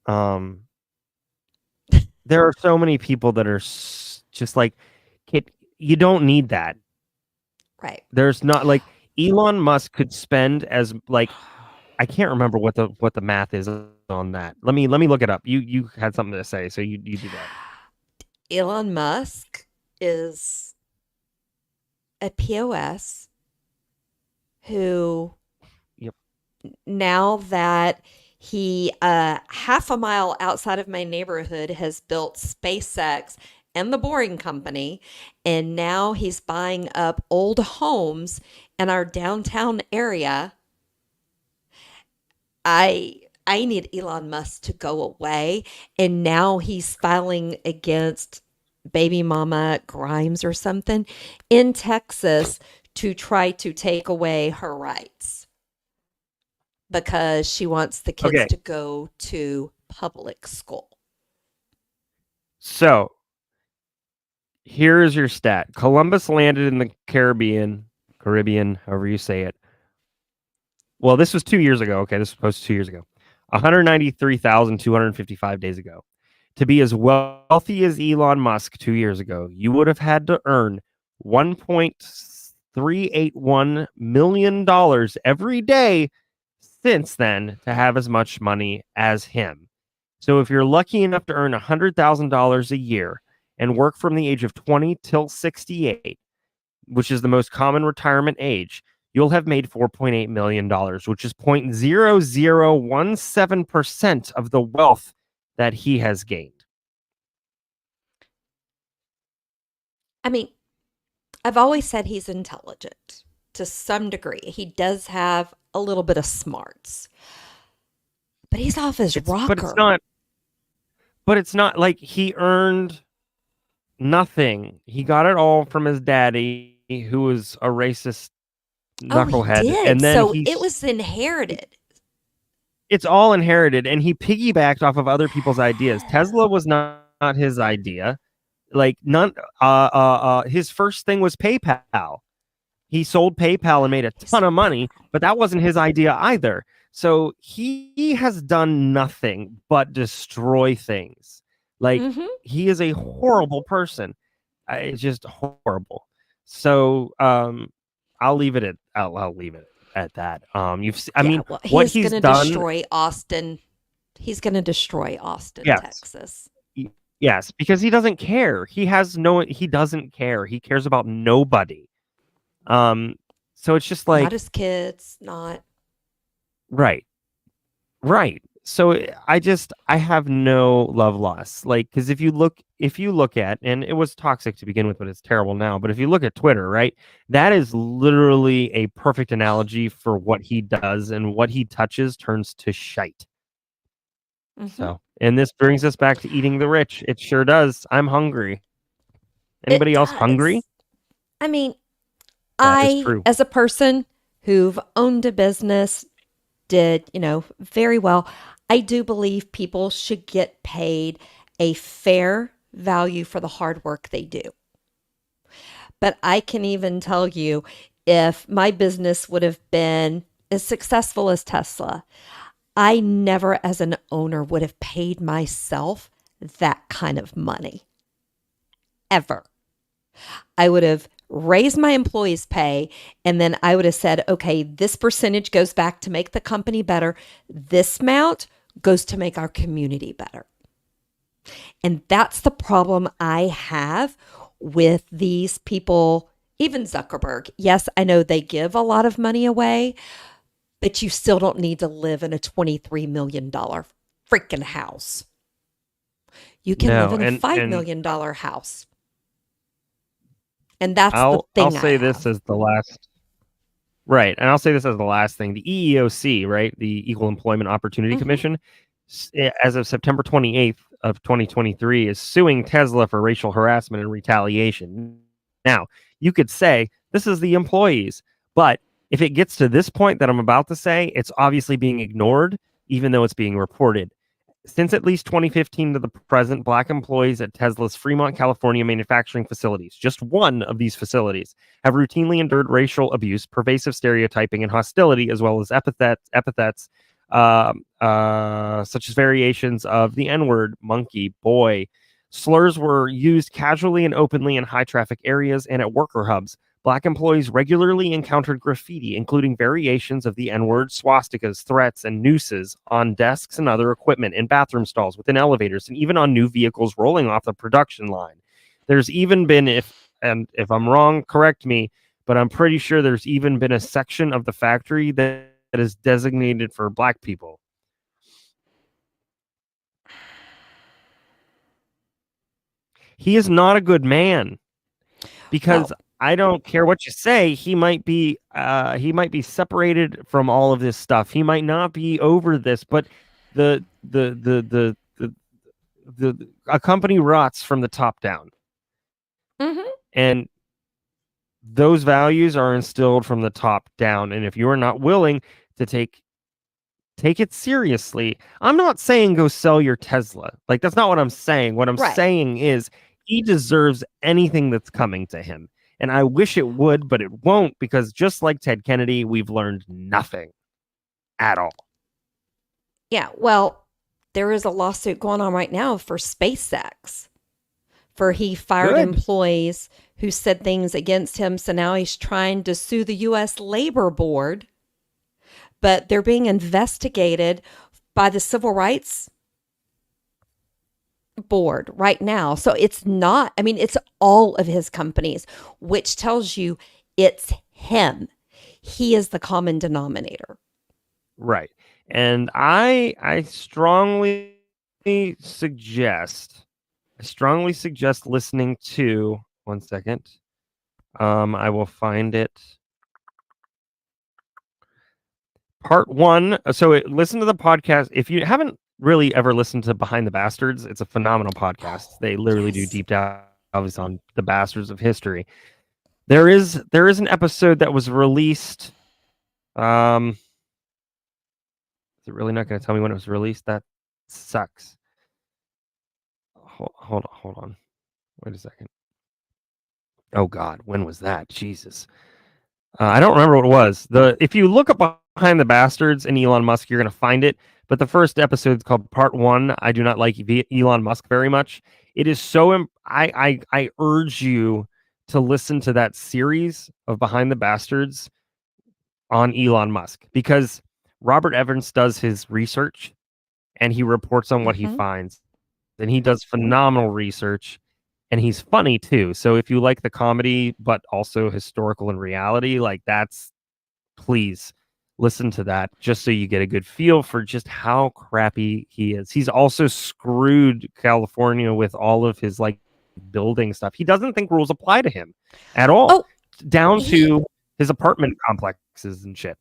Speaker 1: there are so many people that are just like, you don't need that.
Speaker 2: Right.
Speaker 1: There's not, like, Elon Musk could spend as, like, I can't remember what the math is on that. Let me look it up. You had something to say, so you do that.
Speaker 2: Elon Musk is a POS who,
Speaker 1: Yep.
Speaker 2: now that he half a mile outside of my neighborhood has built SpaceX and the Boring Company, and now he's buying up old homes in our downtown area. I need Elon Musk to go away, and now he's filing against baby mama Grimes or something in Texas to try to take away her rights because she wants the kids to go to public school.
Speaker 1: So here's your stat. Columbus landed in the Caribbean, however you say it. Well, this was 2 years ago. Okay, this was posted 2 years ago. 193,255 days ago. To be as wealthy as Elon Musk 2 years ago, you would have had to earn $1.381 million every day since then to have as much money as him. So if you're lucky enough to earn $100,000 a year and work from the age of 20 till 68, which is the most common retirement age, you'll have made $4.8 million, which is 0.0017% of the wealth that he has gained.
Speaker 2: I mean, I've always said he's intelligent to some degree. He does have a little bit of smarts, but he's off his rocker.
Speaker 1: But it's not like he earned nothing. He got it all from his daddy, who was a racist knucklehead.
Speaker 2: Oh, he did.
Speaker 1: And then
Speaker 2: so it was inherited.
Speaker 1: It's all inherited, and he piggybacked off of other people's ideas. Tesla was not his idea. Like, none. His first thing was PayPal. He sold PayPal and made a ton of money, but that wasn't his idea either. So he has done nothing but destroy things. Like, he is a horrible person. It's just horrible. So I'll leave it at that. What he's
Speaker 2: going to
Speaker 1: done.
Speaker 2: Destroy Austin. He's going to destroy Austin,
Speaker 1: Yes.
Speaker 2: Texas.
Speaker 1: Yes, because he doesn't care. He doesn't care. He cares about nobody. So it's just like,
Speaker 2: not his kids, not
Speaker 1: right. So I have no love loss. Like, because if you look at, and it was toxic to begin with, but it's terrible now. But if you look at Twitter, right, that is literally a perfect analogy for what he does, and what he touches turns to shite. So, and this brings us back to eating the rich. It sure does. I'm hungry. Anybody else hungry?
Speaker 2: I mean,
Speaker 1: That is true.
Speaker 2: As a person who've owned a business, did, very well, I do believe people should get paid a fair value for the hard work they do. But I can even tell you, if my business would have been as successful as Tesla, I never, as an owner, would have paid myself that kind of money. Ever. I would have raised my employees' pay, and then I would have said, okay, this percentage goes back to make the company better. This amount goes to make our community better. And that's the problem I have with these people, even Zuckerberg. Yes, I know they give a lot of money away, but you still don't need to live in a $23 million freaking house. You can
Speaker 1: No,
Speaker 2: live in a
Speaker 1: and
Speaker 2: $5 million house. And that's the
Speaker 1: I'll
Speaker 2: thing
Speaker 1: say
Speaker 2: I
Speaker 1: this
Speaker 2: have.
Speaker 1: as the last. Right, and I'll say this as the last thing. The EEOC, right, the Equal Employment Opportunity
Speaker 2: Mhm.
Speaker 1: Commission, as of September 28th of 2023, is suing Tesla for racial harassment and retaliation. Now, you could say this is the employees, but if it gets to this point that I'm about to say, it's obviously being ignored, even though it's being reported. Since at least 2015 to the present, Black employees at Tesla's Fremont, California manufacturing facilities, just one of these facilities, have routinely endured racial abuse, pervasive stereotyping, and hostility, as well as epithets such as variations of the N-word, monkey, boy. Slurs were used casually and openly in high-traffic areas and at worker hubs. Black employees regularly encountered graffiti, including variations of the N-word, swastikas, threats, and nooses on desks and other equipment, in bathroom stalls, within elevators, and even on new vehicles rolling off the production line. There's even been, if I'm wrong, correct me, but I'm pretty sure there's even been a section of the factory that is designated for Black people. He is not a good man, because I don't care what you say. He might be separated from all of this stuff. He might not be over this, but the a company rots from the top down,
Speaker 2: Mhm.
Speaker 1: and those values are instilled from the top down. And if you are not willing to take it seriously, I'm not saying go sell your Tesla. Like, that's not what I'm saying. What I'm
Speaker 2: Right.
Speaker 1: saying is he deserves anything that's coming to him. And I wish it would, but it won't, because just like Ted Kennedy, we've learned nothing at all.
Speaker 2: Yeah, well, there is a lawsuit going on right now for SpaceX, for he fired
Speaker 1: Good.
Speaker 2: employees who said things against him. So now he's trying to sue the U.S. Labor Board, but they're being investigated by the Civil Rights Board right now. So it's not, I mean, it's all of his companies, which tells you it's him. He is the common denominator.
Speaker 1: Right. And I strongly suggest listening to, one second. I will find it. Part 1. So listen to the podcast. If you haven't really ever listened to Behind the Bastards, it's a phenomenal podcast. They literally do
Speaker 2: Yes.
Speaker 1: deep dives on the bastards of history. There is an episode that was released. Is it really not going to tell me when it was released? That sucks. Hold on. Wait a second. Oh God, when was that? Jesus. I don't remember what it was. If you look up Behind the Bastards and Elon Musk, you're going to find it. But the first episode is called Part 1. I do not like Elon Musk very much. It is so. I urge you to listen to that series of Behind the Bastards on Elon Musk, because Robert Evans does his research and he reports on what he finds. And he does phenomenal research. And he's funny too. So if you like the comedy, but also historical and reality, like, please listen to that, just so you get a good feel for just how crappy he is. He's also screwed California with all of his like building stuff. He doesn't think rules apply to him at all,
Speaker 2: Oh,
Speaker 1: down to his apartment complexes and shit.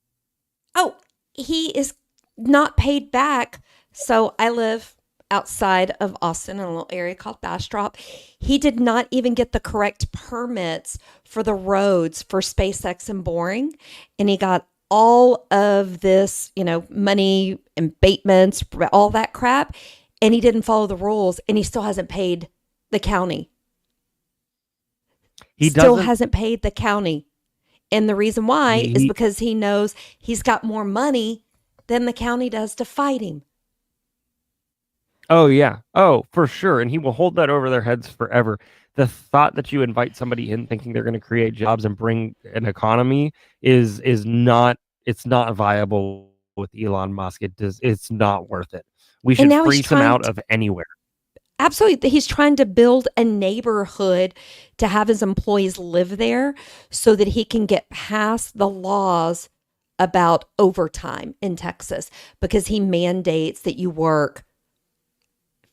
Speaker 2: Oh, he is not paid back. So I live outside of Austin in a little area called Bastrop. He did not even get the correct permits for the roads for SpaceX and boring. And he got all of this, money, abatements, all that crap. And he didn't follow the rules, and he still hasn't paid the county.
Speaker 1: He
Speaker 2: still
Speaker 1: doesn't-
Speaker 2: hasn't paid the county. And the reason why is because he knows he's got more money than the county does to fight him.
Speaker 1: Oh, yeah. Oh, for sure. And he will hold that over their heads forever. The thought that you invite somebody in thinking they're going to create jobs and bring an economy is not viable with Elon Musk. It's not worth it. We should freeze him out of anywhere.
Speaker 2: Absolutely. He's trying to build a neighborhood to have his employees live there so that he can get past the laws about overtime in Texas, because he mandates that you work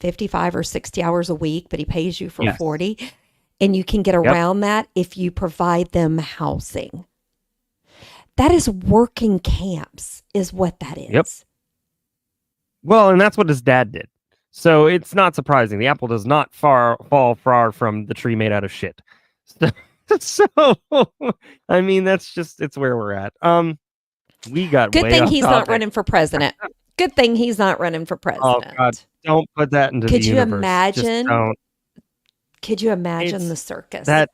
Speaker 2: 55 or 60 hours a week, but he pays you for
Speaker 1: Yes.
Speaker 2: 40. And you can get around that if you provide them housing. That is working camps, is what that is.
Speaker 1: Yep. Well, and that's what his dad did. So it's not surprising. The apple does not fall far from the tree made out of shit. So I mean, that's it's where we're at. We got
Speaker 2: Good
Speaker 1: way
Speaker 2: thing
Speaker 1: off
Speaker 2: he's not
Speaker 1: topic.
Speaker 2: running for president. Good thing he's not running for
Speaker 1: Oh
Speaker 2: president.
Speaker 1: God, don't put that into
Speaker 2: Could
Speaker 1: the
Speaker 2: you
Speaker 1: universe.
Speaker 2: imagine?
Speaker 1: Just don't.
Speaker 2: Could you imagine
Speaker 1: It's
Speaker 2: the circus?
Speaker 1: That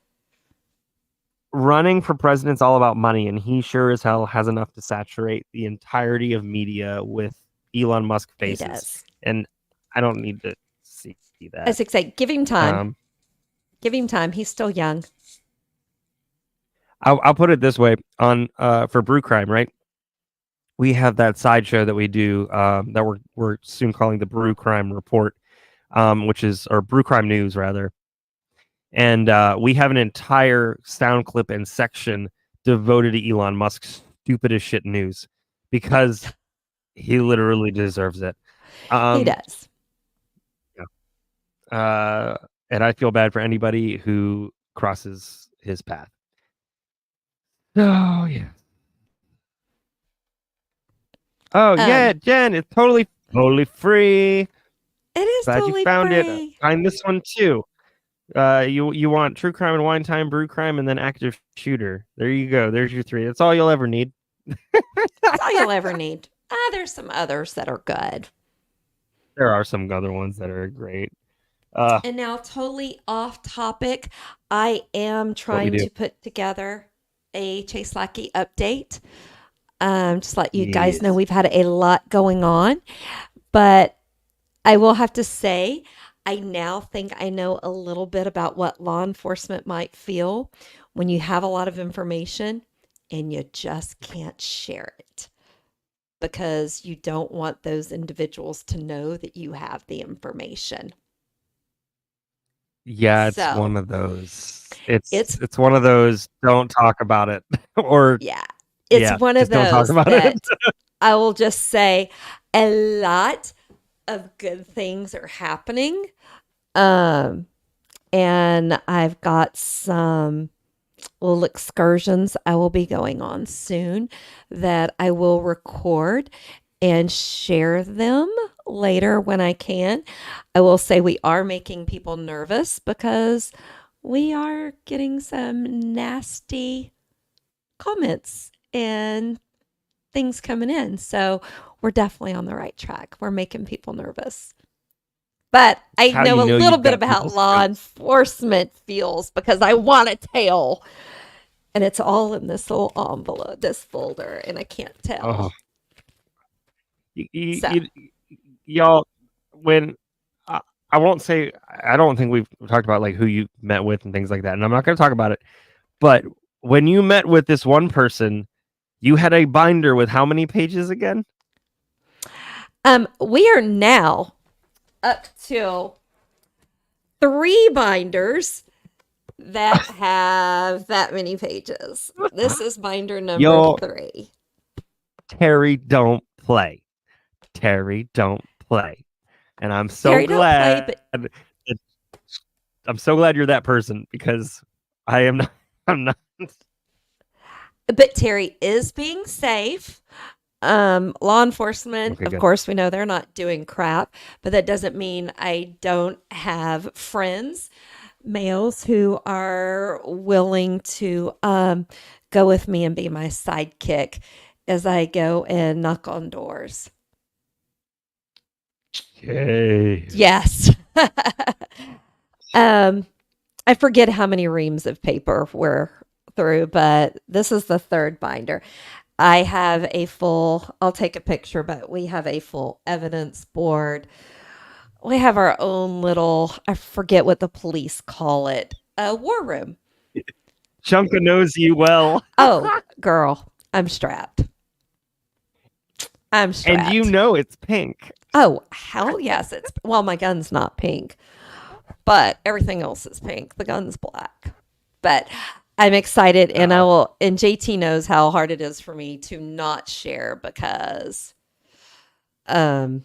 Speaker 1: running for president's all about money, and he sure as hell has enough to saturate the entirety of media with Elon Musk
Speaker 2: he
Speaker 1: faces.
Speaker 2: does.
Speaker 1: And I don't need to see that.
Speaker 2: As I say, give him time.
Speaker 1: Um,
Speaker 2: Give him time. He's still young.
Speaker 1: I'll put it this way: on for Brew Crime, right? We have that sideshow that we do that we're soon calling the Brew Crime Report, which is or Brew Crime News rather. And we have an entire sound clip and section devoted to Elon Musk's stupid as shit news because he literally deserves it.
Speaker 2: He does.
Speaker 1: And I feel bad for anybody who crosses his path. Oh, yeah. Oh, yeah, Jen, it's totally free.
Speaker 2: It is
Speaker 1: Glad
Speaker 2: totally
Speaker 1: you found
Speaker 2: free.
Speaker 1: it. Find this one too. You want True Crime and Wine Time, Brew Crime, and then Active Shooter. There you go. There's your 3. That's all you'll ever need.
Speaker 2: That's all you'll ever need. There's some others that are good.
Speaker 1: There are some other ones that are great.
Speaker 2: And now, totally off topic, I am trying
Speaker 1: do.
Speaker 2: to put together a Chase Lackey update. Just let you guys know
Speaker 1: Yes.
Speaker 2: we've had a lot going on. But I will have to say, I now think I know a little bit about what law enforcement might feel when you have a lot of information and you just can't share it because you don't want those individuals to know that you have the information.
Speaker 1: Yeah, it's
Speaker 2: So-
Speaker 1: one of those. It's
Speaker 2: It's-
Speaker 1: one of those. Don't talk about it, or
Speaker 2: Yeah. It's
Speaker 1: Yeah,
Speaker 2: one of
Speaker 1: just don't talk
Speaker 2: those
Speaker 1: about
Speaker 2: that
Speaker 1: it.
Speaker 2: I will just say a lot of good things are happening. And I've got some little excursions I will be going on soon that I will record and share them later when I can. I will say we are making people nervous because we are getting some nasty comments and things coming in. So we're definitely on the right track. We're making people nervous. But I
Speaker 1: How
Speaker 2: know
Speaker 1: you
Speaker 2: a
Speaker 1: know
Speaker 2: little
Speaker 1: you've
Speaker 2: bit
Speaker 1: got
Speaker 2: about
Speaker 1: people's
Speaker 2: law
Speaker 1: nerves.
Speaker 2: enforcement feels because I want to tell. And it's all in this little envelope, this folder, and I can't tell.
Speaker 1: Oh. Y-
Speaker 2: So.
Speaker 1: y'all, when I won't say, I don't think we've talked about like who you met with and things like that, and I'm not going to talk about it. But when you met with this one person, you had a binder with how many pages again?
Speaker 2: We are now up to 3 binders that have that many pages. This is binder number
Speaker 1: Yo.
Speaker 2: 3.
Speaker 1: Terry, don't play. Terry, don't play. And I'm so
Speaker 2: Terry, don't play,
Speaker 1: glad. I'm so glad you're that person because I am not. I'm not.
Speaker 2: But Terry is being safe. Law enforcement,
Speaker 1: Okay,
Speaker 2: of
Speaker 1: good.
Speaker 2: course, we know they're not doing crap, but that doesn't mean I don't have friends, males who are willing to go with me and be my sidekick as I go and knock on doors.
Speaker 1: Yay.
Speaker 2: Yes. I forget how many reams of paper we're through, but this is the 3rd binder. I have a full, I'll take a picture, but we have a full evidence board. We have our own little, I forget what the police call it, a war room.
Speaker 1: Chunka knows you well.
Speaker 2: Oh, girl, I'm strapped. I'm strapped.
Speaker 1: And you know it's pink.
Speaker 2: Oh, hell yes. Well, my gun's not pink, but everything else is pink. The gun's black. But I'm excited and and JT knows how hard it is for me to not share because it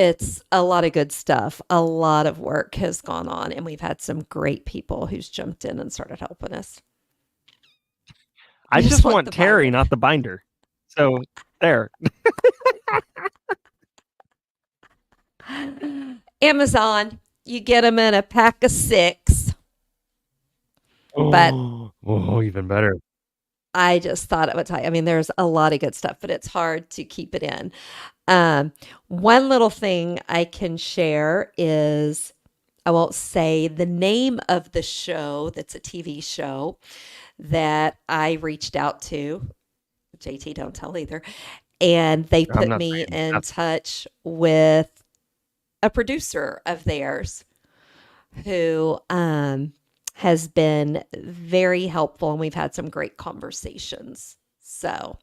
Speaker 2: It's a lot of good stuff. A lot of work has gone on, and we've had some great people who's jumped in and started helping us.
Speaker 1: I
Speaker 2: You
Speaker 1: just
Speaker 2: want
Speaker 1: want
Speaker 2: the
Speaker 1: Terry,
Speaker 2: binder.
Speaker 1: not the binder. So there.
Speaker 2: Amazon, you get them in a pack of 6. But
Speaker 1: Oh, even better.
Speaker 2: I just thought I would tell you. I mean, there's a lot of good stuff, but it's hard to keep it in. One little thing I can share is I won't say the name of the show that's a TV show that I reached out to. JT, don't tell either. And they
Speaker 1: I'm
Speaker 2: put
Speaker 1: not
Speaker 2: me
Speaker 1: saying
Speaker 2: in
Speaker 1: nothing.
Speaker 2: touch with a producer of theirs who has been very helpful, and we've had some great conversations. So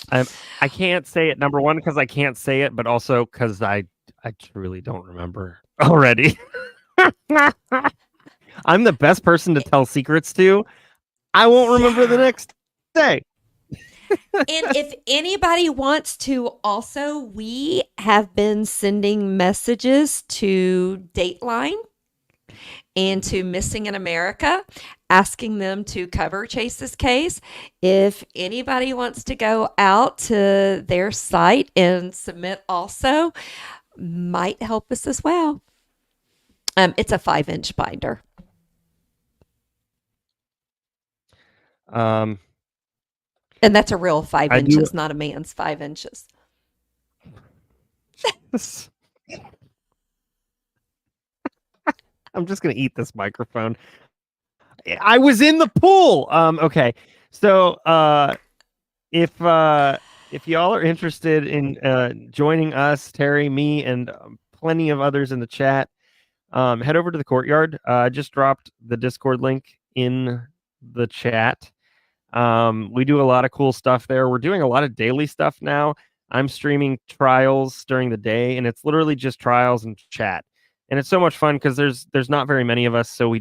Speaker 1: I can't say it, number one, because I can't say it, but also because I truly don't remember already. I'm the best person to tell secrets to. I won't remember the
Speaker 2: Yeah.
Speaker 1: next day.
Speaker 2: And if anybody wants to also, we have been sending messages to Dateline and to Missing in America, asking them to cover Chase's case. If anybody wants to go out to their site and submit also, might help us as well. It's a 5-inch binder.
Speaker 1: Um,
Speaker 2: And that's a real 5
Speaker 1: I do-
Speaker 2: inches, not a man's 5 inches.
Speaker 1: I'm just gonna eat this microphone. I was in the pool. Okay. So if y'all are interested in joining us, Terry, me, and plenty of others in the chat, head over to the courtyard. I just dropped the Discord link in the chat. We do a lot of cool stuff there. We're doing a lot of daily stuff now. I'm streaming trials during the day, and it's literally just trials and chat. And it's so much fun because there's not very many of us, so we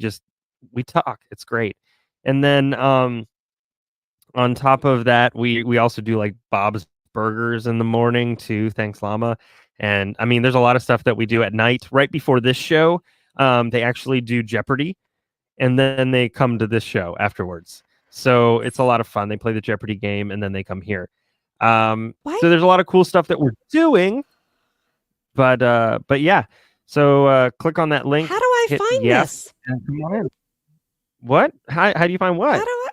Speaker 1: talk. It's great. And then on top of that, we also do like Bob's Burgers in the morning too. Thanks, Llama. And I mean, there's a lot of stuff that we do at night right before this show. They actually do Jeopardy, and then they come to this show afterwards. So it's a lot of fun. They play the Jeopardy game, and then they come here. So there's a lot of cool stuff that we're doing. But yeah. So click on that link.
Speaker 2: How do I
Speaker 1: hit
Speaker 2: find
Speaker 1: yes,
Speaker 2: this?
Speaker 1: and come on in. What? How do you find what?
Speaker 2: How do I?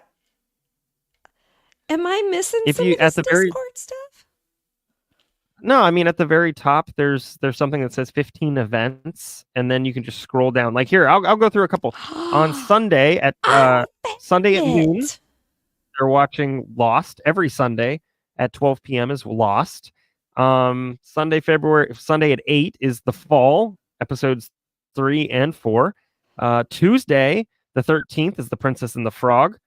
Speaker 2: Am I missing
Speaker 1: If
Speaker 2: some
Speaker 1: you-
Speaker 2: of
Speaker 1: at
Speaker 2: this
Speaker 1: the very-
Speaker 2: Discord stuff?
Speaker 1: No, I mean at the very top, there's something that says 15 events, and then you can just scroll down. Like here, I'll go through a couple. On Sunday at Sunday at noon,
Speaker 2: It.
Speaker 1: they're watching Lost. Every Sunday at 12 p.m. is Lost. Sunday at 8 is The Fall, episodes 3 and 4. Tuesday, the 13th, is The Princess and the Frog.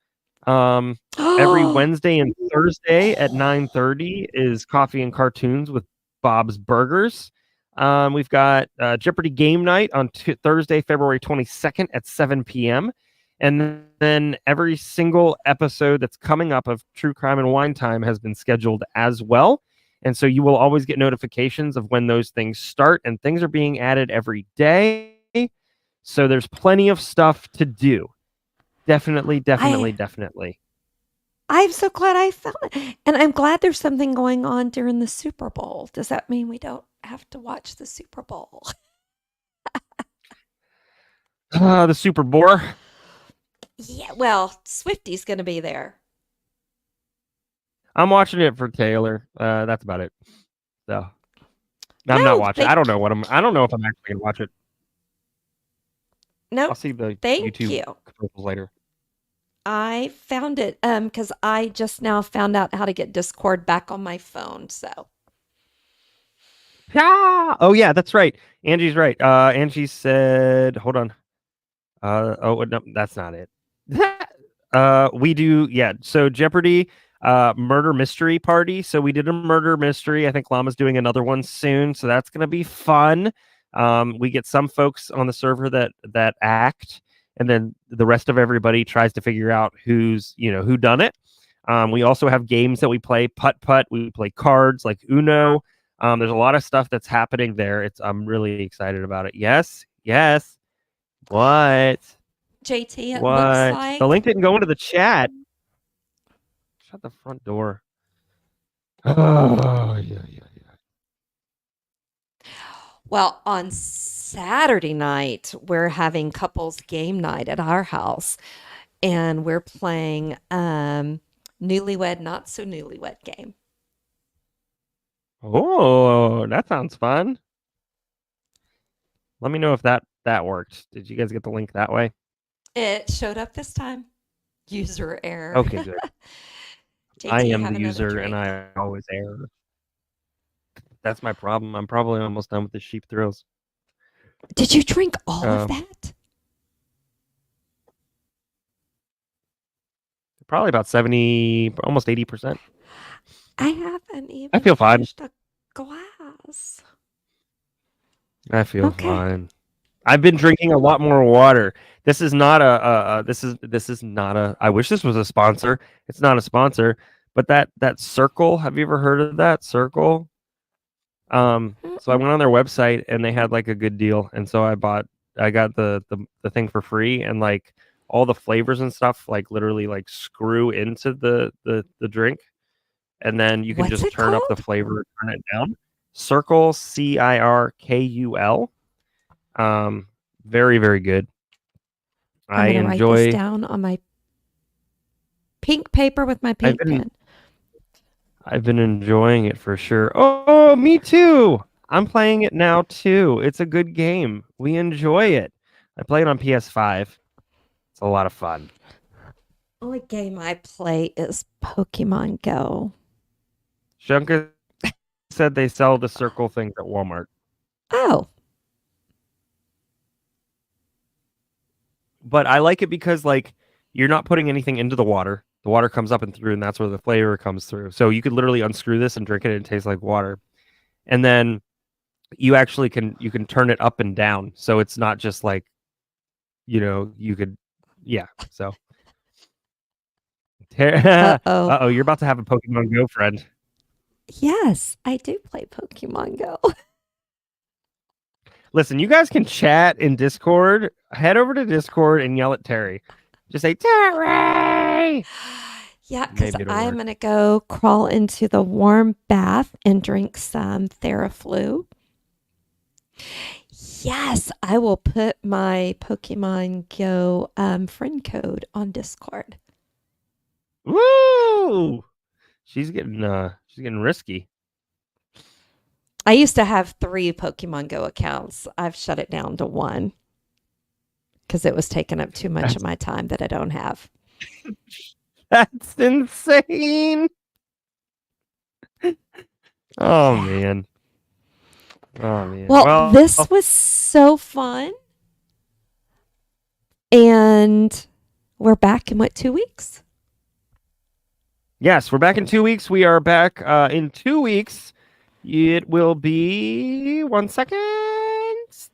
Speaker 1: Every Wednesday and Thursday at 9:30 is Coffee and Cartoons with Bob's Burgers. We've got Jeopardy Game Night on Thursday, February 22nd at 7 p.m. And then every single episode that's coming up of True Crime and Wine Time has been scheduled as well. And so you will always get notifications of when those things start, and things are being added every day. So there's plenty of stuff to do. Definitely.
Speaker 2: I'm so glad I found it. And I'm glad there's something going on during the Super Bowl. Does that mean we don't have to watch the Super Bowl?
Speaker 1: The Super Bowl.
Speaker 2: Yeah, well, Swifty's going to be there.
Speaker 1: I'm watching it for Taylor. That's about it. So I'm
Speaker 2: No,
Speaker 1: not watching.
Speaker 2: thank-
Speaker 1: I don't know if I'm actually gonna watch it.
Speaker 2: Nope.
Speaker 1: I'll see the
Speaker 2: Thank
Speaker 1: YouTube
Speaker 2: you.
Speaker 1: commercials later.
Speaker 2: I found it because I just now found out how to get Discord back on my phone. So
Speaker 1: Oh yeah, that's right. Angie's right. Angie said, hold on. No, that's not it. We do, yeah. So Jeopardy, murder mystery party. So we did a murder mystery. I think Llama's doing another one soon, so that's gonna be fun. We get some folks on the server that act, and then the rest of everybody tries to figure out who done it. We also have games that we play, putt, we play cards like Uno. There's a lot of stuff that's happening there. I'm really excited about it. Yes. What?
Speaker 2: JT, it
Speaker 1: What?
Speaker 2: looks like
Speaker 1: The link didn't go into the chat. Shut the front door. Oh, yeah.
Speaker 2: Well, on Saturday night, we're having couples game night at our house, and we're playing Newlywed Not So Newlywed game.
Speaker 1: Oh, that sounds fun. Let me know if that worked. Did you guys get the link that way?
Speaker 2: It showed up this time. User error.
Speaker 1: Okay, good.
Speaker 2: JT,
Speaker 1: I am
Speaker 2: have
Speaker 1: the
Speaker 2: another
Speaker 1: user,
Speaker 2: drink.
Speaker 1: and I always err. That's my problem. I'm probably almost done with the sheep thrills.
Speaker 2: Did you drink all of
Speaker 1: Um,
Speaker 2: that?
Speaker 1: Probably about 70, almost 80%.
Speaker 2: I haven't even
Speaker 1: I feel fine.
Speaker 2: finished a glass.
Speaker 1: I feel
Speaker 2: Okay.
Speaker 1: fine. I've been drinking a lot more water. This is not this is not a I wish this was a sponsor. It's not a sponsor, but that Circle, have you ever heard of that Circle? So I went on their website and they had like a good deal, and so I got the thing for free, and like all the flavors and stuff like literally like screw into the drink, and then you can
Speaker 2: What's
Speaker 1: just
Speaker 2: it
Speaker 1: turn up the
Speaker 2: called?
Speaker 1: flavor, turn it down. Circle, Cirkul. Very, very good. I
Speaker 2: I'm gonna write
Speaker 1: enjoy.
Speaker 2: this down on my pink paper with my pink pen.
Speaker 1: I've been enjoying it for sure. Oh, me too. I'm playing it now too. It's a good game. We enjoy it. I play it on PS5. It's a lot of fun.
Speaker 2: Only game I play is Pokemon Go.
Speaker 1: Shunka said they sell the Circle things at Walmart.
Speaker 2: Oh,
Speaker 1: But I like it because like you're not putting anything into the water. The water comes up and through, and that's where the flavor comes through. So you could literally unscrew this and drink it, and it tastes like water. And then you actually can turn it up and down, so it's not just like, you could, yeah. So,
Speaker 2: uh-oh.
Speaker 1: You're about to have a Pokemon Go friend.
Speaker 2: Yes, I do play Pokemon Go.
Speaker 1: Listen, you guys can chat in Discord. Head over to Discord and yell at Terry. Just say, Terry!
Speaker 2: Yeah, because
Speaker 1: Maybe it'll
Speaker 2: I'm
Speaker 1: work.
Speaker 2: going to go crawl into the warm bath and drink some Theraflu. Yes, I will put my Pokemon Go friend code on Discord.
Speaker 1: Woo! She's getting risky.
Speaker 2: I used to have 3 Pokemon Go accounts. I've shut it down to 1 because it was taking up too much of my time that I don't have.
Speaker 1: That's insane. Oh man.
Speaker 2: Well, this was so fun. And we're back in 2 weeks?
Speaker 1: Yes, we're back in 2 weeks. We are back in 2 weeks. It will be 1 second.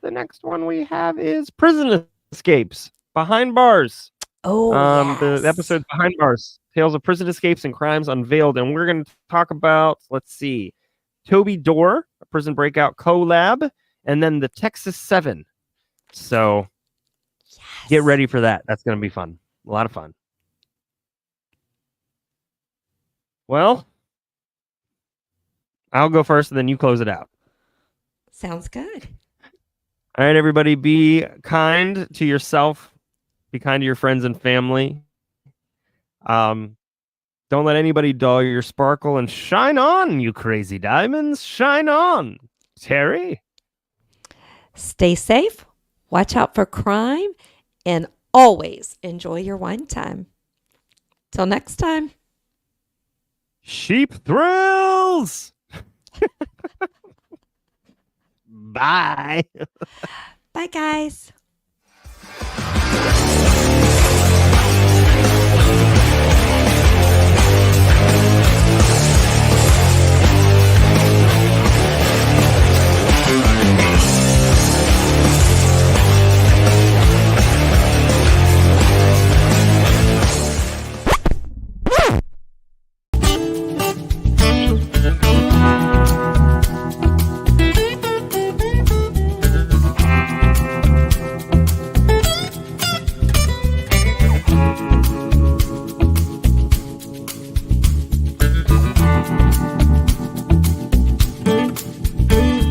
Speaker 1: The next one we have is Prison Escapes, Behind Bars.
Speaker 2: Oh, yes.
Speaker 1: The episode Behind Bars, Tales of Prison Escapes and Crimes Unveiled. And we're going to talk about, let's see, Toby Door, a Prison Breakout collab, and then the Texas 7. So get ready for that. That's going to be fun. A lot of fun. Well, I'll go first, and then you close it out.
Speaker 2: Sounds good.
Speaker 1: All right, everybody, be kind to yourself. Be kind to your friends and family. Don't let anybody dull your sparkle, and shine on, you crazy diamonds. Shine on, Terry.
Speaker 2: Stay safe, watch out for crime, and always enjoy your wine time. Till next time.
Speaker 1: Sheep thrills. Bye.
Speaker 2: Bye, guys.